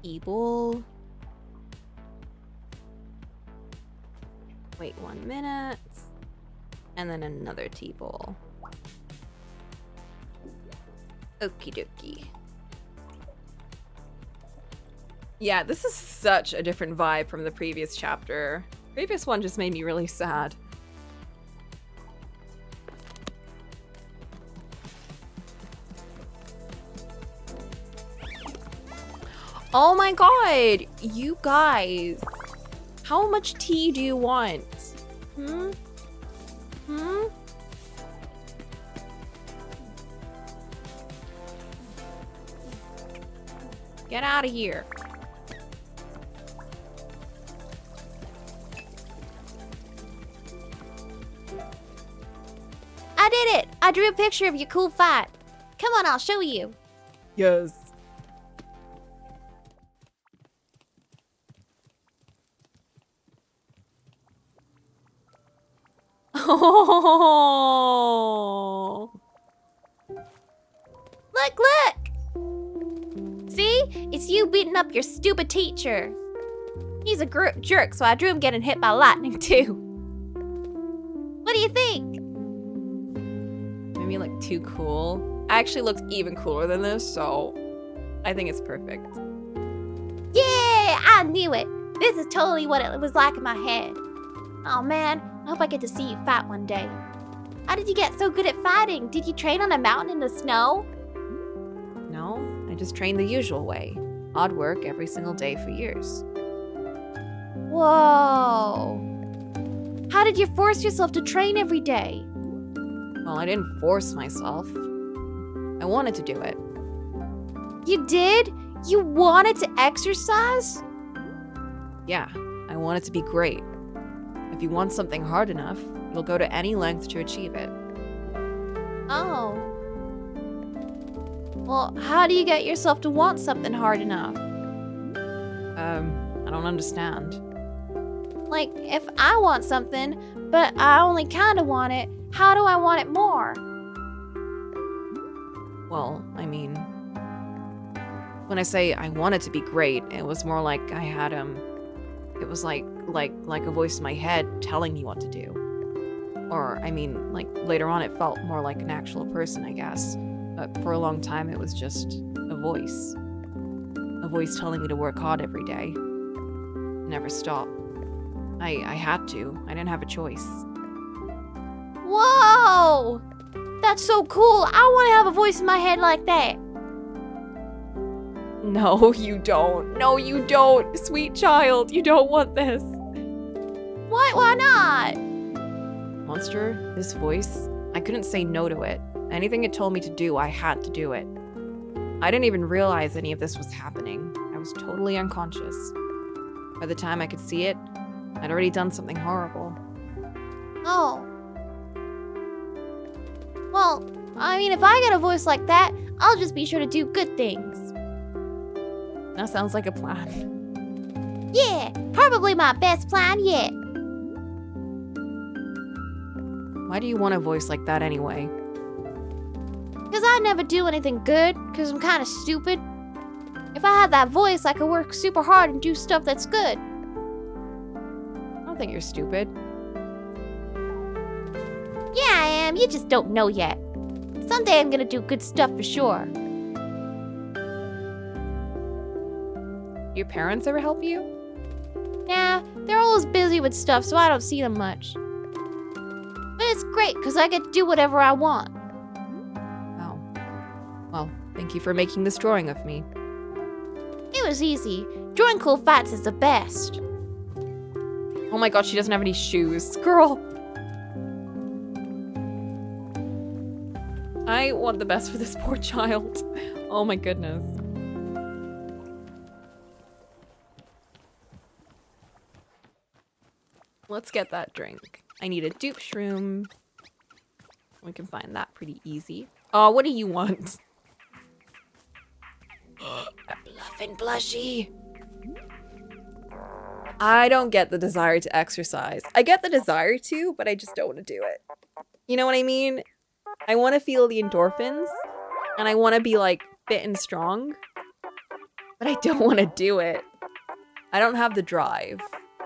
E-ball. Wait 1 minute. And then another T-ball. Okie dokie. Yeah, this is such a different vibe from the previous chapter. Previous one just made me really sad. Oh my god! You guys! How much tea do you want? Hmm? Get out of here. I did it! I drew a picture of your cool fight. Come on, I'll show you. Yes. Oh. Look, look! See? It's you beating up your stupid teacher. He's a jerk, so I drew him getting hit by lightning too. What do you think? Made me look too cool. I actually looked even cooler than this, so I think it's perfect. Yeah, I knew it. This is totally what it was like in my head. Oh man, I hope I get to see you fight one day. How did you get so good at fighting? Did you train on a mountain in the snow? No, I just trained the usual way. Odd work every single day for years. Whoa. How did you force yourself to train every day? Well, I didn't force myself. I wanted to do it. You did? You wanted to exercise? Yeah, I want it to be great. If you want something hard enough, you'll go to any length to achieve it. Oh. Well, how do you get yourself to want something hard enough? I don't understand. Like, if I want something, but I only kind of want it, how do I want it more? Well, I mean, when I say I wanted to be great, it was more like I had it was like a voice in my head telling me what to do. Or I mean, like later on it felt more like an actual person, I guess. But for a long time it was just a voice. A voice telling me to work hard every day. Never stop. I had to. I didn't have a choice. Whoa! That's so cool. I want to have a voice in my head like that. No, you don't. No, you don't. Sweet child, you don't want this. What? Why not? Monster, this voice, I couldn't say no to it. Anything it told me to do, I had to do it. I didn't even realize any of this was happening. I was totally unconscious. By the time I could see it, I'd already done something horrible. Oh. Well, I mean, if I get a voice like that, I'll just be sure to do good things. That sounds like a plan. Yeah, probably my best plan yet. Why do you want a voice like that anyway? Because I never do anything good, because I'm kind of stupid. If I had that voice, I could work super hard and do stuff that's good. I don't think you're stupid. Yeah, I am. You just don't know yet. Someday I'm gonna do good stuff for sure. Your parents ever help you? Nah, they're always busy with stuff, so I don't see them much. But it's great, because I get to do whatever I want. Oh. Well, thank you for making this drawing of me. It was easy. Drawing cool fights is the best. Oh my god, she doesn't have any shoes. Girl! I want the best for this poor child. Oh my goodness. Let's get that drink. I need a dupe shroom. We can find that pretty easy. Oh, what do you want? A bluffin' blushy. I don't get the desire to exercise. I get the desire to, but I just don't want to do it. You know what I mean? I want to feel the endorphins, and I want to be, like, fit and strong, but I don't want to do it. I don't have the drive.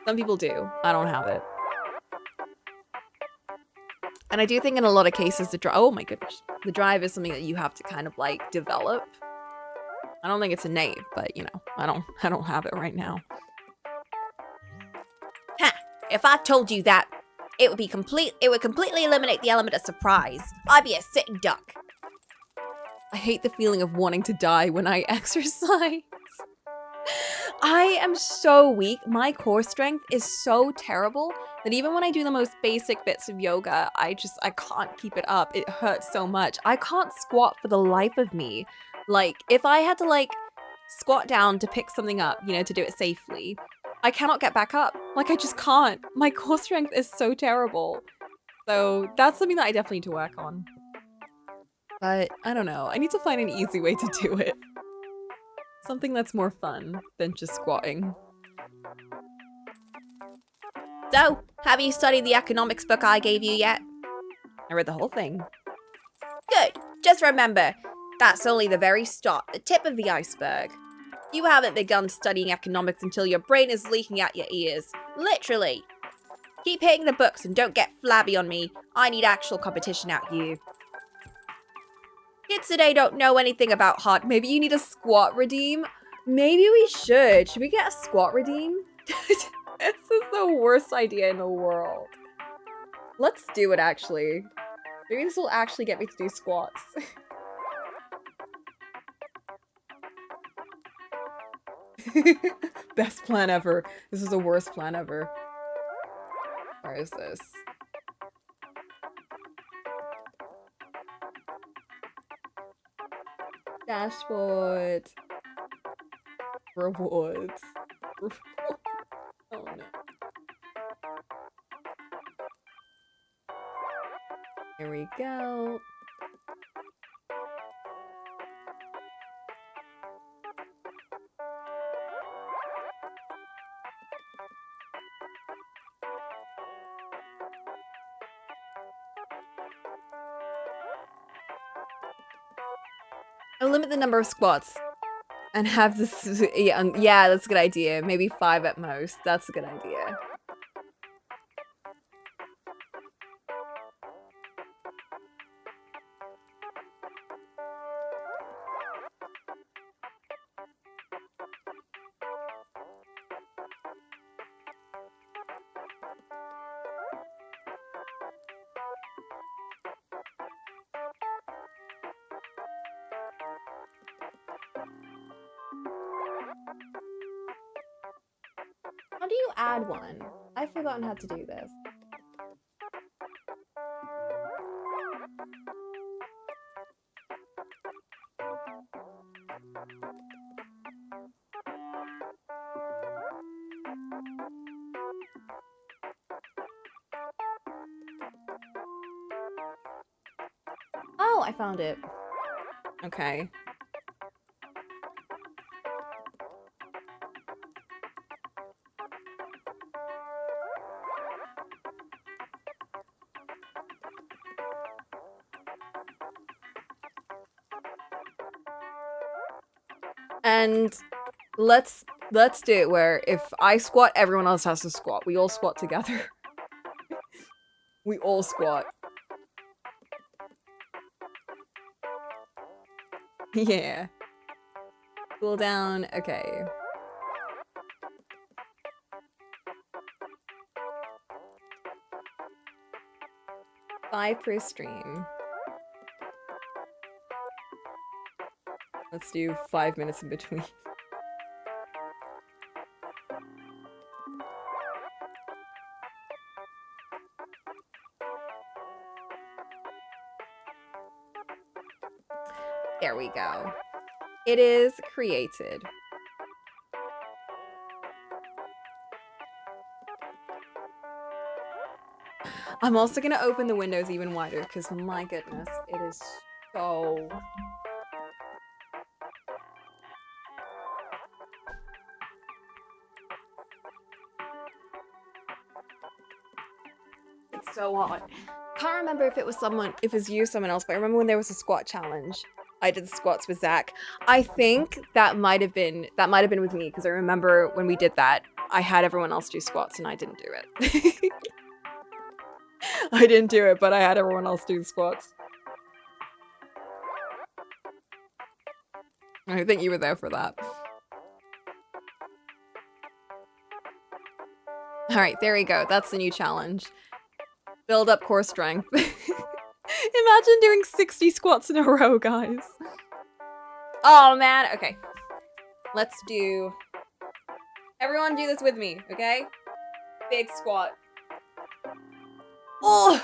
Some people do. I don't have it. And I do think in a lot of cases the drive, oh my goodness, the drive is something that you have to kind of, like, develop. I don't think it's innate, but, you know, I don't have it right now. Ha! If I told you that, it would completely eliminate the element of surprise. I'd be a sitting duck. I hate the feeling of wanting to die when I exercise. I am so weak. My core strength is so terrible that even when I do the most basic bits of yoga, I can't keep it up. It hurts so much. I can't squat for the life of me. Like, if I had to, like, squat down to pick something up, you know, to do it safely, I cannot get back up. Like, I just can't. My core strength is so terrible. So that's something that I definitely need to work on. But I don't know. I need to find an easy way to do it. Something that's more fun than just squatting. So, have you studied the economics book I gave you yet? I read the whole thing. Good. Just remember, that's only the very start, the tip of the iceberg. You haven't begun studying economics until your brain is leaking out your ears. Literally. Keep hitting the books and don't get flabby on me. I need actual competition out here. Kids today don't know anything about hard. Maybe you need a squat redeem? Maybe we should. Should we get a squat redeem? This is the worst idea in the world. Let's do it, actually. Maybe this will actually get me to do squats. Best plan ever. This is the worst plan ever. Where is this? Dashboard. Rewards. Oh no. Here we go. I'll limit the number of squats and have this. Yeah, that's a good idea. Maybe 5 at most. That's a good idea. How do you add one? I've forgotten how to do this. Oh, I found it. Okay. And let's do it where if I squat, everyone else has to squat. We all squat together. We all squat. Yeah. Cool down. Okay. Five per stream. Let's do 5 minutes in between. There we go. It is created. I'm also gonna open the windows even wider because my goodness, it is so... It's so hot. Can't remember if it was you or someone else, but I remember when there was a squat challenge. I did the squats with Zach. I think that might have been with me because I remember when we did that, I had everyone else do squats and I didn't do it. I didn't do it, but I had everyone else do the squats. I think you were there for that. All right, there we go. That's the new challenge. Build up core strength. Imagine doing 60 squats in a row, guys. Oh, man. Okay. Let's do... Everyone do this with me, okay? Big squat. Oh!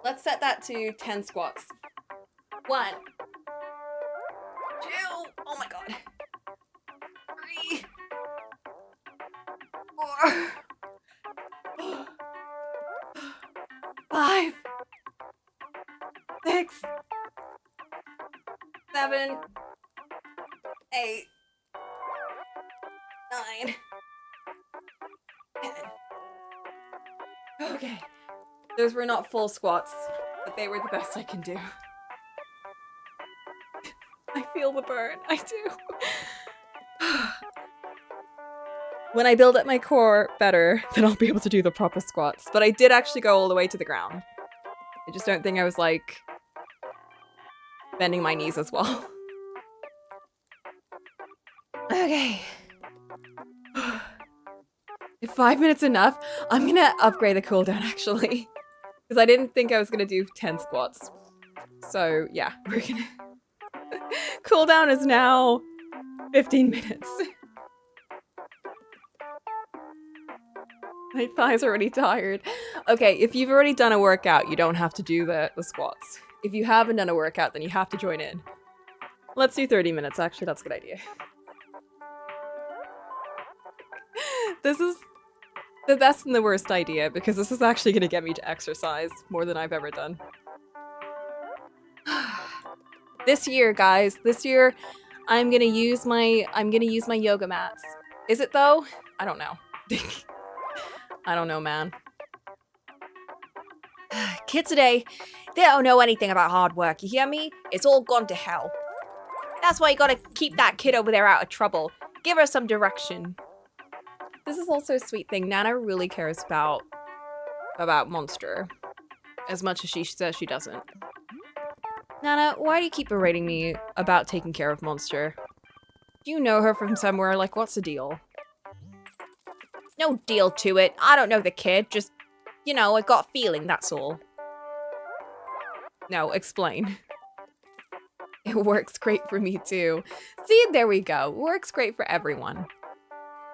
Let's set that to 10 squats. 1. 2. Oh my god. 3. 4. 5. 6. 7. 8. 9. 10. Okay. Those were not full squats, but they were the best I can do. I feel the burn. I do. When I build up my core better, then I'll be able to do the proper squats. But I did actually go all the way to the ground. I just don't think I was, like, bending my knees as well. Okay. If 5 minutes enough, I'm gonna upgrade the cooldown, actually. Because I didn't think I was gonna do 10 squats. So, yeah, we're gonna... Cooldown is now 15 minutes. My thighs are already tired. Okay, if you've already done a workout, you don't have to do the squats. If you haven't done a workout, then you have to join in. Let's do 30 minutes, actually, that's a good idea. This is the best and the worst idea, because this is actually going to get me to exercise more than I've ever done. This year, guys, I'm gonna use my yoga mats. Is it though? I don't know. I don't know, man. Kids today, they don't know anything about hard work, you hear me? It's all gone to hell. That's why you gotta keep that kid over there out of trouble. Give her some direction. This is also a sweet thing. Nana really cares about Monster. As much as she says she doesn't. Nana, why do you keep berating me about taking care of Monster? Do you know her from somewhere? Like, what's the deal? No deal to it. I don't know the kid. Just, you know, I got a feeling, that's all. No, explain. It works great for me too. See, there we go. Works great for everyone.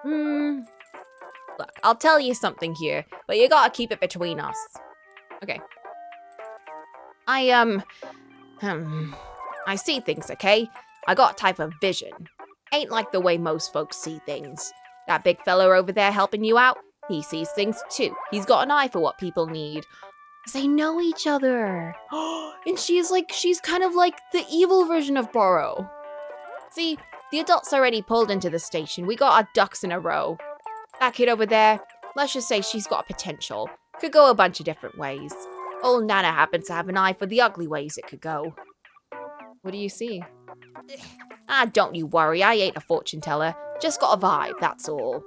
Look, I'll tell you something here, but you gotta keep it between us. Okay. I see things, okay? I got a type of vision. Ain't like the way most folks see things. That big fella over there helping you out, he sees things too. He's got an eye for what people need. 'Cause they know each other. And she's kind of like the evil version of Borrow. See, the adults already pulled into the station. We got our ducks in a row. That kid over there, let's just say she's got potential. Could go a bunch of different ways. Old Nana happens to have an eye for the ugly ways it could go. What do you see? Don't you worry, I ain't a fortune teller. Just got a vibe, that's all.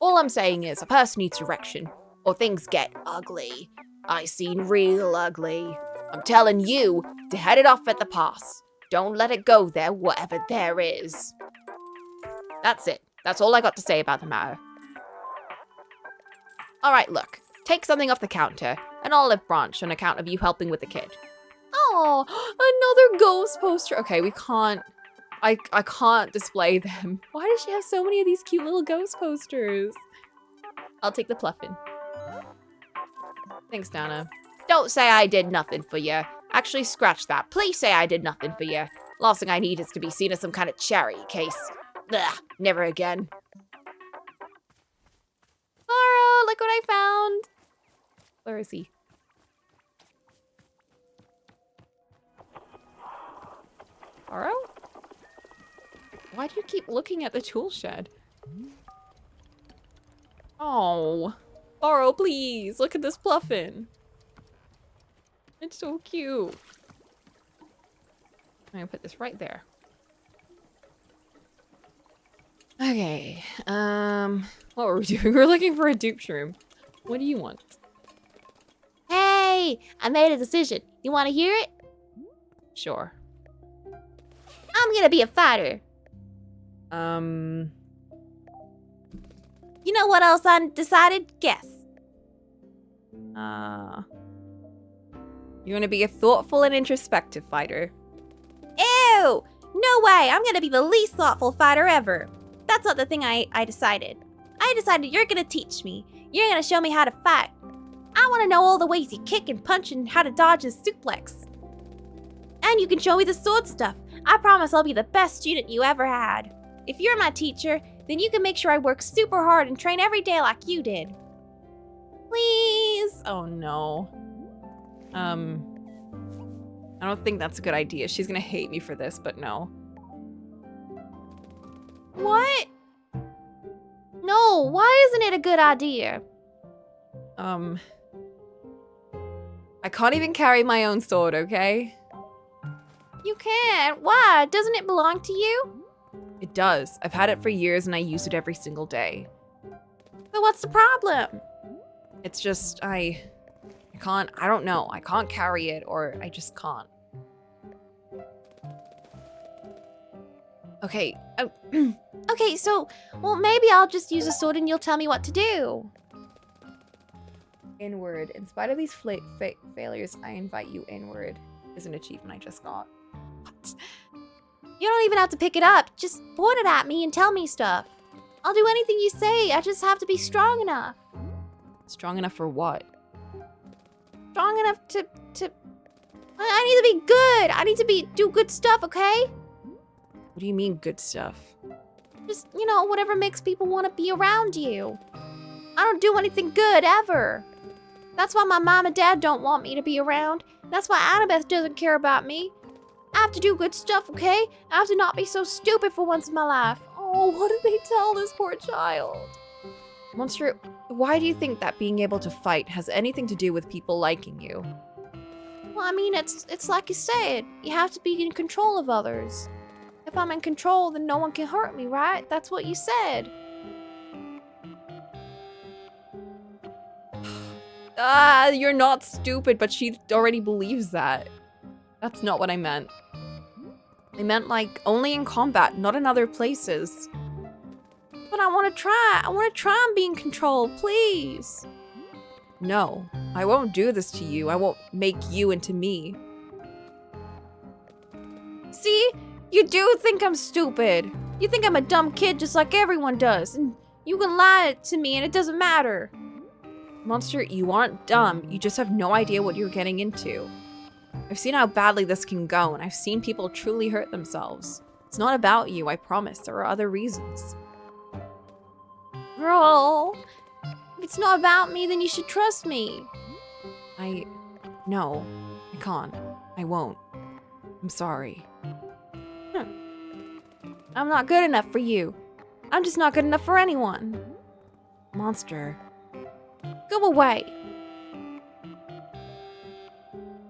All I'm saying is, a person needs direction, or things get ugly. I seen real ugly. I'm telling you to head it off at the pass. Don't let it go there, whatever there is. That's it. That's all I got to say about the matter. Alright, look. Take something off the counter. An olive branch on account of you helping with the kid. Oh, another ghost poster. Okay, we can't. I can't display them. Why does she have so many of these cute little ghost posters? I'll take the pluffin. Thanks, Nana. Don't say I did nothing for you. Actually, scratch that. Please say I did nothing for you. Last thing I need is to be seen as some kind of charity case. Ugh, never again. Laura, look what I found. Where is he? Laura? Why do you keep looking at the tool shed? Oh. Laura, please. Look at this pluffin. It's so cute. I'm gonna put this right there. Okay. What were we doing? We're looking for a dupe shroom. What do you want? Hey, I made a decision. You want to hear it? Sure. I'm gonna be a fighter. You know what else I decided? Guess. You're gonna be a thoughtful and introspective fighter. Ew! No way! I'm gonna be the least thoughtful fighter ever. That's not the thing I decided. I decided you're gonna teach me. You're gonna show me how to fight. I wanna know all the ways you kick and punch and how to dodge and suplex. And you can show me the sword stuff. I promise I'll be the best student you ever had. If you're my teacher, then you can make sure I work super hard and train every day like you did. Please? Oh no. I don't think that's a good idea. She's gonna hate me for this, but no. What? No, why isn't it a good idea? I can't even carry my own sword, okay? You can't. Why? Doesn't it belong to you? It does. I've had it for years and I use it every single day. So what's the problem? It's just, I don't know. I can't carry it, or I just can't. Okay. Okay, so, well, maybe I'll just use a sword and you'll tell me what to do. Inward. In spite of these failures, I invite you inward. Is an achievement I just got. What? You don't even have to pick it up. Just point it at me and tell me stuff. I'll do anything you say. I just have to be strong enough. Strong enough for what? Strong enough to I need to be good. I need to do good stuff, okay? What do you mean good stuff? Just, you know, whatever makes people want to be around you. I don't do anything good, ever. That's why my mom and dad don't want me to be around. That's why Annabeth doesn't care about me. I have to do good stuff, okay? I have to not be so stupid for once in my life. Oh, what did they tell this poor child? Monster, why do you think that being able to fight has anything to do with people liking you? Well, I mean, it's like you said. You have to be in control of others. If I'm in control, then no one can hurt me, right? That's what you said. Ah, you're not stupid, but she already believes that. That's not what I meant. I meant, like, only in combat, not in other places. But I want to try. I want to try and be in control, please. No, I won't do this to you. I won't make you into me. See? You do think I'm stupid. You think I'm a dumb kid just like everyone does. And you can lie to me and it doesn't matter. Monster, you aren't dumb. You just have no idea what you're getting into. I've seen how badly this can go, and I've seen people truly hurt themselves. It's not about you, I promise. There are other reasons. Girl, if it's not about me, then you should trust me. No, I can't. I won't. I'm sorry. I'm not good enough for you. I'm just not good enough for anyone. Monster. Go away.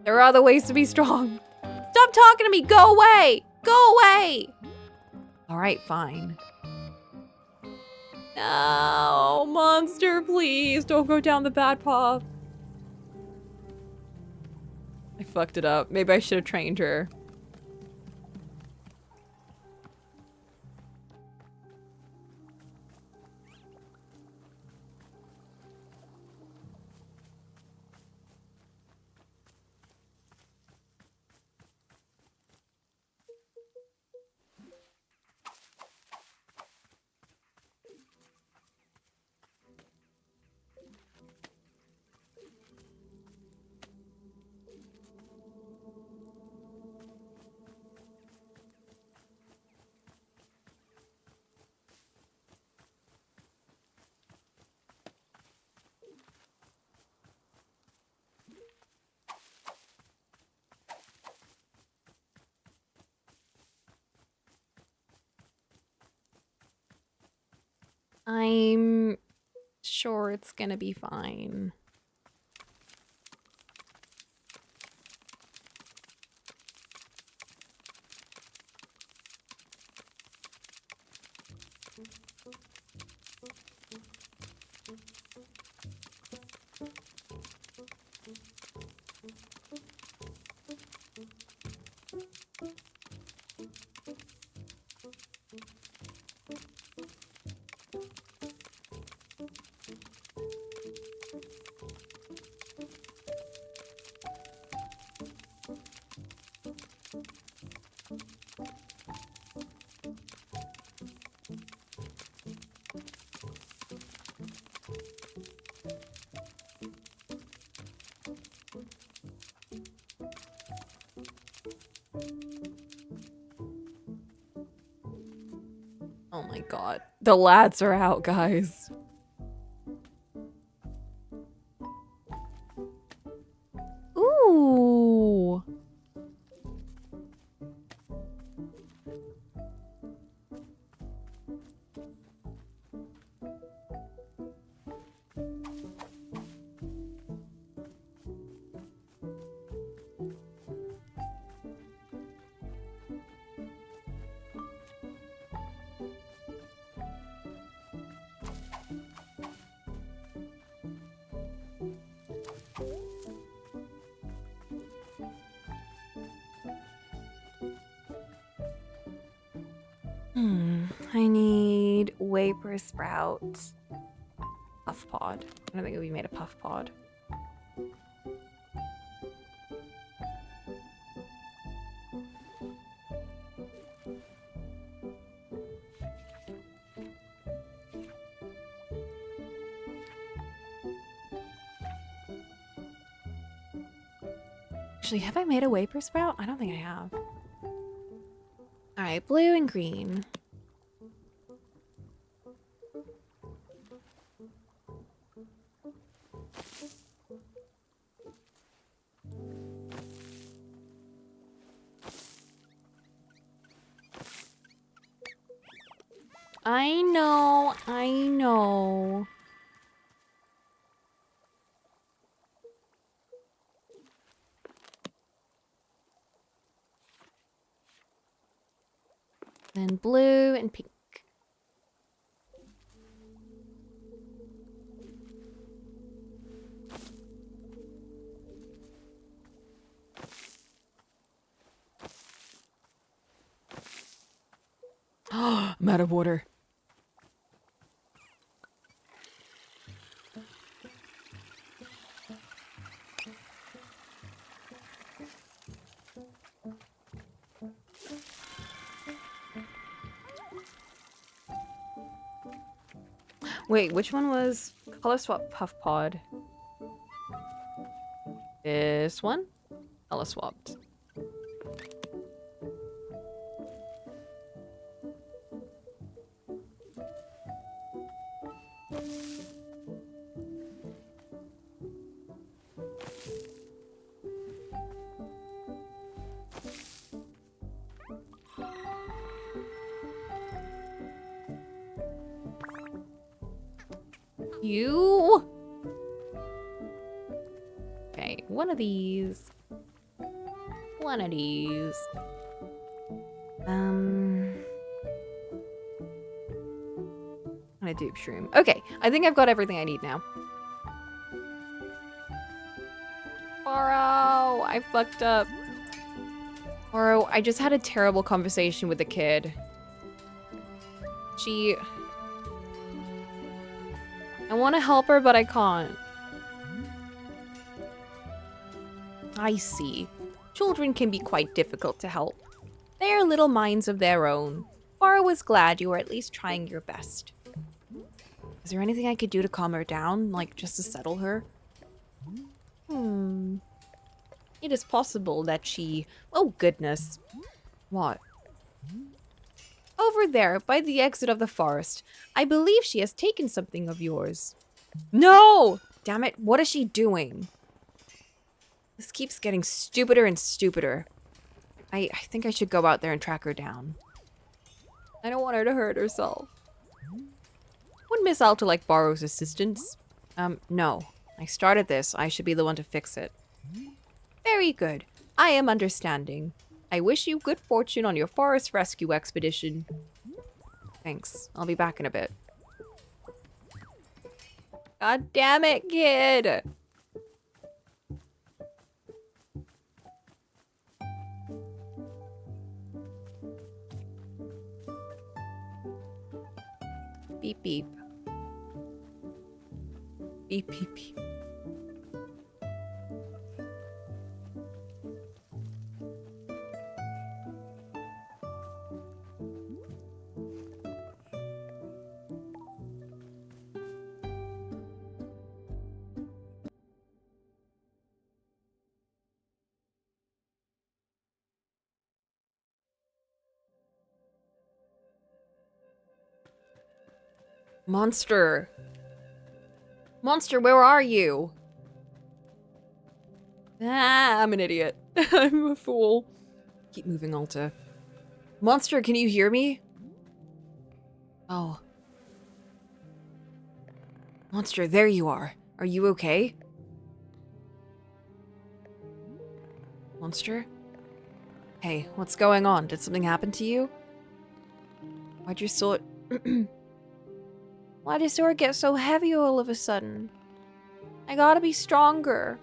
There are other ways to be strong. Stop talking to me. Go away. Go away. All right, fine. No, Monster, please don't go down the bad path. I fucked it up. Maybe I should have trained her. I'm sure it's gonna be fine. Oh my god. The lads are out, guys. Ooh. I need Vapor Sprout. Puff Pod. I don't think we made a Puff Pod. Actually, have I made a Vapor Sprout? I don't think I have. Alright, blue and green. I know. Then blue and pink. I'm out of water. Wait, which one was color swap puff pod? This one? Color swapped. You. Okay, one of these. One of these. And a dupe shroom. Okay, I think I've got everything I need now. Oro, I fucked up. Oro, I just had a terrible conversation with the kid. I want to help her, but I can't. I see. Children can be quite difficult to help. They are little minds of their own. Farah was glad you were at least trying your best. Is there anything I could do to calm her down, like just to settle her? It is possible that she... Oh, goodness. What? Over there, by the exit of the forest. I believe she has taken something of yours. No! Damn it, what is she doing? This keeps getting stupider and stupider. I think I should go out there and track her down. I don't want her to hurt herself. Would Miss Alta like Borrow's assistance? No. I started this. I should be the one to fix it. Very good. I am understanding. I wish you good fortune on your forest rescue expedition. Thanks. I'll be back in a bit. God damn it, kid! Beep beep. Beep beep beep. Monster! Monster, where are you? Ah, I'm an idiot. I'm a fool. Keep moving, Alta. Monster, can you hear me? Oh. Monster, there you are. Are you okay? Monster? Hey, what's going on? Did something happen to you? Why'd your sword... Why'd your sword get so heavy all of a sudden? I gotta be stronger.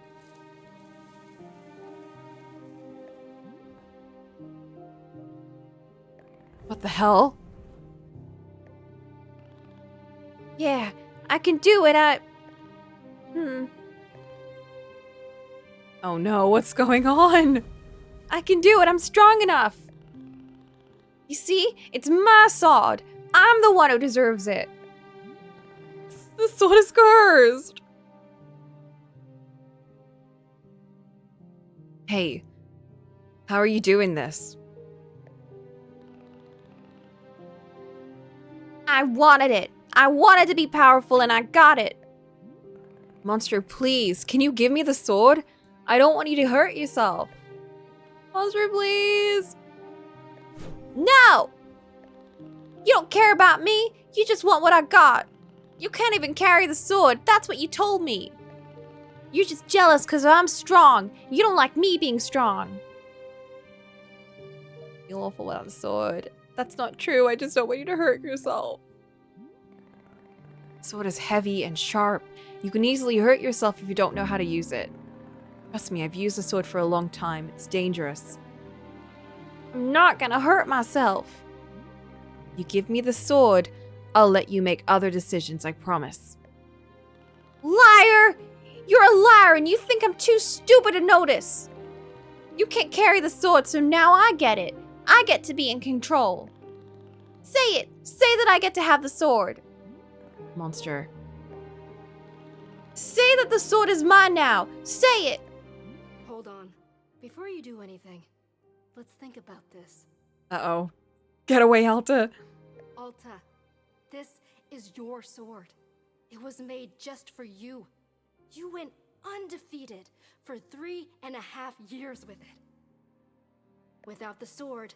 What the hell? Yeah, I can do it. Oh no, what's going on? I can do it. I'm strong enough. You see? It's my sword. I'm the one who deserves it. The sword is cursed. Hey, how are you doing this? I wanted it. I wanted to be powerful and I got it. Monster, please, can you give me the sword? I don't want you to hurt yourself. Monster, please. No! You don't care about me. You just want what I got. You can't even carry the sword. That's what you told me. You're just jealous because I'm strong. You don't like me being strong. Feel awful without the sword. That's not true. I just don't want you to hurt yourself. The sword is heavy and sharp. You can easily hurt yourself if you don't know how to use it. Trust me, I've used the sword for a long time. It's dangerous. I'm not gonna hurt myself. You give me the sword, I'll let you make other decisions, I promise. Liar! You're a liar and you think I'm too stupid to notice. You can't carry the sword, so now I get it. I get to be in control. Say it. Say that I get to have the sword. Monster. Say that the sword is mine now. Say it. Hold on. Before you do anything, let's think about this. Uh-oh. Get away, Alta. Alta, this is your sword. It was made just for you. You went undefeated for 3.5 years with it. Without the sword,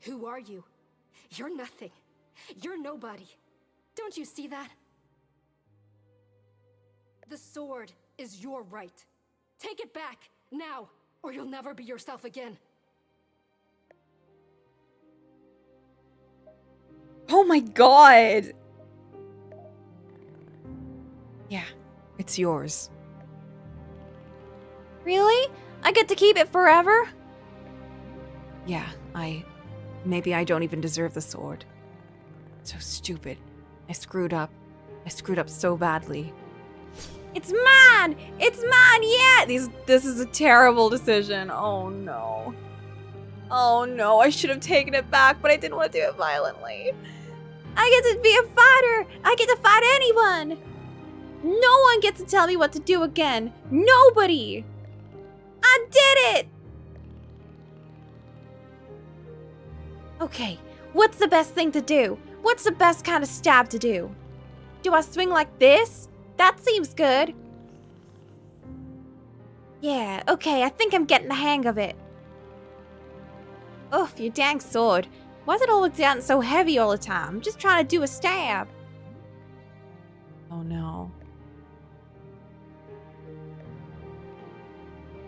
who are you? You're nothing. You're nobody. Don't you see that? The sword is your right. Take it back, now, or you'll never be yourself again. Oh my god! Yeah, it's yours. Really? I get to keep it forever? Yeah, maybe I don't even deserve the sword. So stupid. I screwed up. I screwed up so badly. It's mine! It's mine, yeah! This is a terrible decision. Oh no. Oh no, I should have taken it back, but I didn't want to do it violently. I get to be a fighter! I get to fight anyone! No one gets to tell me what to do again! Nobody! I did it! Okay, what's the best thing to do? What's the best kind of stab to do? Do I swing like this? That seems good. Yeah, okay, I think I'm getting the hang of it. Oof, you dang sword. Why does it always sound so heavy all the time? I'm just trying to do a stab. Oh no.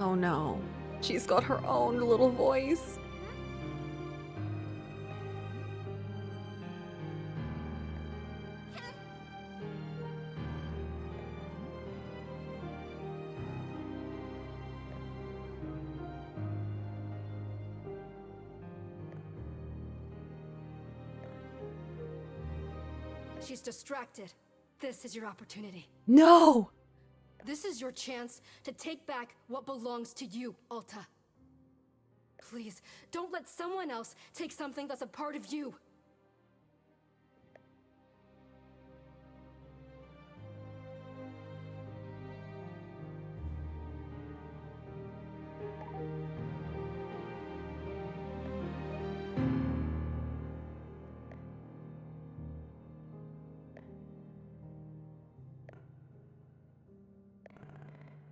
Oh no. She's got her own little voice. She's distracted. This is your opportunity. No! This is your chance to take back what belongs to you, Alta. Please, don't let someone else take something that's a part of you.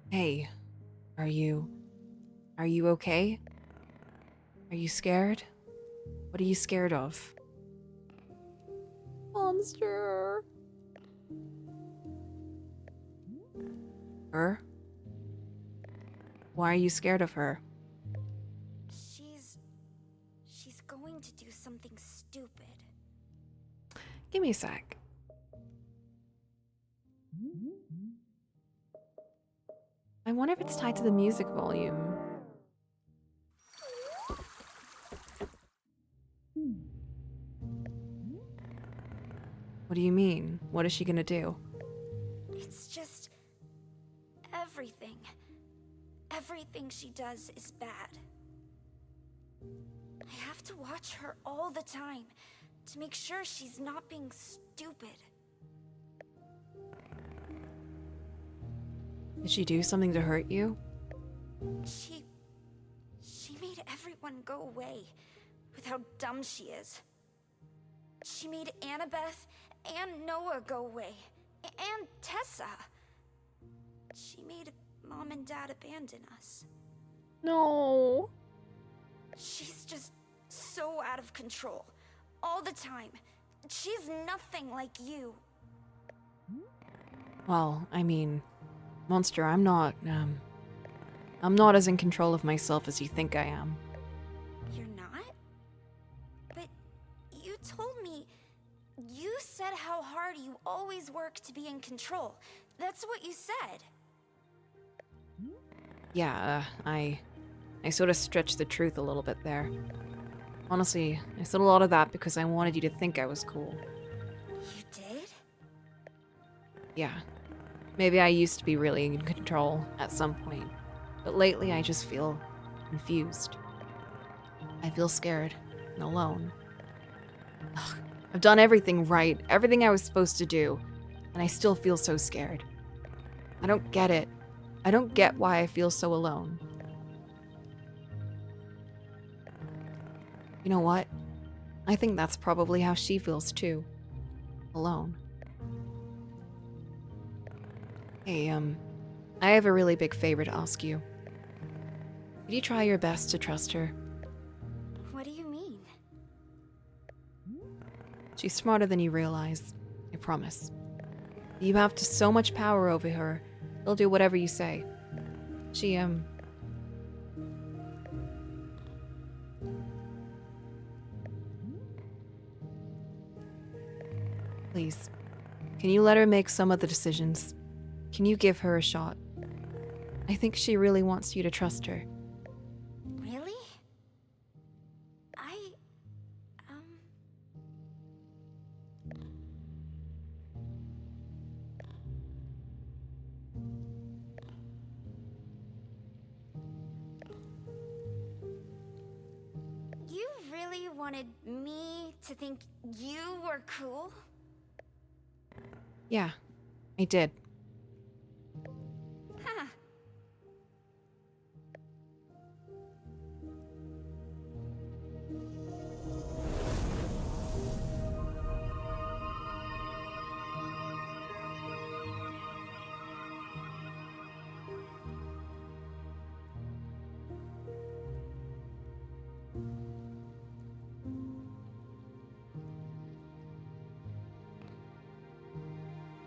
Hey, are you okay? Are you scared? What are you scared of? Monster. Her? Why are you scared of her? She's going to do something stupid. Give me a sec. I wonder if it's tied to the music volume. What do you mean? What is she gonna do? It's just everything. Everything she does is bad. I have to watch her all the time to make sure she's not being stupid. Did she do something to hurt you? She made everyone go away with how dumb she is. She made Annabeth and Noah go away, and Tessa. She made Mom and Dad abandon us. No. She's just so out of control, all the time. She's nothing like you. Well, I mean, Monster, I'm not as in control of myself as you think I am. You're not? But said how hard you always work to be in control. That's what you said. Yeah, I sort of stretched the truth a little bit there. Honestly, I said a lot of that because I wanted you to think I was cool. You did? Yeah. Maybe I used to be really in control at some point, but lately I just feel confused. I feel scared and alone. Ugh, I've done everything right, everything I was supposed to do, and I still feel so scared. I don't get it. I don't get why I feel so alone. You know what? I think that's probably how she feels too. Alone. Hey, I have a really big favor to ask you. Could you try your best to trust her? What do you mean? She's smarter than you realize. I promise. You have so much power over her. She'll do whatever you say. She, Please, can you let her make some of the decisions? Can you give her a shot? I think she really wants you to trust her. Really? You really wanted me to think you were cool? Yeah, I did. Huh.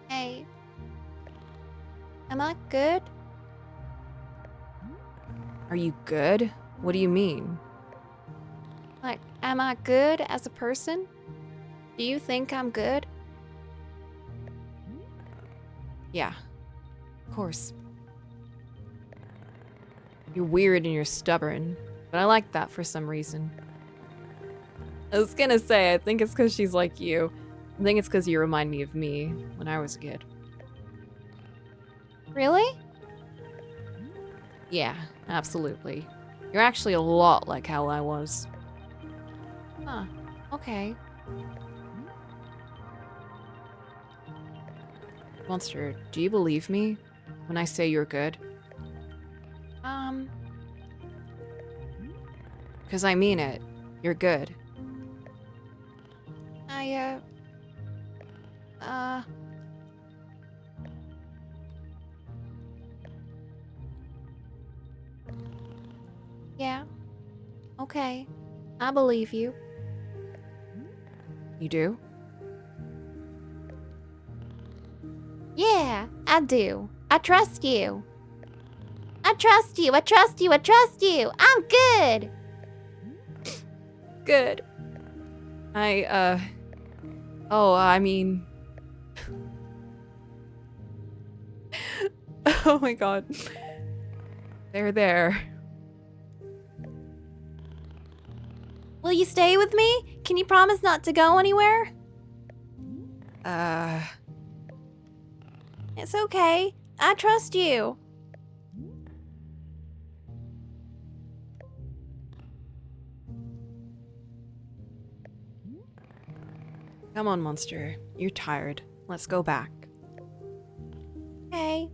Hey. Am I good? Are you good? What do you mean? Like, am I good as a person? Do you think I'm good? Yeah, of course. You're weird and you're stubborn, but I like that for some reason. I was gonna say, I think it's because she's like you. I think it's because you remind me of me when I was a kid. Really? Yeah, absolutely. You're actually a lot like how I was. Huh, okay. Monster, do you believe me when I say you're good? Because I mean it. You're good. Yeah. Okay. I believe you. You do? Yeah, I do. I trust you. I trust you. I trust you. I trust you. I'm good. Good. I mean... Oh my god. They're there. Will you stay with me? Can you promise not to go anywhere? It's okay. I trust you. Come on, Monster. You're tired. Let's go back. Okay.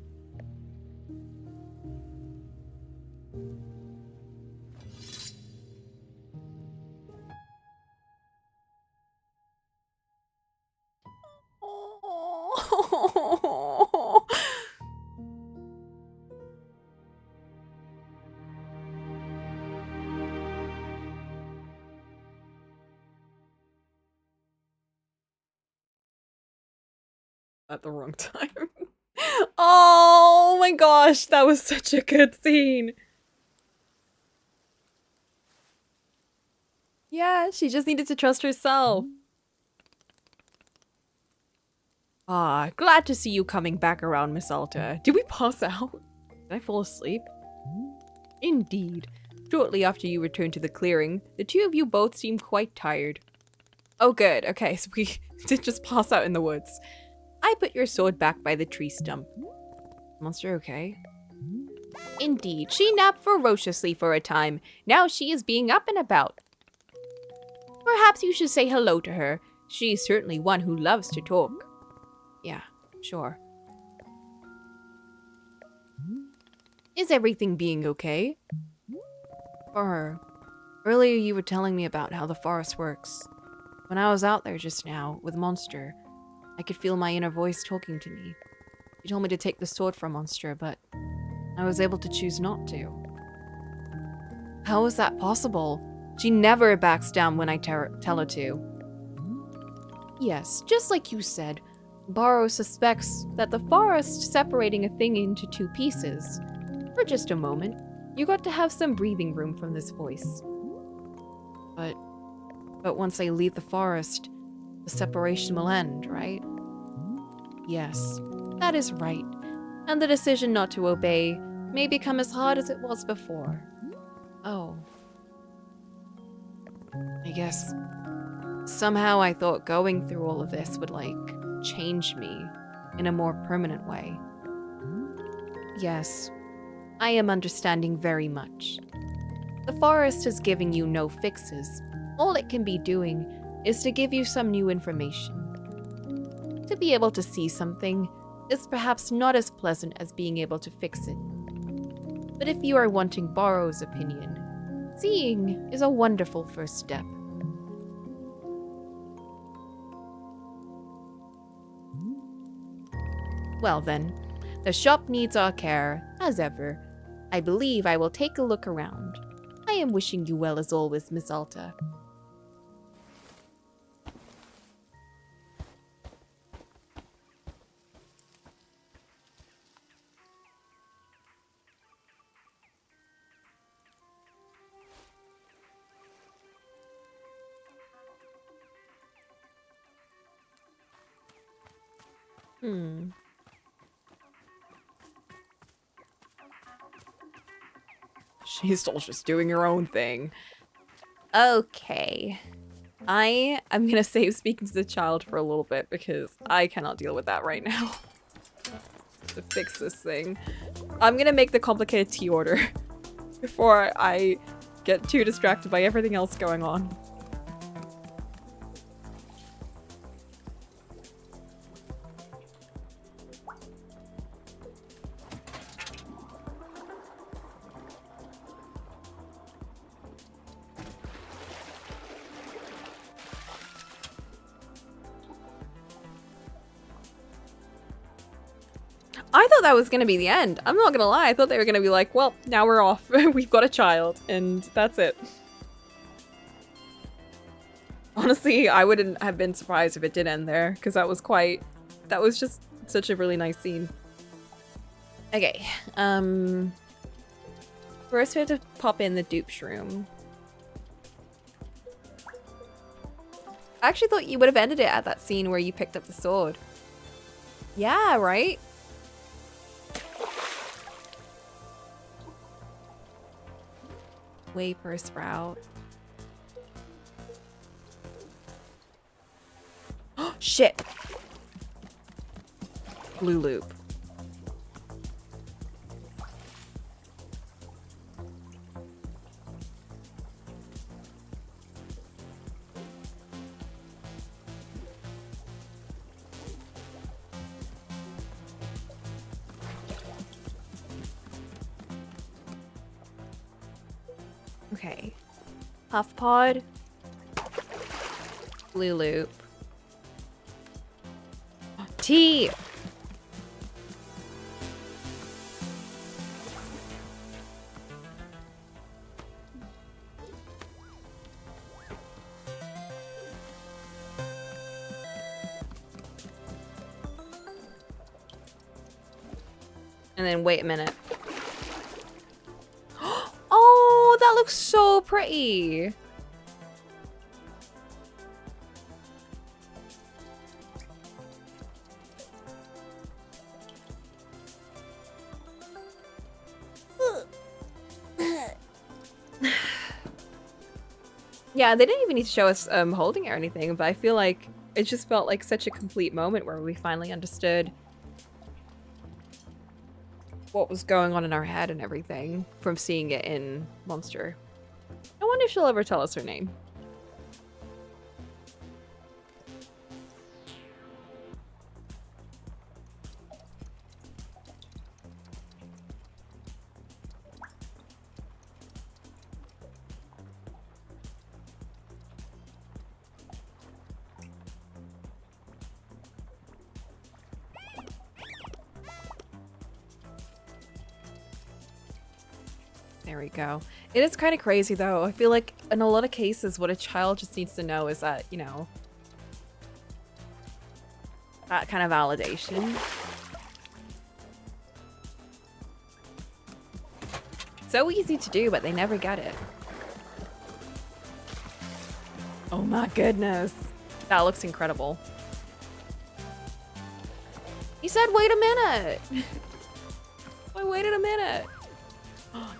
At the wrong time. Oh my gosh, that was such a good scene. Yeah, she just needed to trust herself. Ah, glad to see you coming back around, Miss Alta. Did we pass out? Did I fall asleep? Indeed. Shortly after you returned to the clearing, the two of you both seemed quite tired. Oh good, okay, so we did just pass out in the woods. I put your sword back by the tree stump. Monster okay? Indeed, she napped ferociously for a time. Now she is being up and about. Perhaps you should say hello to her. She's certainly one who loves to talk. Yeah, sure. Is everything being okay? For her. Earlier you were telling me about how the forest works. When I was out there just now with Monster, I could feel my inner voice talking to me. She told me to take the sword from Monster, but I was able to choose not to. How was that possible? She never backs down when I tell her to. Yes, just like you said, Borrow suspects that the forest separating a thing into two pieces. For just a moment, you got to have some breathing room from this voice. But once I leave the forest, the separation will end, right? Yes, that is right. And the decision not to obey may become as hard as it was before. Oh. I guess somehow I thought going through all of this would, change me in a more permanent way. Yes, I am understanding very much. The forest is giving you no fixes. All it can be doing is to give you some new information. To be able to see something is perhaps not as pleasant as being able to fix it. But if you are wanting Borrow's opinion, seeing is a wonderful first step. Well then, the shop needs our care, as ever. I believe I will take a look around. I am wishing you well as always, Miss Alta. She's still just doing her own thing. Okay. I am gonna save speaking to the child for a little bit because I cannot deal with that right now. To fix this thing. I'm gonna make the complicated tea order before I get too distracted by everything else going on. I thought that was gonna be the end. I'm not gonna lie. I thought they were gonna be like, well, now we're off. We've got a child, and that's it. Honestly, I wouldn't have been surprised if it did end there, because that was just such a really nice scene. Okay, first we have to pop in the dupe shroom. I actually thought you would have ended it at that scene where you picked up the sword. Yeah, right? Wafer sprout. Oh, shit! Blue loop. Okay. Puff pod. Blue loop. Tea! And then wait a minute. Oh, that looks so pretty. Yeah, they didn't even need to show us holding it or anything, but I feel like it just felt like such a complete moment where we finally understood what was going on in our head and everything from seeing it in Monster. I wonder if she'll ever tell us her name. There we go. It is kind of crazy though. I feel like in a lot of cases what a child just needs to know is that, you know, that kind of validation. So easy to do, but they never get it. Oh my goodness. That looks incredible. He said, wait a minute. I waited a minute.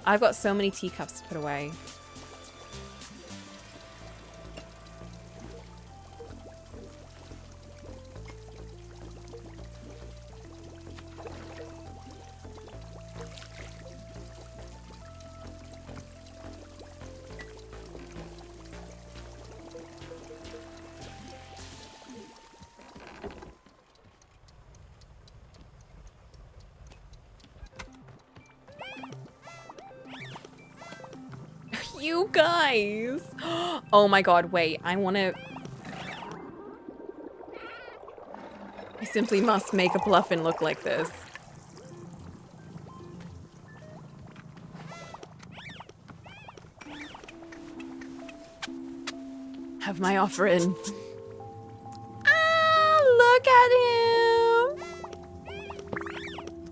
I've got so many teacups to put away. You guys! Oh my god, wait, I simply must make a Bluffin look like this. Have my offering. Ah, look at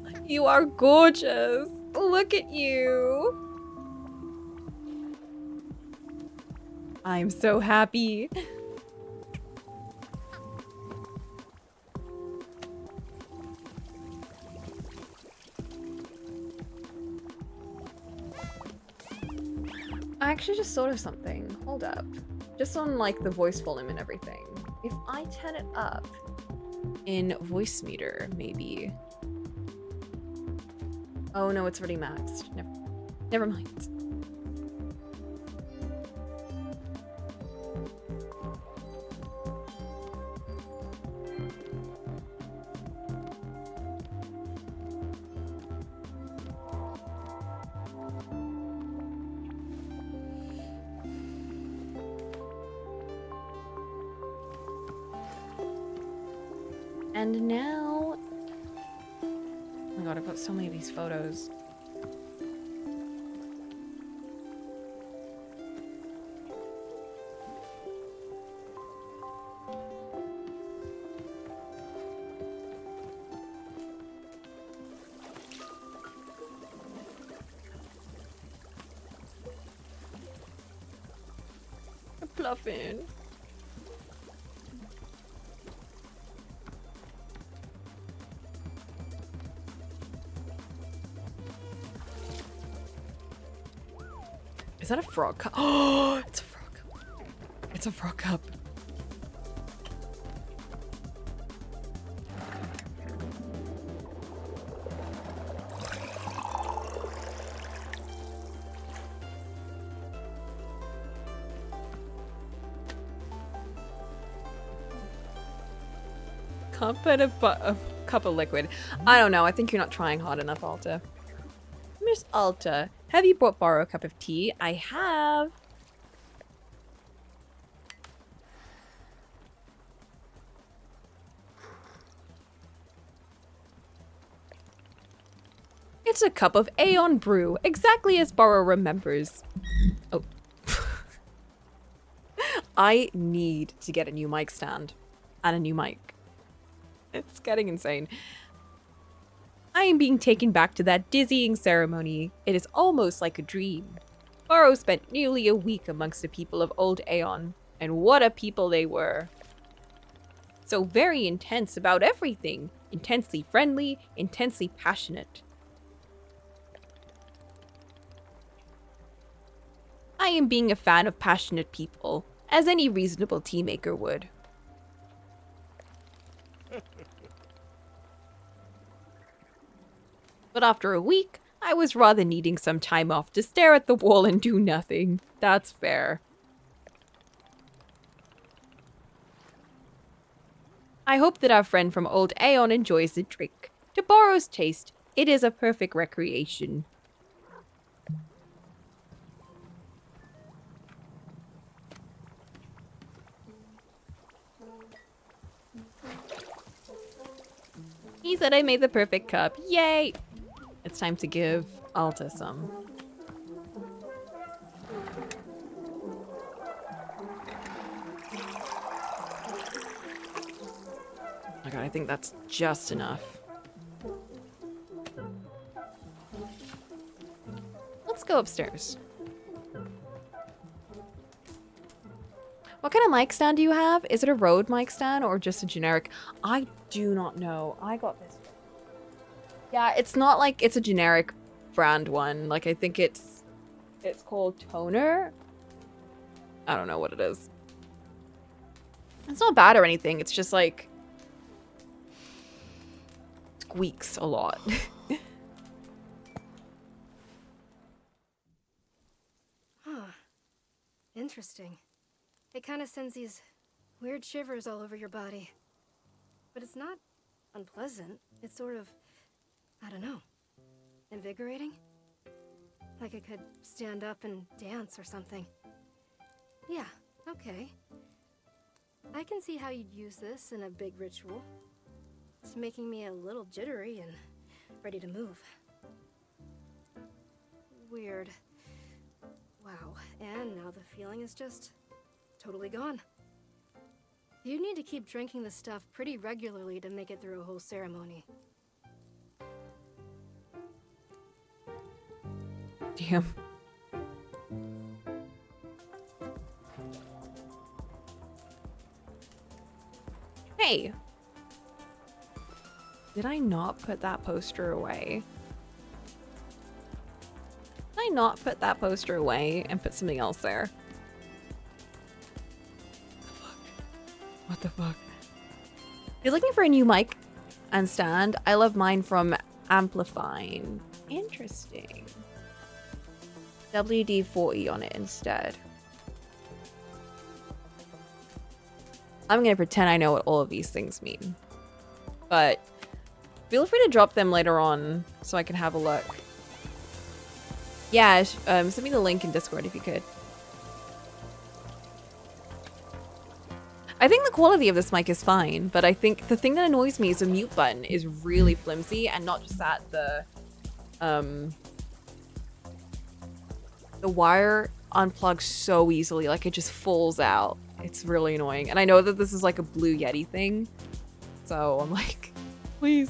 him! You are gorgeous! Look at you! I'm so happy. I actually just thought of something. Hold up. Just on like the voice volume and everything. If I turn it up in voice meter, maybe. Oh no, it's already maxed. Never mind. And now, oh my god, I've got so many of these photos. A Bluffin. Is that a frog cup? Oh, it's a frog cup. It's a frog cup. Can't put a cup of liquid. I don't know. I think you're not trying hard enough, Alta. Miss Alta, have you brought Borrow a cup of tea? I have. It's a cup of Aeon brew, exactly as Borrow remembers. Oh. I need to get a new mic stand and a new mic. It's getting insane. I am being taken back to that dizzying ceremony. It is almost like a dream. Borrow spent nearly a week amongst the people of Old Aeon, and what a people they were. So very intense about everything. Intensely friendly, intensely passionate. I am being a fan of passionate people, as any reasonable tea maker would. But after a week, I was rather needing some time off to stare at the wall and do nothing. That's fair. I hope that our friend from Old Aeon enjoys the drink. To Borrow's taste, it is a perfect recreation. He said I made the perfect cup. Yay! It's time to give Alta some. Oh my god, I think that's just enough. Let's go upstairs. What kind of mic stand do you have? Is it a Rode mic stand or just a generic? I do not know. I got this. Yeah, it's not like it's a generic brand one. Like, I think it's called Toner. I don't know what it is. It's not bad or anything. It's just like squeaks a lot. Huh. Interesting. It kind of sends these weird shivers all over your body. But it's not unpleasant. It's sort of, I don't know, invigorating? Like I could stand up and dance or something. Yeah, okay. I can see how you'd use this in a big ritual. It's making me a little jittery and ready to move. Weird. Wow, and now the feeling is just totally gone. You need to keep drinking the stuff pretty regularly to make it through a whole ceremony. Damn. Hey. Did I not put that poster away? Did I not put that poster away and put something else there? What the fuck? If you're looking for a new mic and stand, I love mine from Amplifying. Interesting. WD-40 on it instead. I'm gonna pretend I know what all of these things mean. But feel free to drop them later on so I can have a look. Yeah, send me the link in Discord if you could. I think the quality of this mic is fine, but I think the thing that annoys me is the mute button is really flimsy, and not just that, the wire unplugs so easily, like it just falls out. It's really annoying. And I know that this is like a Blue Yeti thing, so I'm like, please.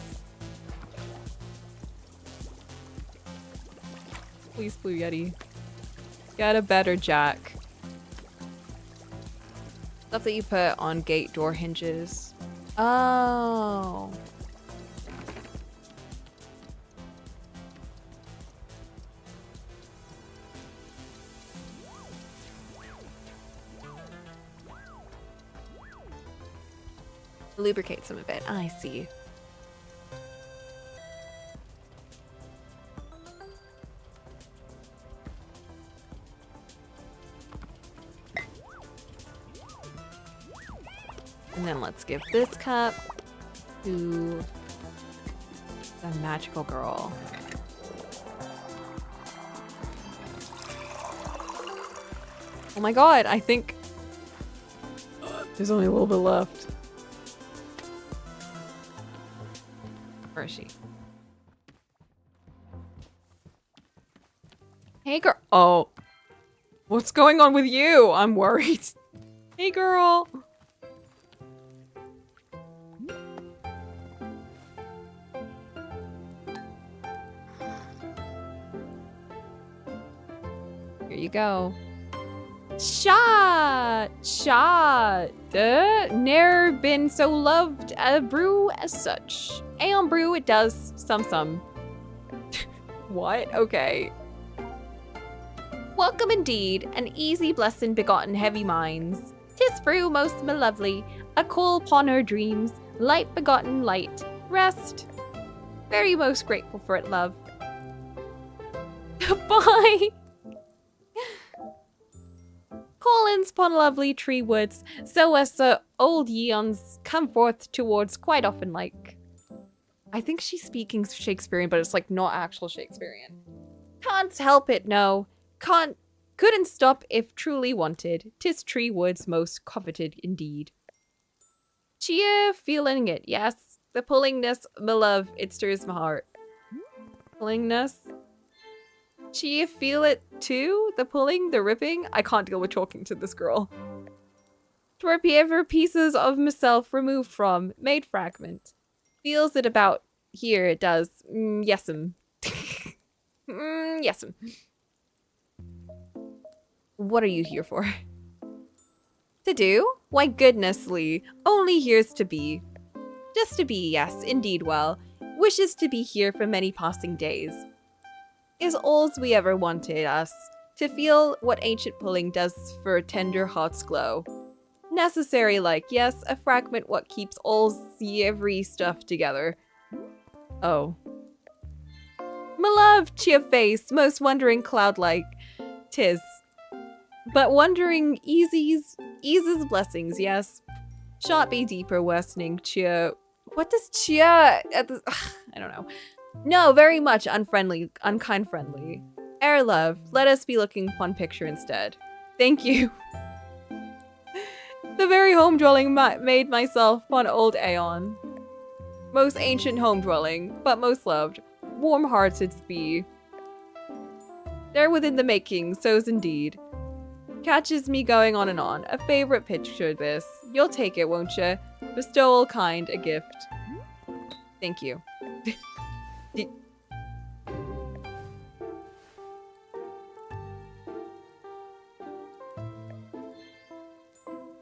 Please, Blue Yeti. Get a better jack. Stuff that you put on gate door hinges. Oh. Lubricate some of it. I see. And then let's give this cup to the magical girl. Oh my god, I think there's only a little bit left. Where is she? Hey girl. Oh. What's going on with you? I'm worried. Hey girl. Here you go. Shot! Shot! Ne'er been so loved a brew as such. Aeon brew, it does some. What? Okay. Welcome indeed, an easy blessing begotten heavy minds. 'Tis through most my lovely, a call upon her dreams, light begotten light, rest. Very most grateful for it, love. Bye! Collins upon lovely tree woods, so as the old yeons come forth towards quite often like. I think she's speaking Shakespearean, but it's like not actual Shakespearean. Can't help it, no. Couldn't stop if truly wanted. 'Tis tree woods most coveted indeed. Cheer, feeling it, yes. The pullingness, my love, it stirs my heart. Pullingness? Cheer, feel it too? The pulling, the ripping? I can't deal with talking to this girl. Twere ever pieces of myself removed from, made fragment. Feels it about here, it does. Yes'm. Yes'm. What are you here for? To do? Why goodnessly, only here's to be. Just to be, yes, indeed well. Wishes to be here for many passing days. Is all's we ever wanted us, to feel what ancient pulling does for tender heart's glow. Necessary like, yes, a fragment what keeps all's every stuff together. Oh. My love, cheer face, most wondering cloud-like, 'tis. But wondering eases blessings, yes. Shan't be deeper worsening cheer. What does cheer at the, I don't know. No, very much unkind friendly. Ere love, let us be looking upon picture instead. Thank you. The very home dwelling made myself upon old Aeon. Most ancient home dwelling, but most loved. Warm-hearted be. There within the making, so's indeed. Catches me going on and on. A favorite picture this. You'll take it, won't ya? Bestow all kind a gift. Thank you.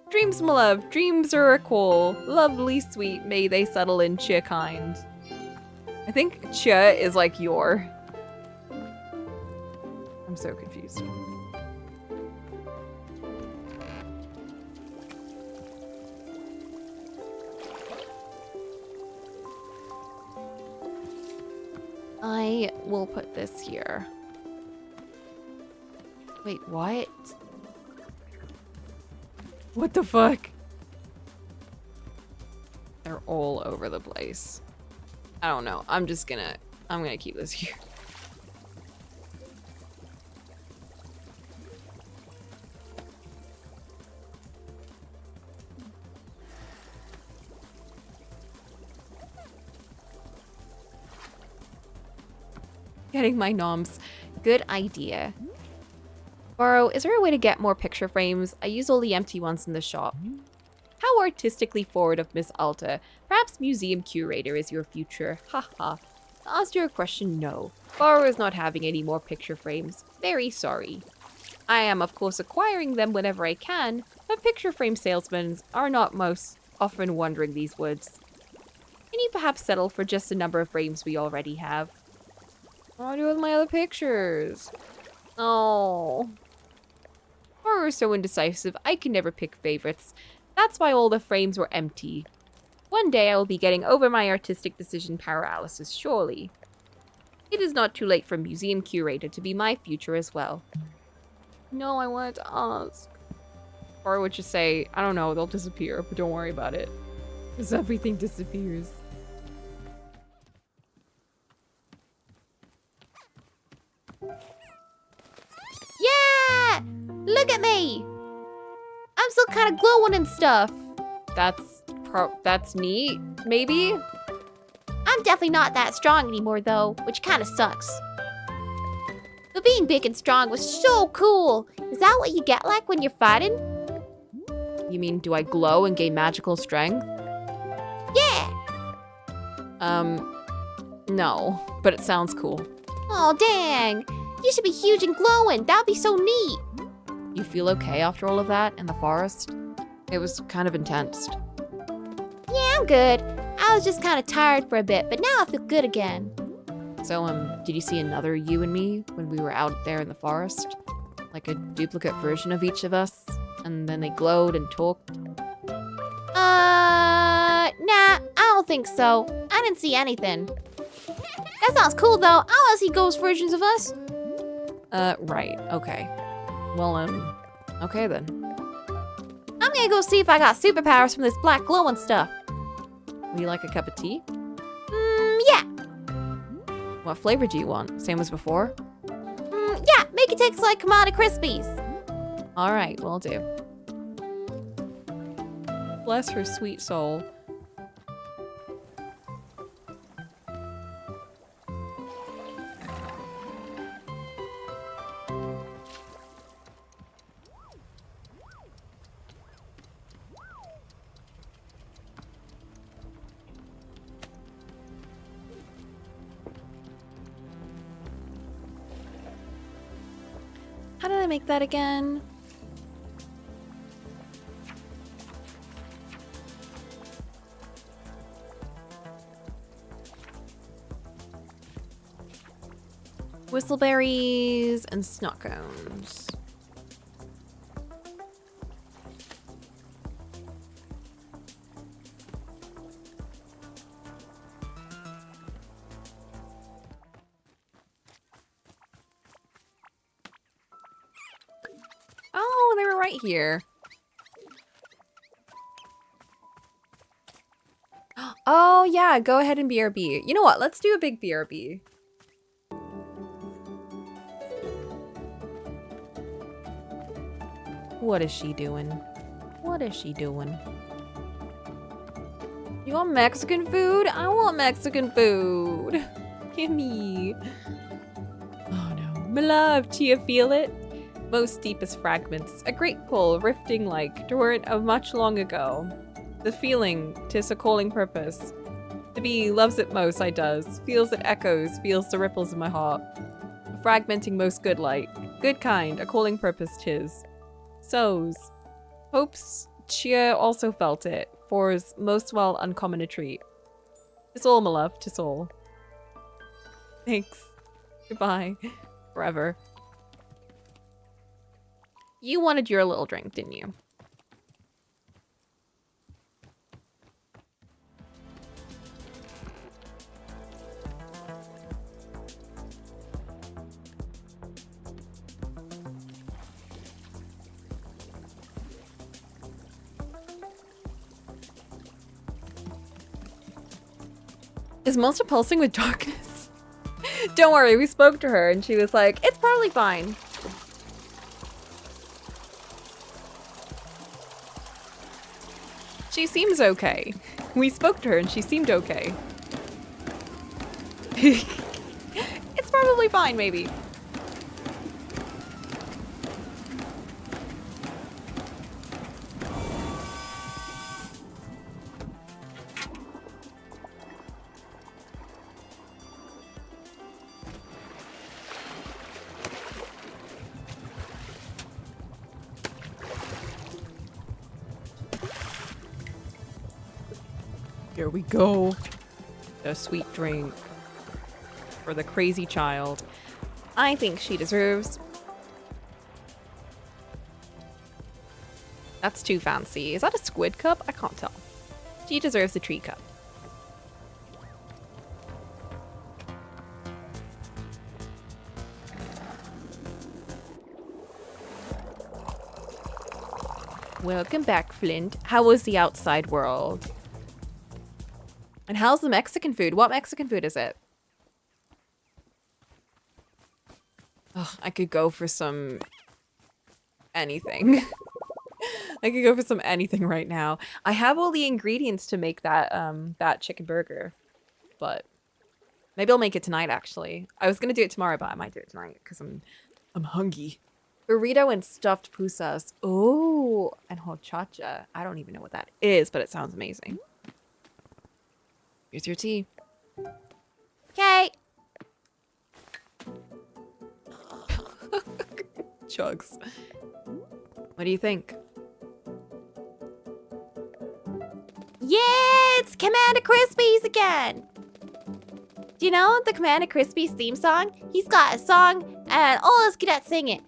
Dreams, my love, dreams are a call. Lovely, sweet, may they settle in cheer kind. I think cheer is like your. I'm so confused. I will put this here. Wait, what? What the fuck? They're all over the place. I don't know. I'm gonna keep this here. Getting my noms. Good idea. Borrow, is there a way to get more picture frames? I use all the empty ones in the shop. How artistically forward of Miss Alta. Perhaps museum curator is your future. Haha. To answer your question, no. Borrow is not having any more picture frames. Very sorry. I am, of course, acquiring them whenever I can, but picture frame salesmen are not most often wandering these woods. Can you perhaps settle for just the number of frames we already have? What do I do with my other pictures? Oh. Horror is so indecisive, I can never pick favorites. That's why all the frames were empty. One day I will be getting over my artistic decision paralysis, surely. It is not too late for museum curator to be my future as well. No, I wanted to ask. Or I would just say, I don't know, they'll disappear, but don't worry about it. Because everything disappears. Yeah! Look at me! I'm still kind of glowing and stuff. That's neat, maybe? I'm definitely not that strong anymore though, which kind of sucks. But being big and strong was so cool. Is that what you get like when you're fighting? You mean, do I glow and gain magical strength? Yeah! No, but it sounds cool. Oh, dang! You should be huge and glowing. That would be so neat. You feel okay after all of that in the forest? It was kind of intense. Yeah, I'm good. I was just kind of tired for a bit, but now I feel good again. So, did you see another you and me when we were out there in the forest? Like a duplicate version of each of us? And then they glowed and talked? Nah, I don't think so. I didn't see anything. That sounds cool, though. I want to see ghost versions of us. Right. Okay. Well, okay then. I'm gonna go see if I got superpowers from this black glowing stuff. Would you like a cup of tea? Yeah. What flavor do you want? Same as before? Yeah, make it taste like Commander Krispies. Alright, will do. Bless her sweet soul. How did I make that again? Whistleberries and snot cones. Oh, they were right here. Oh, yeah, go ahead and BRB. You know what? Let's do a big BRB. What is she doing? What is she doing? You want Mexican food? I want Mexican food. Gimme. Oh no. My love, do you feel it? Most deepest fragments, a great pull, rifting like torrent of much long ago. The feeling, 'tis a calling purpose. The bee loves it most, I does. Feels it echoes, feels the ripples in my heart. Fragmenting most good light. Good kind, a calling purpose 'tis. Sows. Hopes cheer also felt it, for's most well uncommon a treat. 'Tis all, my love, 'tis all. Thanks. Goodbye. Forever. You wanted your little drink, didn't you? Is Monster pulsing with darkness? Don't worry, we spoke to her and she was like, it's probably fine. She seems okay. We spoke to her and she seemed okay. It's probably fine, maybe. Here we go. A sweet drink for the crazy child. I think she deserves. That's too fancy. Is that a squid cup? I can't tell. She deserves a tree cup. Welcome back, Flint. How was the outside world? And how's the Mexican food? What Mexican food is it? Oh, I could go for some anything. I could go for some anything right now. I have all the ingredients to make that that chicken burger, but maybe I'll make it tonight. Actually, I was gonna do it tomorrow, but I might do it tonight because I'm hungry. Burrito and stuffed pusas. Oh, and horchata. I don't even know what that is, but it sounds amazing. Here's your tea. Okay. Chugs. What do you think? Yeah, it's Commander Krispies again. Do you know the Commander Krispies theme song? He's got a song and all us cadets sing it.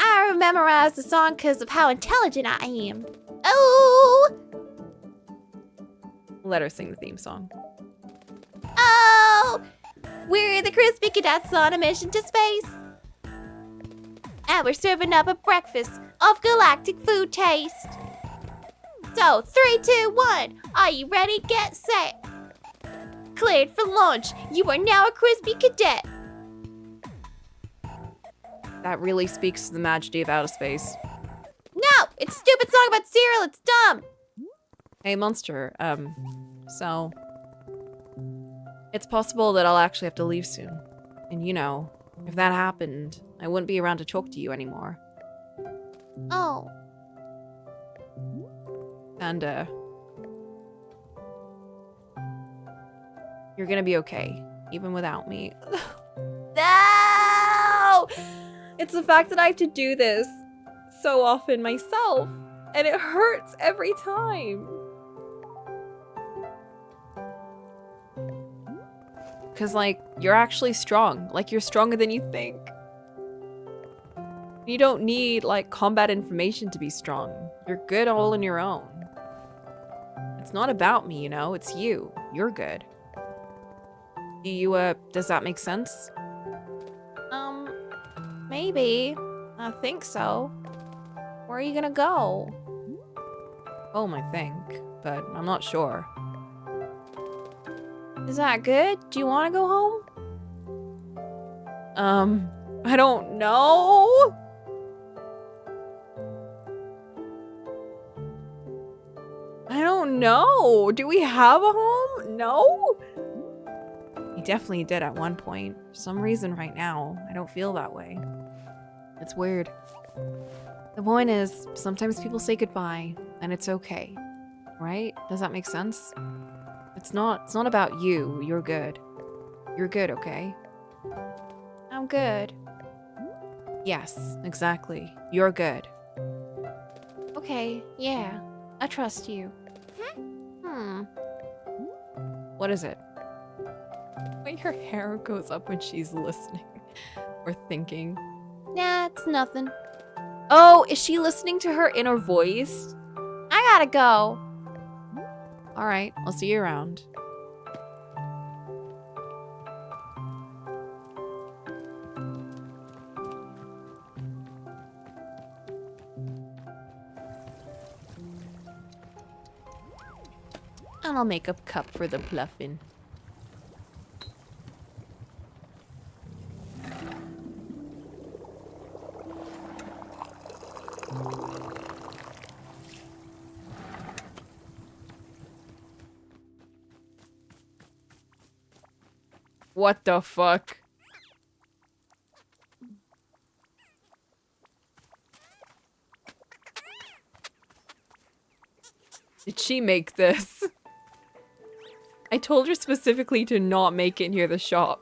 I memorized the song because of how intelligent I am. Oh! Let her sing the theme song. Oh! We're the Crispy Cadets on a mission to space. And we're serving up a breakfast of galactic food taste. So, 3, 2, 1. Are you ready? Get set. Cleared for launch. You are now a Crispy Cadet. That really speaks to the majesty of outer space. No! It's a stupid song about cereal. It's dumb. Hey, Monster, so... It's possible that I'll actually have to leave soon. And you know, if that happened, I wouldn't be around to talk to you anymore. Oh. And, you're gonna be okay, even without me. No! It's the fact that I have to do this so often myself, and it hurts every time. Because, like, you're actually strong. Like, you're stronger than you think. You don't need, like, combat information to be strong. You're good all on your own. It's not about me, you know? It's you. You're good. Do you, does that make sense? Maybe. I think so. Where are you gonna go? Home, I think. But I'm not sure. Is that good? Do you want to go home? I don't know. I don't know. Do we have a home? No? We definitely did at one point. For some reason right now, I don't feel that way. It's weird. The point is, sometimes people say goodbye, and it's okay. Right? Does that make sense? It's not about you. You're good. You're good, okay? I'm good. Yes, exactly. You're good. Okay, yeah. I trust you. What is it? Wait, her hair goes up when she's listening or thinking. Nah, it's nothing. Oh, is she listening to her inner voice? I gotta go. All right, I'll see you around. And I'll make a cup for the pluffin'. What the fuck? Did she make this? I told her specifically to not make it near the shop.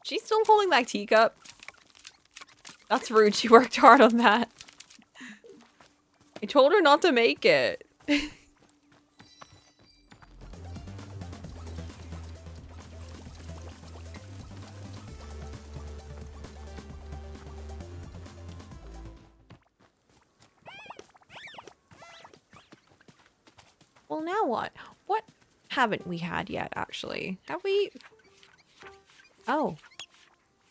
She's still holding that teacup. That's rude. She worked hard on that. I told her not to make it. Well, now what? What haven't we had yet, actually? Have we? Oh.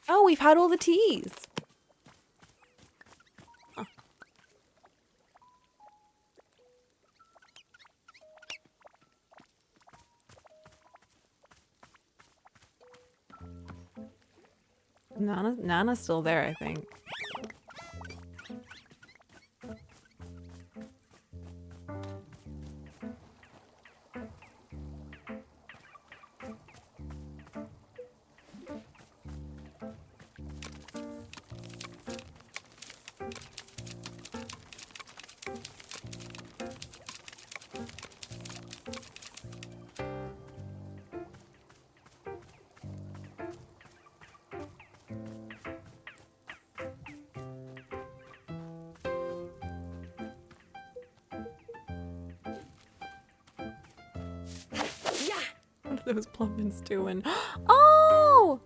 Oh, we've had all the teas. Huh. Nana's still there, I think. What are those plumpins doing? Oh!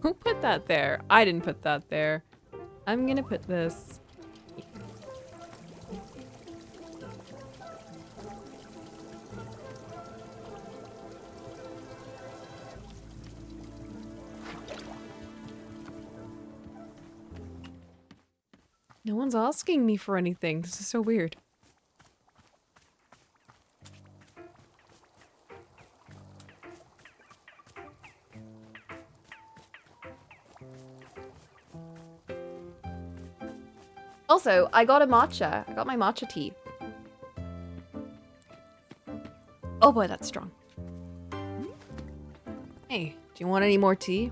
Who put that there? I didn't put that there. I'm gonna put this. No one's asking me for anything. This is so weird. Also, I got a matcha. I got my matcha tea. Oh boy, that's strong. Hey, do you want any more tea?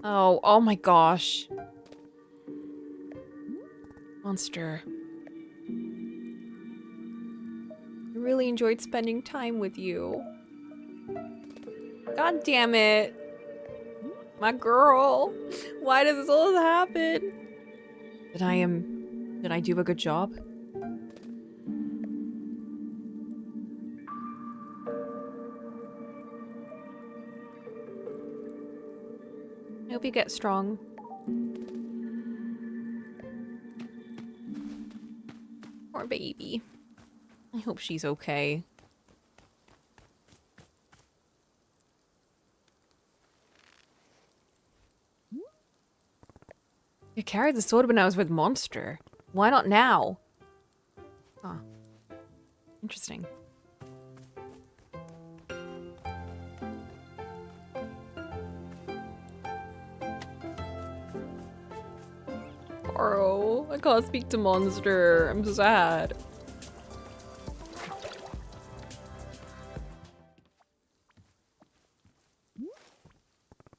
Oh my gosh. Monster. I really enjoyed spending time with you. God damn it. My girl. Why does this all happen? Did I do a good job? I hope you get strong. Poor baby. I hope she's okay. I carried the sword when I was with Monster. Why not now? Huh. Interesting. Bro, I can't speak to Monster. I'm sad.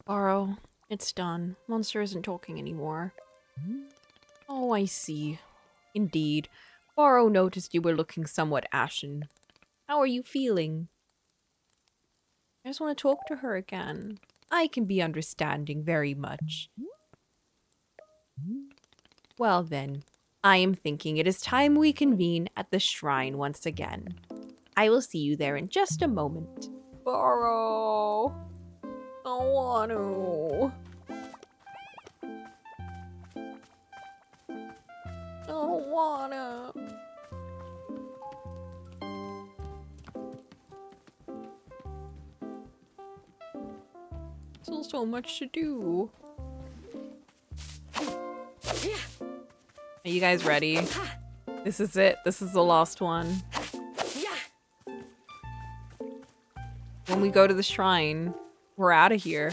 Borrow, it's done. Monster isn't talking anymore. Oh, I see. Indeed. Borrow noticed you were looking somewhat ashen. How are you feeling? I just want to talk to her again. I can be understanding very much. Well then, I am thinking it is time we convene at the shrine once again. I will see you there in just a moment. Borrow. I don't want to. I don't wanna. Still so much to do. Are you guys ready? This is it. This is the last one. When we go to the shrine, we're out of here.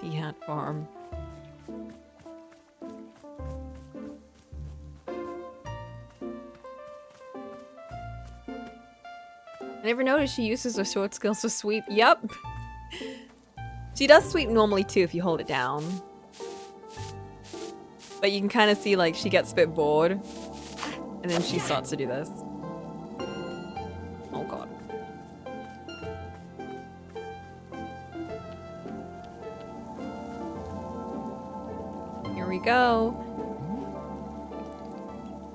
The Hat Farm. I never noticed she uses her sword skills to sweep. Yep. She does sweep normally too if you hold it down. But you can kind of see like she gets a bit bored. And then she starts to do this. Oh god. Here we go.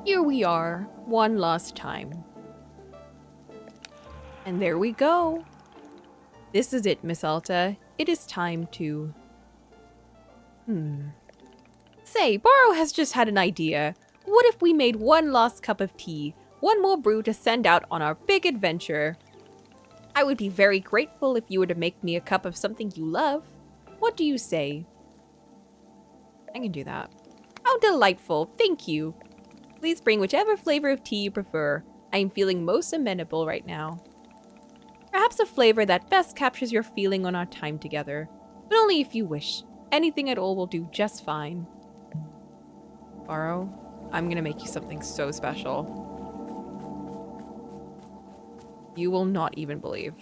Here we are, one last time. And there we go. This is it, Miss Alta. It is time to... Say, Borrow has just had an idea. What if we made one last cup of tea? One more brew to send out on our big adventure. I would be very grateful if you were to make me a cup of something you love. What do you say? I can do that. How delightful. Thank you. Please bring whichever flavor of tea you prefer. I am feeling most amenable right now. Perhaps a flavor that best captures your feeling on our time together. But only if you wish. Anything at all will do just fine. Borrow, I'm gonna make you something so special. You will not even believe.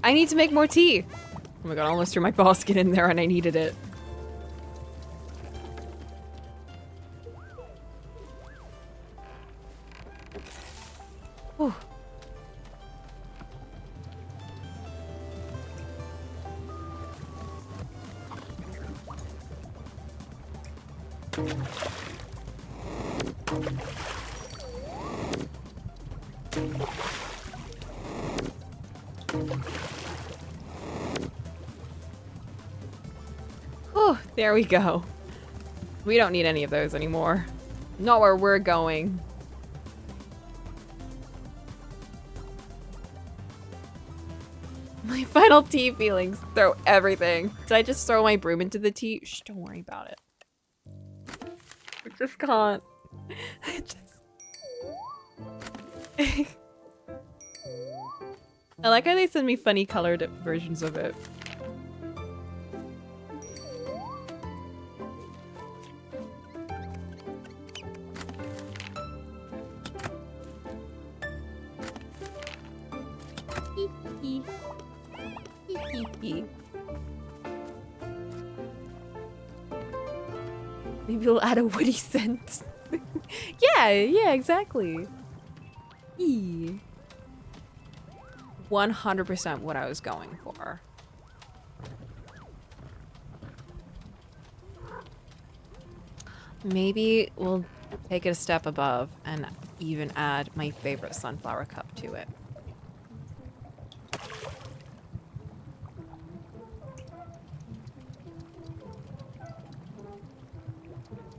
I need to make more tea. Oh my god, I almost threw my basket in there and I needed it. Whew. Oh, there we go. We don't need any of those anymore. Not where we're going. My final tea feelings. Throw everything. Did I just throw my broom into the tea? Shh, don't worry about it. I just can't. I just... I like how they send me funny colored versions of it. Maybe we'll add a woody scent. yeah, exactly. 100% what I was going for. Maybe we'll take it a step above and even add my favorite sunflower cup to it.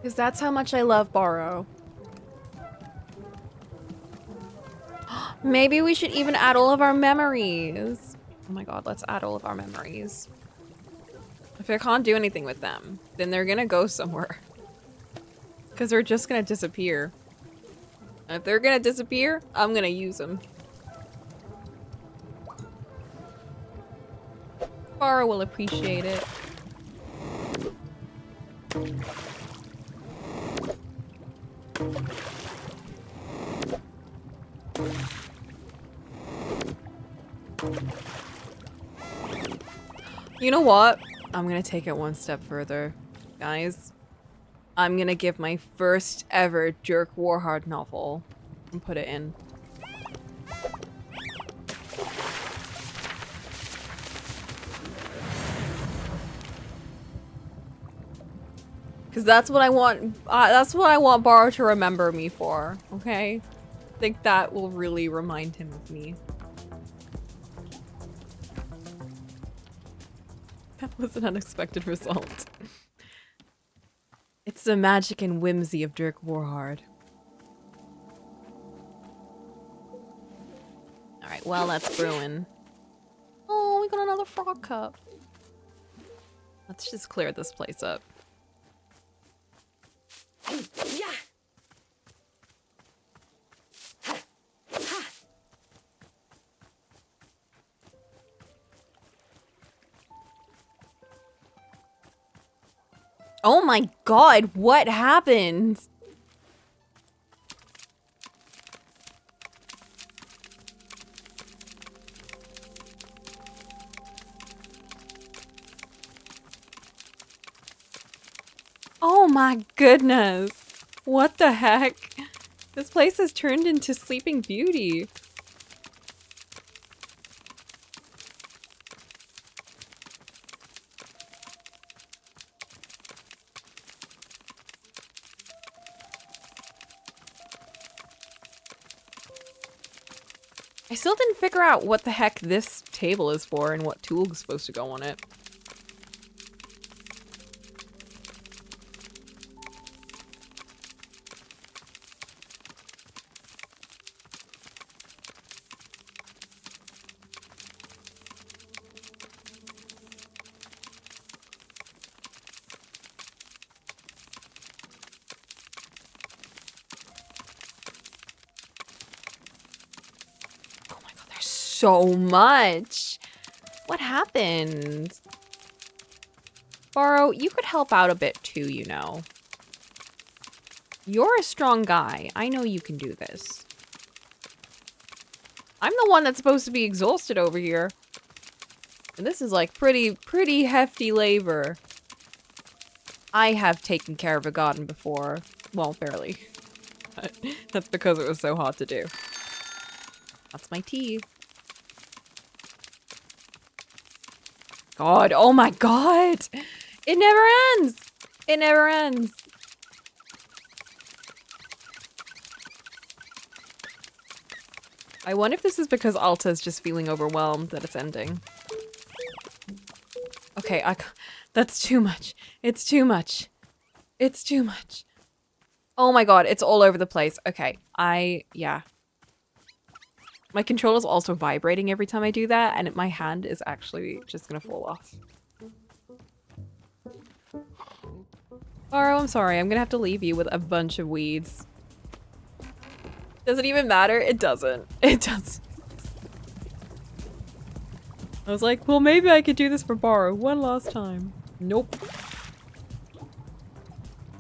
Because that's how much I love Borrow. Maybe we should even add all of our memories. Oh my god, let's add all of our memories. If I can't do anything with them, then they're gonna go somewhere. Because they're just gonna disappear. And if they're gonna disappear, I'm gonna use them. Farah will appreciate it. You know what? I'm gonna take it one step further, guys. I'm gonna give my first ever Dirk Warhard novel and put it in. Because that's what I want. That's what I want Borrow to remember me for. Okay, I think that will really remind him of me. That was an unexpected result. It's the magic and whimsy of Dirk Warhard. Alright, well, that's brewing. Oh, we got another frog cup. Let's just clear this place up. Yeah. Oh my god, what happened? Oh my goodness. What the heck? This place has turned into Sleeping Beauty. I still didn't figure out what the heck this table is for and what tool is supposed to go on it. So much. What happened? Borrow, you could help out a bit too, you know. You're a strong guy. I know you can do this. I'm the one that's supposed to be exhausted over here. And this is like pretty hefty labor. I have taken care of a garden before. Well, barely. But that's because it was so hard to do. That's my tea. God, oh my god! It never ends! It never ends. I wonder if this is because Alta is just feeling overwhelmed that it's ending. Okay, that's too much. It's too much. It's too much. Oh my god, it's all over the place. Okay, yeah. My controller's also vibrating every time I do that, and my hand is actually just gonna fall off. Borrow, I'm sorry. I'm gonna have to leave you with a bunch of weeds. Does it even matter? It doesn't. It doesn't. I was like, well, maybe I could do this for Borrow one last time. Nope.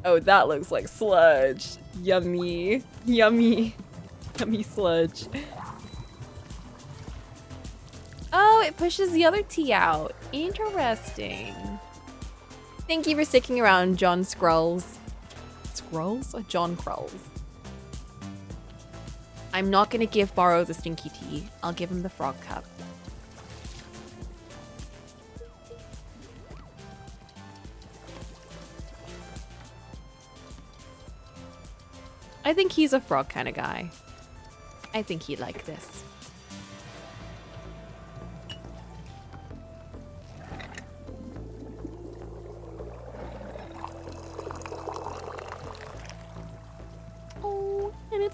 Oh, that looks like sludge. Yummy. Yummy. Yummy sludge. Oh, it pushes the other tea out. Interesting. Thank you for sticking around, John Scrolls. Scrolls? Or John Crolls? I'm not gonna give Borrow the stinky tea. I'll give him the frog cup. I think he's a frog kind of guy. I think he'd like this.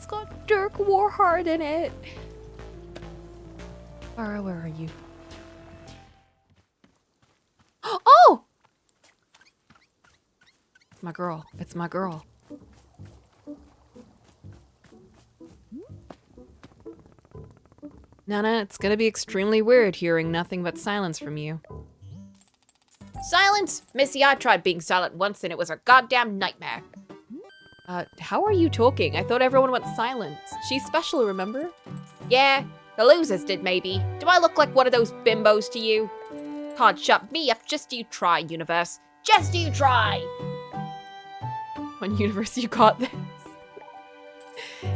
It's got Dirk Warhard in it. Bara, where are you? Oh! My girl. It's my girl. Nana, it's gonna be extremely weird hearing nothing but silence from you. Silence? Missy, I tried being silent once and it was a goddamn nightmare. How are you talking? I thought everyone went silent. She's special, remember? Yeah, the losers did maybe. Do I look like one of those bimbos to you? Can't shut me up, just you try, universe. Just you try! When universe, you got this.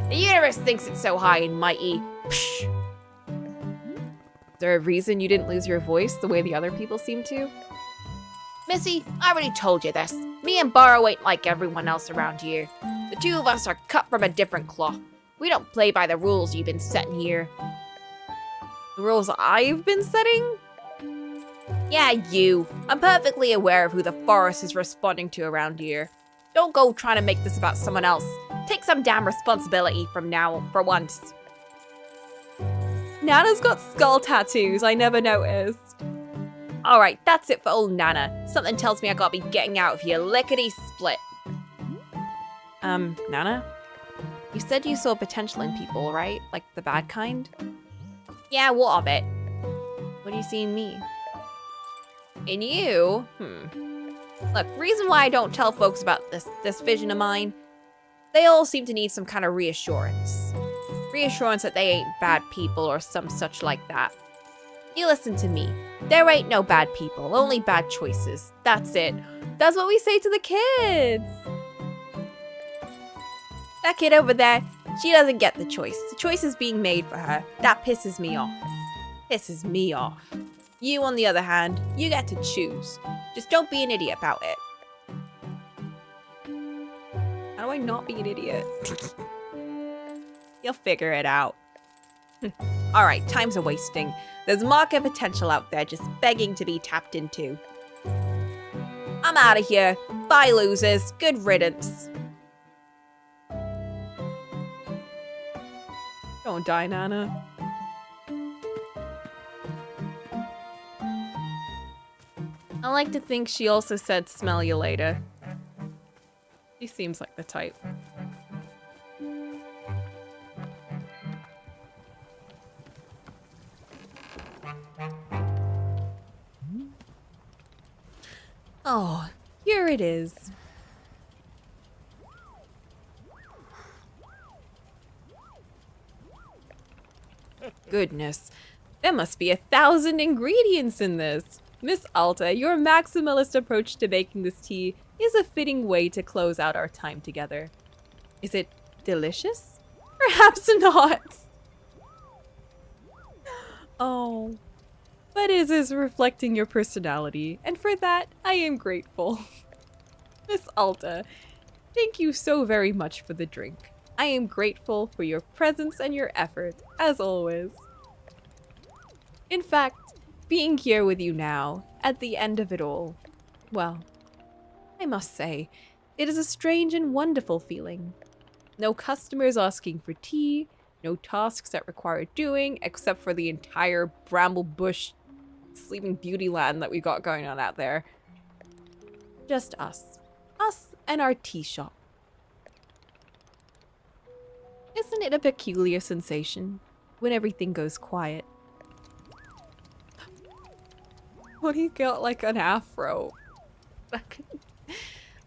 The universe thinks it's so high and mighty. Psh. Is there a reason you didn't lose your voice the way the other people seem to? Missy, I already told you this. Me and Borrow ain't like everyone else around here. The two of us are cut from a different cloth. We don't play by the rules you've been setting here. The rules I've been setting? Yeah, you. I'm perfectly aware of who the forest is responding to around here. Don't go trying to make this about someone else. Take some damn responsibility from now, for once. Nana's got skull tattoos, I never noticed. Alright, that's it for old Nana. Something tells me I gotta be getting out of here lickety-split. Nana? You said you saw potential in people, right? Like the bad kind? Yeah, what of it? What do you see in me? In you? Look, reason why I don't tell folks about this vision of mine, they all seem to need some kind of reassurance. Reassurance that they ain't bad people or some such like that. You listen to me. There ain't no bad people, only bad choices. That's it. That's what we say to the kids. That kid over there, she doesn't get the choice. The choice is being made for her. That pisses me off. Pisses me off. You, on the other hand, you get to choose. Just don't be an idiot about it. How do I not be an idiot? You'll figure it out. Alright, time's a wasting. There's market potential out there just begging to be tapped into. I'm out of here. Bye, losers. Good riddance. Don't die, Nana. I like to think she also said smell you later. She seems like the type. Oh, here it is. Goodness, there must be 1,000 ingredients in this. Miss Alta, your maximalist approach to making this tea is a fitting way to close out our time together. Is it delicious? Perhaps not. Oh, but it is reflecting your personality, and for that, I am grateful. Miss Alta, thank you so very much for the drink. I am grateful for your presence and your effort, as always. In fact, being here with you now, at the end of it all, well, I must say, it is a strange and wonderful feeling. No customers asking for tea, no tasks that require doing, except for the entire bramble bush Sleeping Beauty land that we got going on out there. Just us. Us and our tea shop. Isn't it a peculiar sensation when everything goes quiet? What do you got like an afro?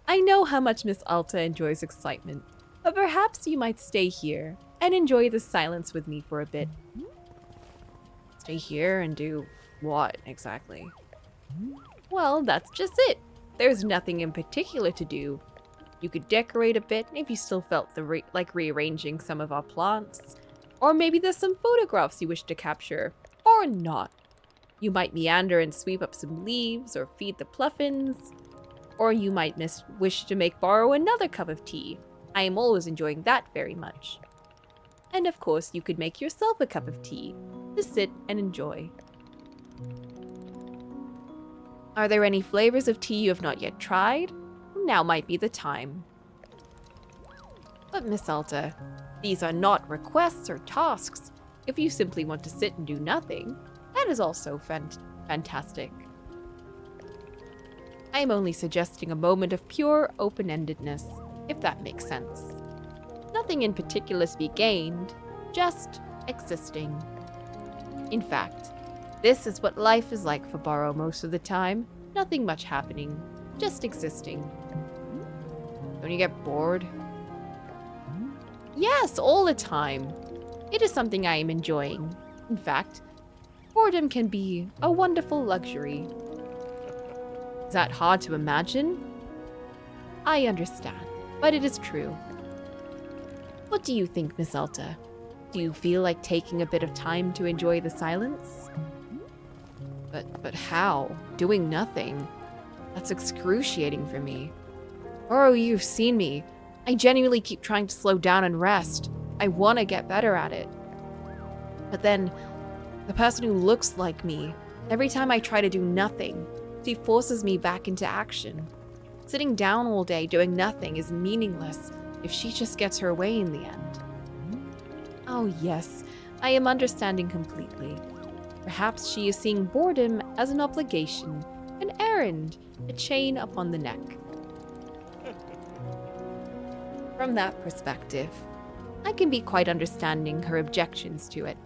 I know how much Miss Alta enjoys excitement, but perhaps you might stay here and enjoy the silence with me for a bit. Stay here and do what exactly? Well, that's just it. There's nothing in particular to do. You could decorate a bit if you still felt like rearranging some of our plants. Or maybe there's some photographs you wish to capture. Or not. You might meander and sweep up some leaves or feed the pluffins. Or you might wish to borrow another cup of tea. I am always enjoying that very much. And of course, you could make yourself a cup of tea to sit and enjoy. Are there any flavors of tea you have not yet tried? Now might be the time. But Miss Alta, These are not requests or tasks. If you simply want to sit and do nothing, that is also fantastic. I am only suggesting a moment of pure open-endedness, if that makes sense. Nothing in particular to be gained, just existing. In fact, this is what life is like for Borrow most of the time. Nothing much happening, just existing. Don't you get bored? Yes, all the time. It is something I am enjoying. In fact, boredom can be a wonderful luxury. Is that hard to imagine? I understand, but it is true. What do you think, Miss Alta? Do you feel like taking a bit of time to enjoy the silence? But how? Doing nothing? That's excruciating for me. Oh, you've seen me. I genuinely keep trying to slow down and rest. I want to get better at it. But then, the person who looks like me, every time I try to do nothing, she forces me back into action. Sitting down all day doing nothing is meaningless if she just gets her way in the end. Oh yes, I am understanding completely. Perhaps she is seeing boredom as an obligation, an errand, a chain upon the neck. From that perspective, I can be quite understanding her objections to it.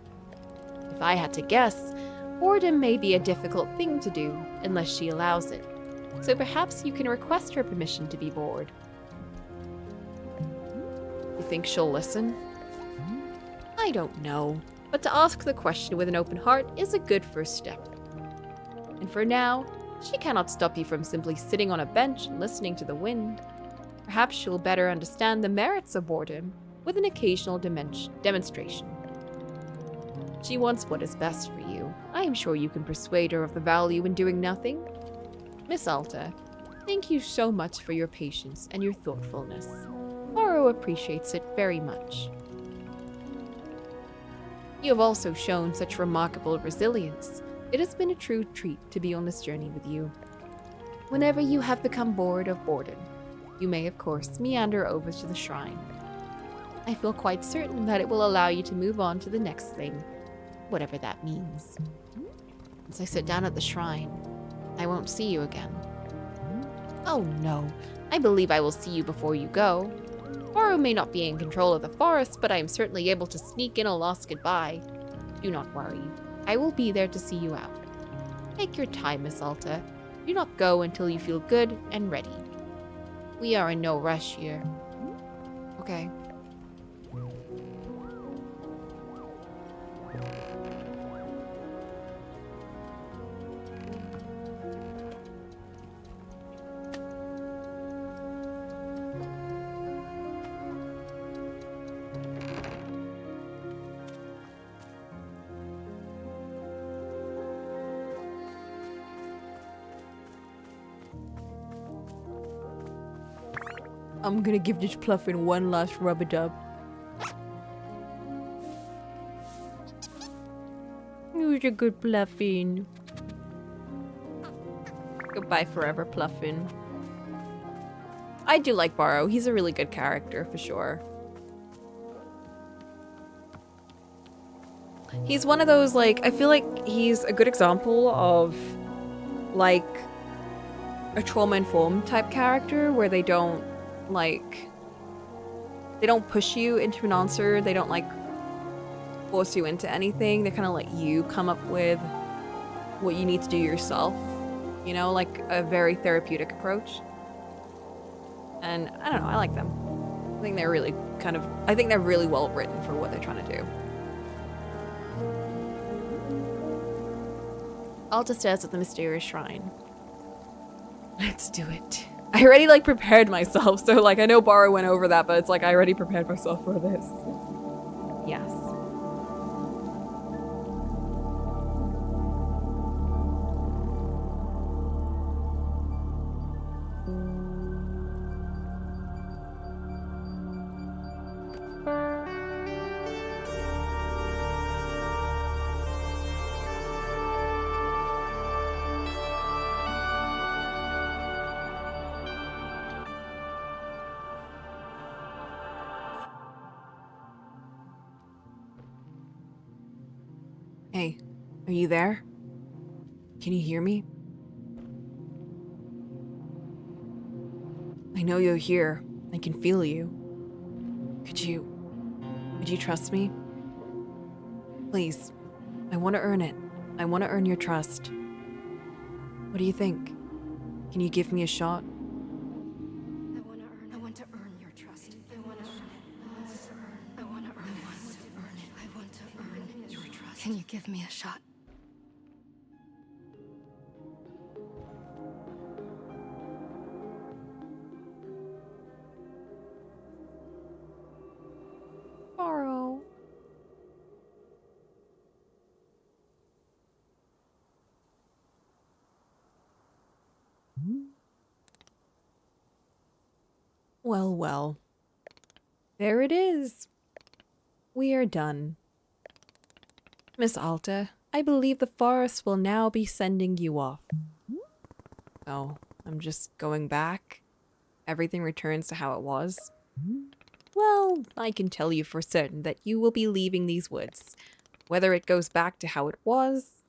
If I had to guess, boredom may be a difficult thing to do unless she allows it, so perhaps you can request her permission to be bored. You think she'll listen? I don't know, but to ask the question with an open heart is a good first step. And for now, she cannot stop you from simply sitting on a bench and listening to the wind. Perhaps she'll better understand the merits of boredom with an occasional demonstration. She wants what is best for you. I am sure you can persuade her of the value in doing nothing. Miss Alta, thank you so much for your patience and your thoughtfulness. Borrow appreciates it very much. You have also shown such remarkable resilience. It has been a true treat to be on this journey with you. Whenever you have become bored of boredom, you may, of course, meander over to the shrine. I feel quite certain that it will allow you to move on to the next thing, whatever that means. Once I sit down at the shrine, I won't see you again. Oh no, I believe I will see you before you go. Borrow may not be in control of the forest, but I am certainly able to sneak in a last goodbye. Do not worry, I will be there to see you out. Take your time, Miss Alta. Do not go until you feel good and ready. We are in no rush here. Okay. I'm gonna give this Pluffin one last rub-a-dub. Who's a good Pluffin? Goodbye forever, Pluffin. I do like Borrow. He's a really good character, for sure. He's one of those, like, I feel like he's a good example of, like, a trauma-informed type character where they don't push you into an answer. They don't like force you into anything. They kind of let you come up with what you need to do yourself, you know, like a very therapeutic approach. And I don't know, I like them. I think they're really well written for what they're trying to do. Alta stares at the mysterious shrine. Let's do it. I already, like, prepared myself, so, like, I know Borrow went over that, but it's like I already prepared myself for this. Yes. Hey, are you there? Can you hear me? I know you're here. I can feel you. Could you trust me? Please, I want to earn it. I want to earn your trust. What do you think? Can you give me a shot? I want to earn your trust. I want to earn it. I want to earn it. I want to earn your trust. Can you give me a shot? Borrow. Well, well. There it is. We are done. Miss Alta, I believe the forest will now be sending you off. Oh, I'm just going back. Everything returns to how it was. Well, I can tell you for certain that you will be leaving these woods. Whether it goes back to how it was,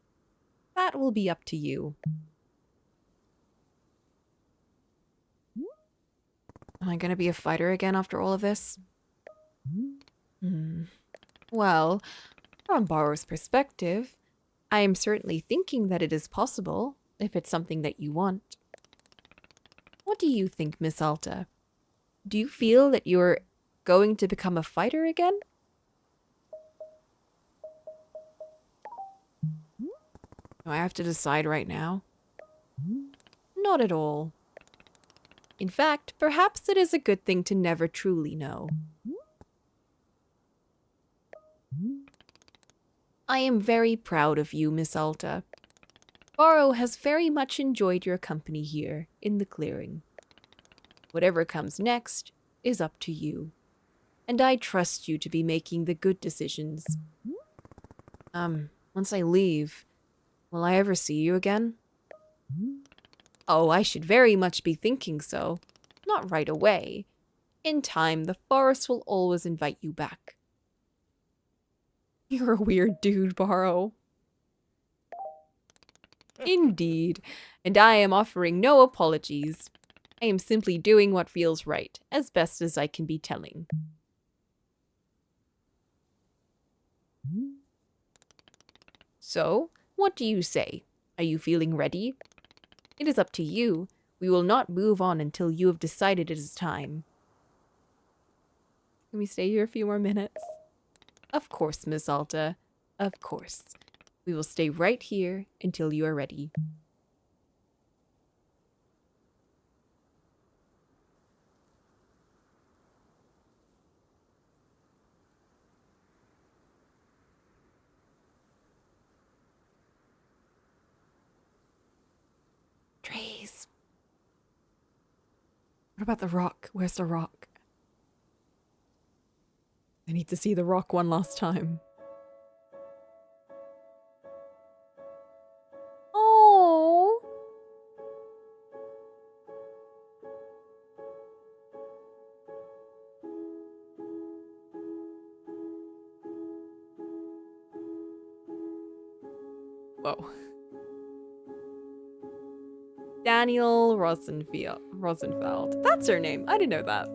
that will be up to you. Am I gonna be a fighter again after all of this? Well, from Borrow's perspective, I am certainly thinking that it is possible, if it's something that you want. What do you think, Miss Alta? Do you feel that you're going to become a fighter again? Do I have to decide right now? Not at all. In fact, perhaps it is a good thing to never truly know. I am very proud of you, Miss Alta. Borrow has very much enjoyed your company here in the clearing. Whatever comes next is up to you, and I trust you to be making the good decisions. Once I leave, will I ever see you again? Oh, I should very much be thinking so. Not right away. In time, the forest will always invite you back. You're a weird dude, Borrow. Indeed, and I am offering no apologies. I am simply doing what feels right, as best as I can be telling. So, what do you say? Are you feeling ready? It is up to you. We will not move on until you have decided it is time. Can we stay here a few more minutes? Of course, Miss Alta. Of course. We will stay right here until you are ready. Trees. What about the rock? Where's the rock? I need to see the rock one last time. Oh. Whoa. Daniel Rosenfeld. That's her name. I didn't know that.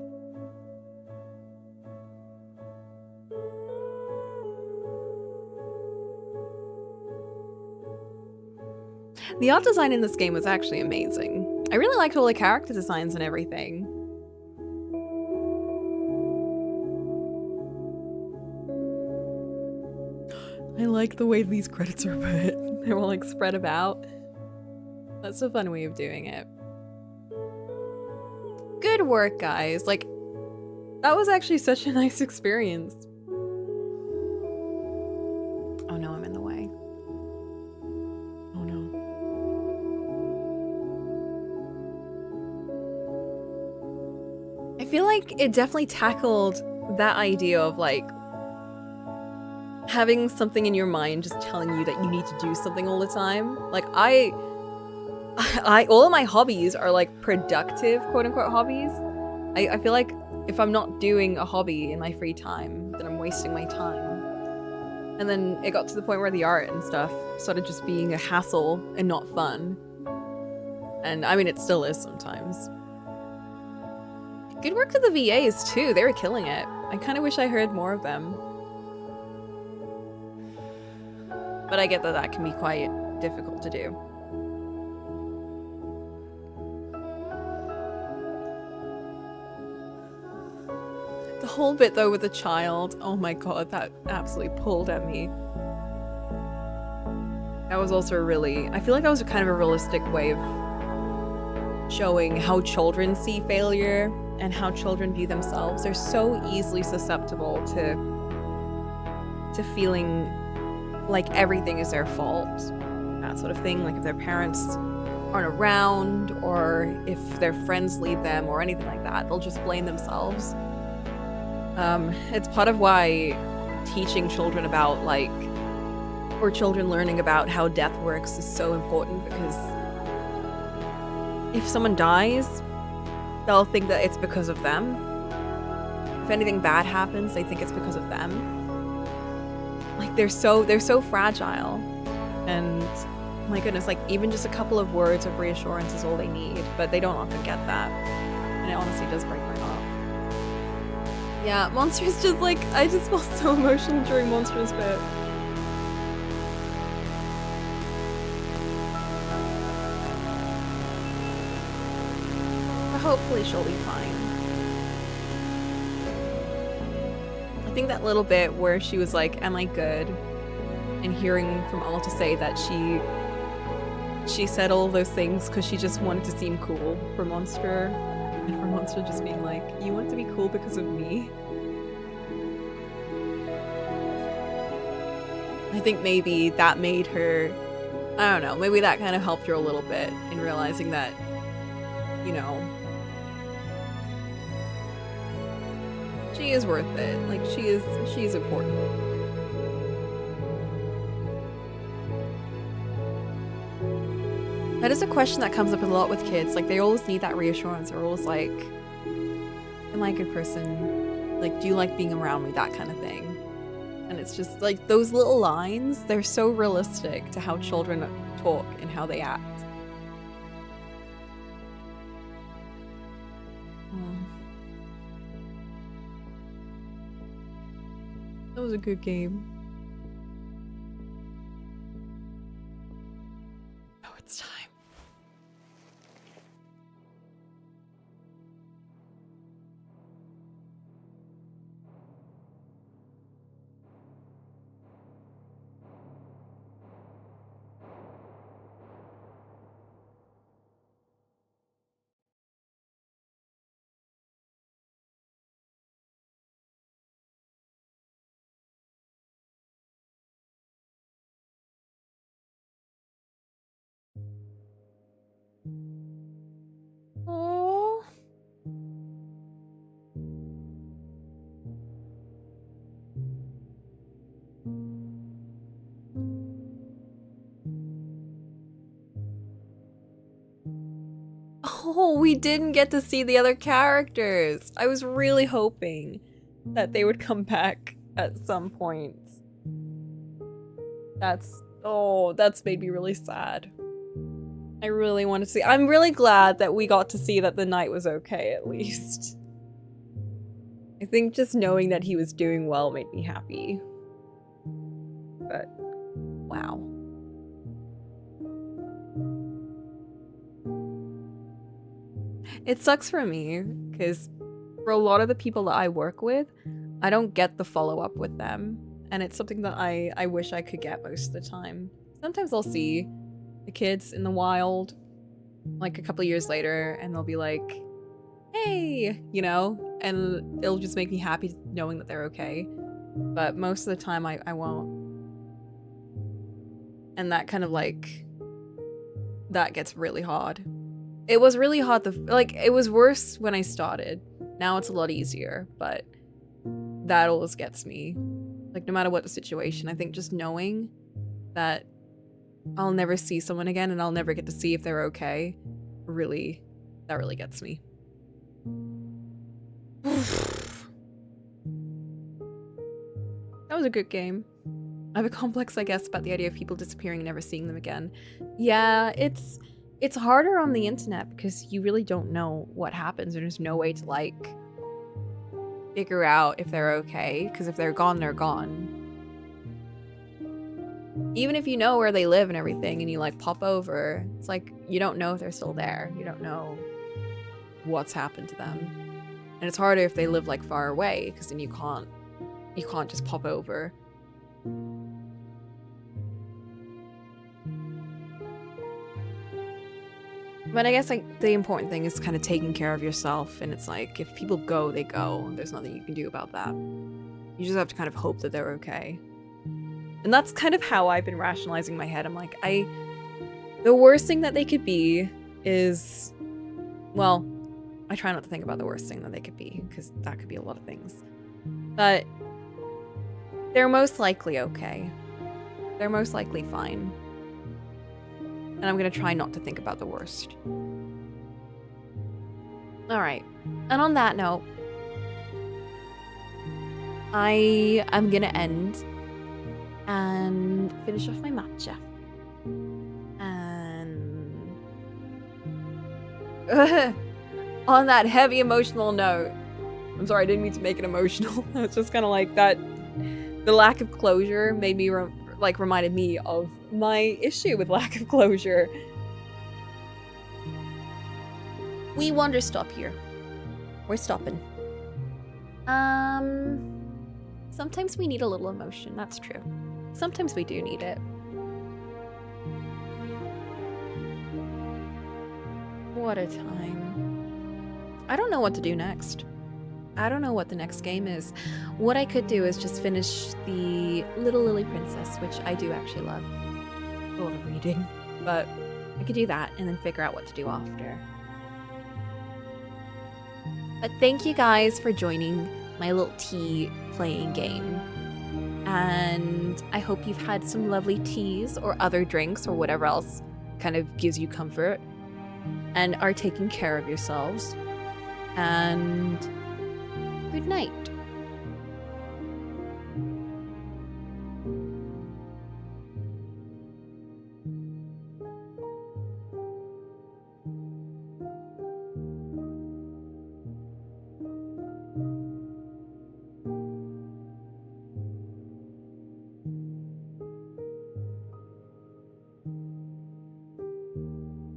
The art design in this game was actually amazing. I really liked all the character designs and everything. I like the way these credits are put. They're all like spread about. That's a fun way of doing it. Good work, guys. Like, that was actually such a nice experience. Oh no, I'm in the way. Oh no. I feel like it definitely tackled that idea of like having something in your mind just telling you that you need to do something all the time. Like I all of my hobbies are like productive, quote unquote hobbies. I feel like if I'm not doing a hobby in my free time, then I'm wasting my time. And then it got to the point where the art and stuff started just being a hassle and not fun. And I mean, it still is sometimes. Good work to the VAs too. They were killing it. I kind of wish I heard more of them. But I get that that can be quite difficult to do. The whole bit though with the child, oh my god, that absolutely pulled at me. That was also really, I feel like that was kind of a realistic way of showing how children see failure and how children view themselves. They're so easily susceptible to feeling like everything is their fault, that sort of thing. Like if their parents aren't around or if their friends leave them or anything like that, they'll just blame themselves. It's part of why teaching children about or children learning about how death works is so important, because if someone dies, they'll think that it's because of them. If anything bad happens, they think it's because of them. Like they're so fragile, and my goodness, like even just a couple of words of reassurance is all they need, but they don't often get that, and it honestly does break my heart. Yeah, Monsters just like, I just felt so emotional during Monsters bit. But hopefully she'll be fine. I think that little bit where she was like, am I good? And hearing from Alta say that she said all of those things because she just wanted to seem cool for Monster. And for Monster just being like, you want to be cool because of me? I think maybe that made her, I don't know, maybe that kind of helped her a little bit in realizing that, you know, she is worth it. Like she's important. That is a question that comes up a lot with kids. Like they always need that reassurance. They're always like, am I a good person? Like, do you like being around me? That kind of thing. And it's just like those little lines, they're so realistic to how children talk and how they act. That was a good game. Oh, it's time. Oh. Oh, we didn't get to see the other characters. I was really hoping that they would come back at some point. That's made me really sad. I really want to see. I'm really glad that we got to see that the knight was okay, at least. I think just knowing that he was doing well made me happy. But, wow. It sucks for me, because for a lot of the people that I work with, I don't get the follow-up with them. And it's something that I wish I could get most of the time. Sometimes I'll see the kids in the wild, like a couple years later, and they'll be like, hey, you know? And it'll just make me happy knowing that they're okay. But most of the time, I won't. And that kind of like, that gets really hard. It was really hard, it was worse when I started. Now it's a lot easier, but that always gets me. Like, no matter what the situation, I think just knowing that I'll never see someone again and I'll never get to see if they're okay, that really gets me. That was a good game. I have a complex, I guess, about the idea of people disappearing and never seeing them again. Yeah, it's harder on the internet because you really don't know what happens and there's no way to, like, figure out if they're okay, because if they're gone, they're gone. Even if you know where they live and everything and you, like, pop over, it's like, you don't know if they're still there. You don't know what's happened to them. And it's harder if they live, like, far away, because then you can't just pop over. But I guess, like, the important thing is kind of taking care of yourself, and it's like, if people go, they go. There's nothing you can do about that. You just have to kind of hope that they're okay. And that's kind of how I've been rationalizing in my head. I'm like, the worst thing that they could be is, well, I try not to think about the worst thing that they could be, because that could be a lot of things. But they're most likely okay. They're most likely fine. And I'm going to try not to think about the worst. Alright. And on that note, I am going to end and finish off my matcha. And on that heavy emotional note, I'm sorry, I didn't mean to make it emotional. It's just kind of like that. The lack of closure made me reminded me of my issue with lack of closure. We Wanderstop here. We're stopping. Sometimes we need a little emotion, that's true. Sometimes we do need it. What a time. I don't know what to do next. I don't know what the next game is. What I could do is just finish the Little Lily Princess, which I do actually love. A lot of reading. But I could do that and then figure out what to do after. But thank you guys for joining my little tea playing game. And I hope you've had some lovely teas or other drinks or whatever else kind of gives you comfort. And are taking care of yourselves. And good night.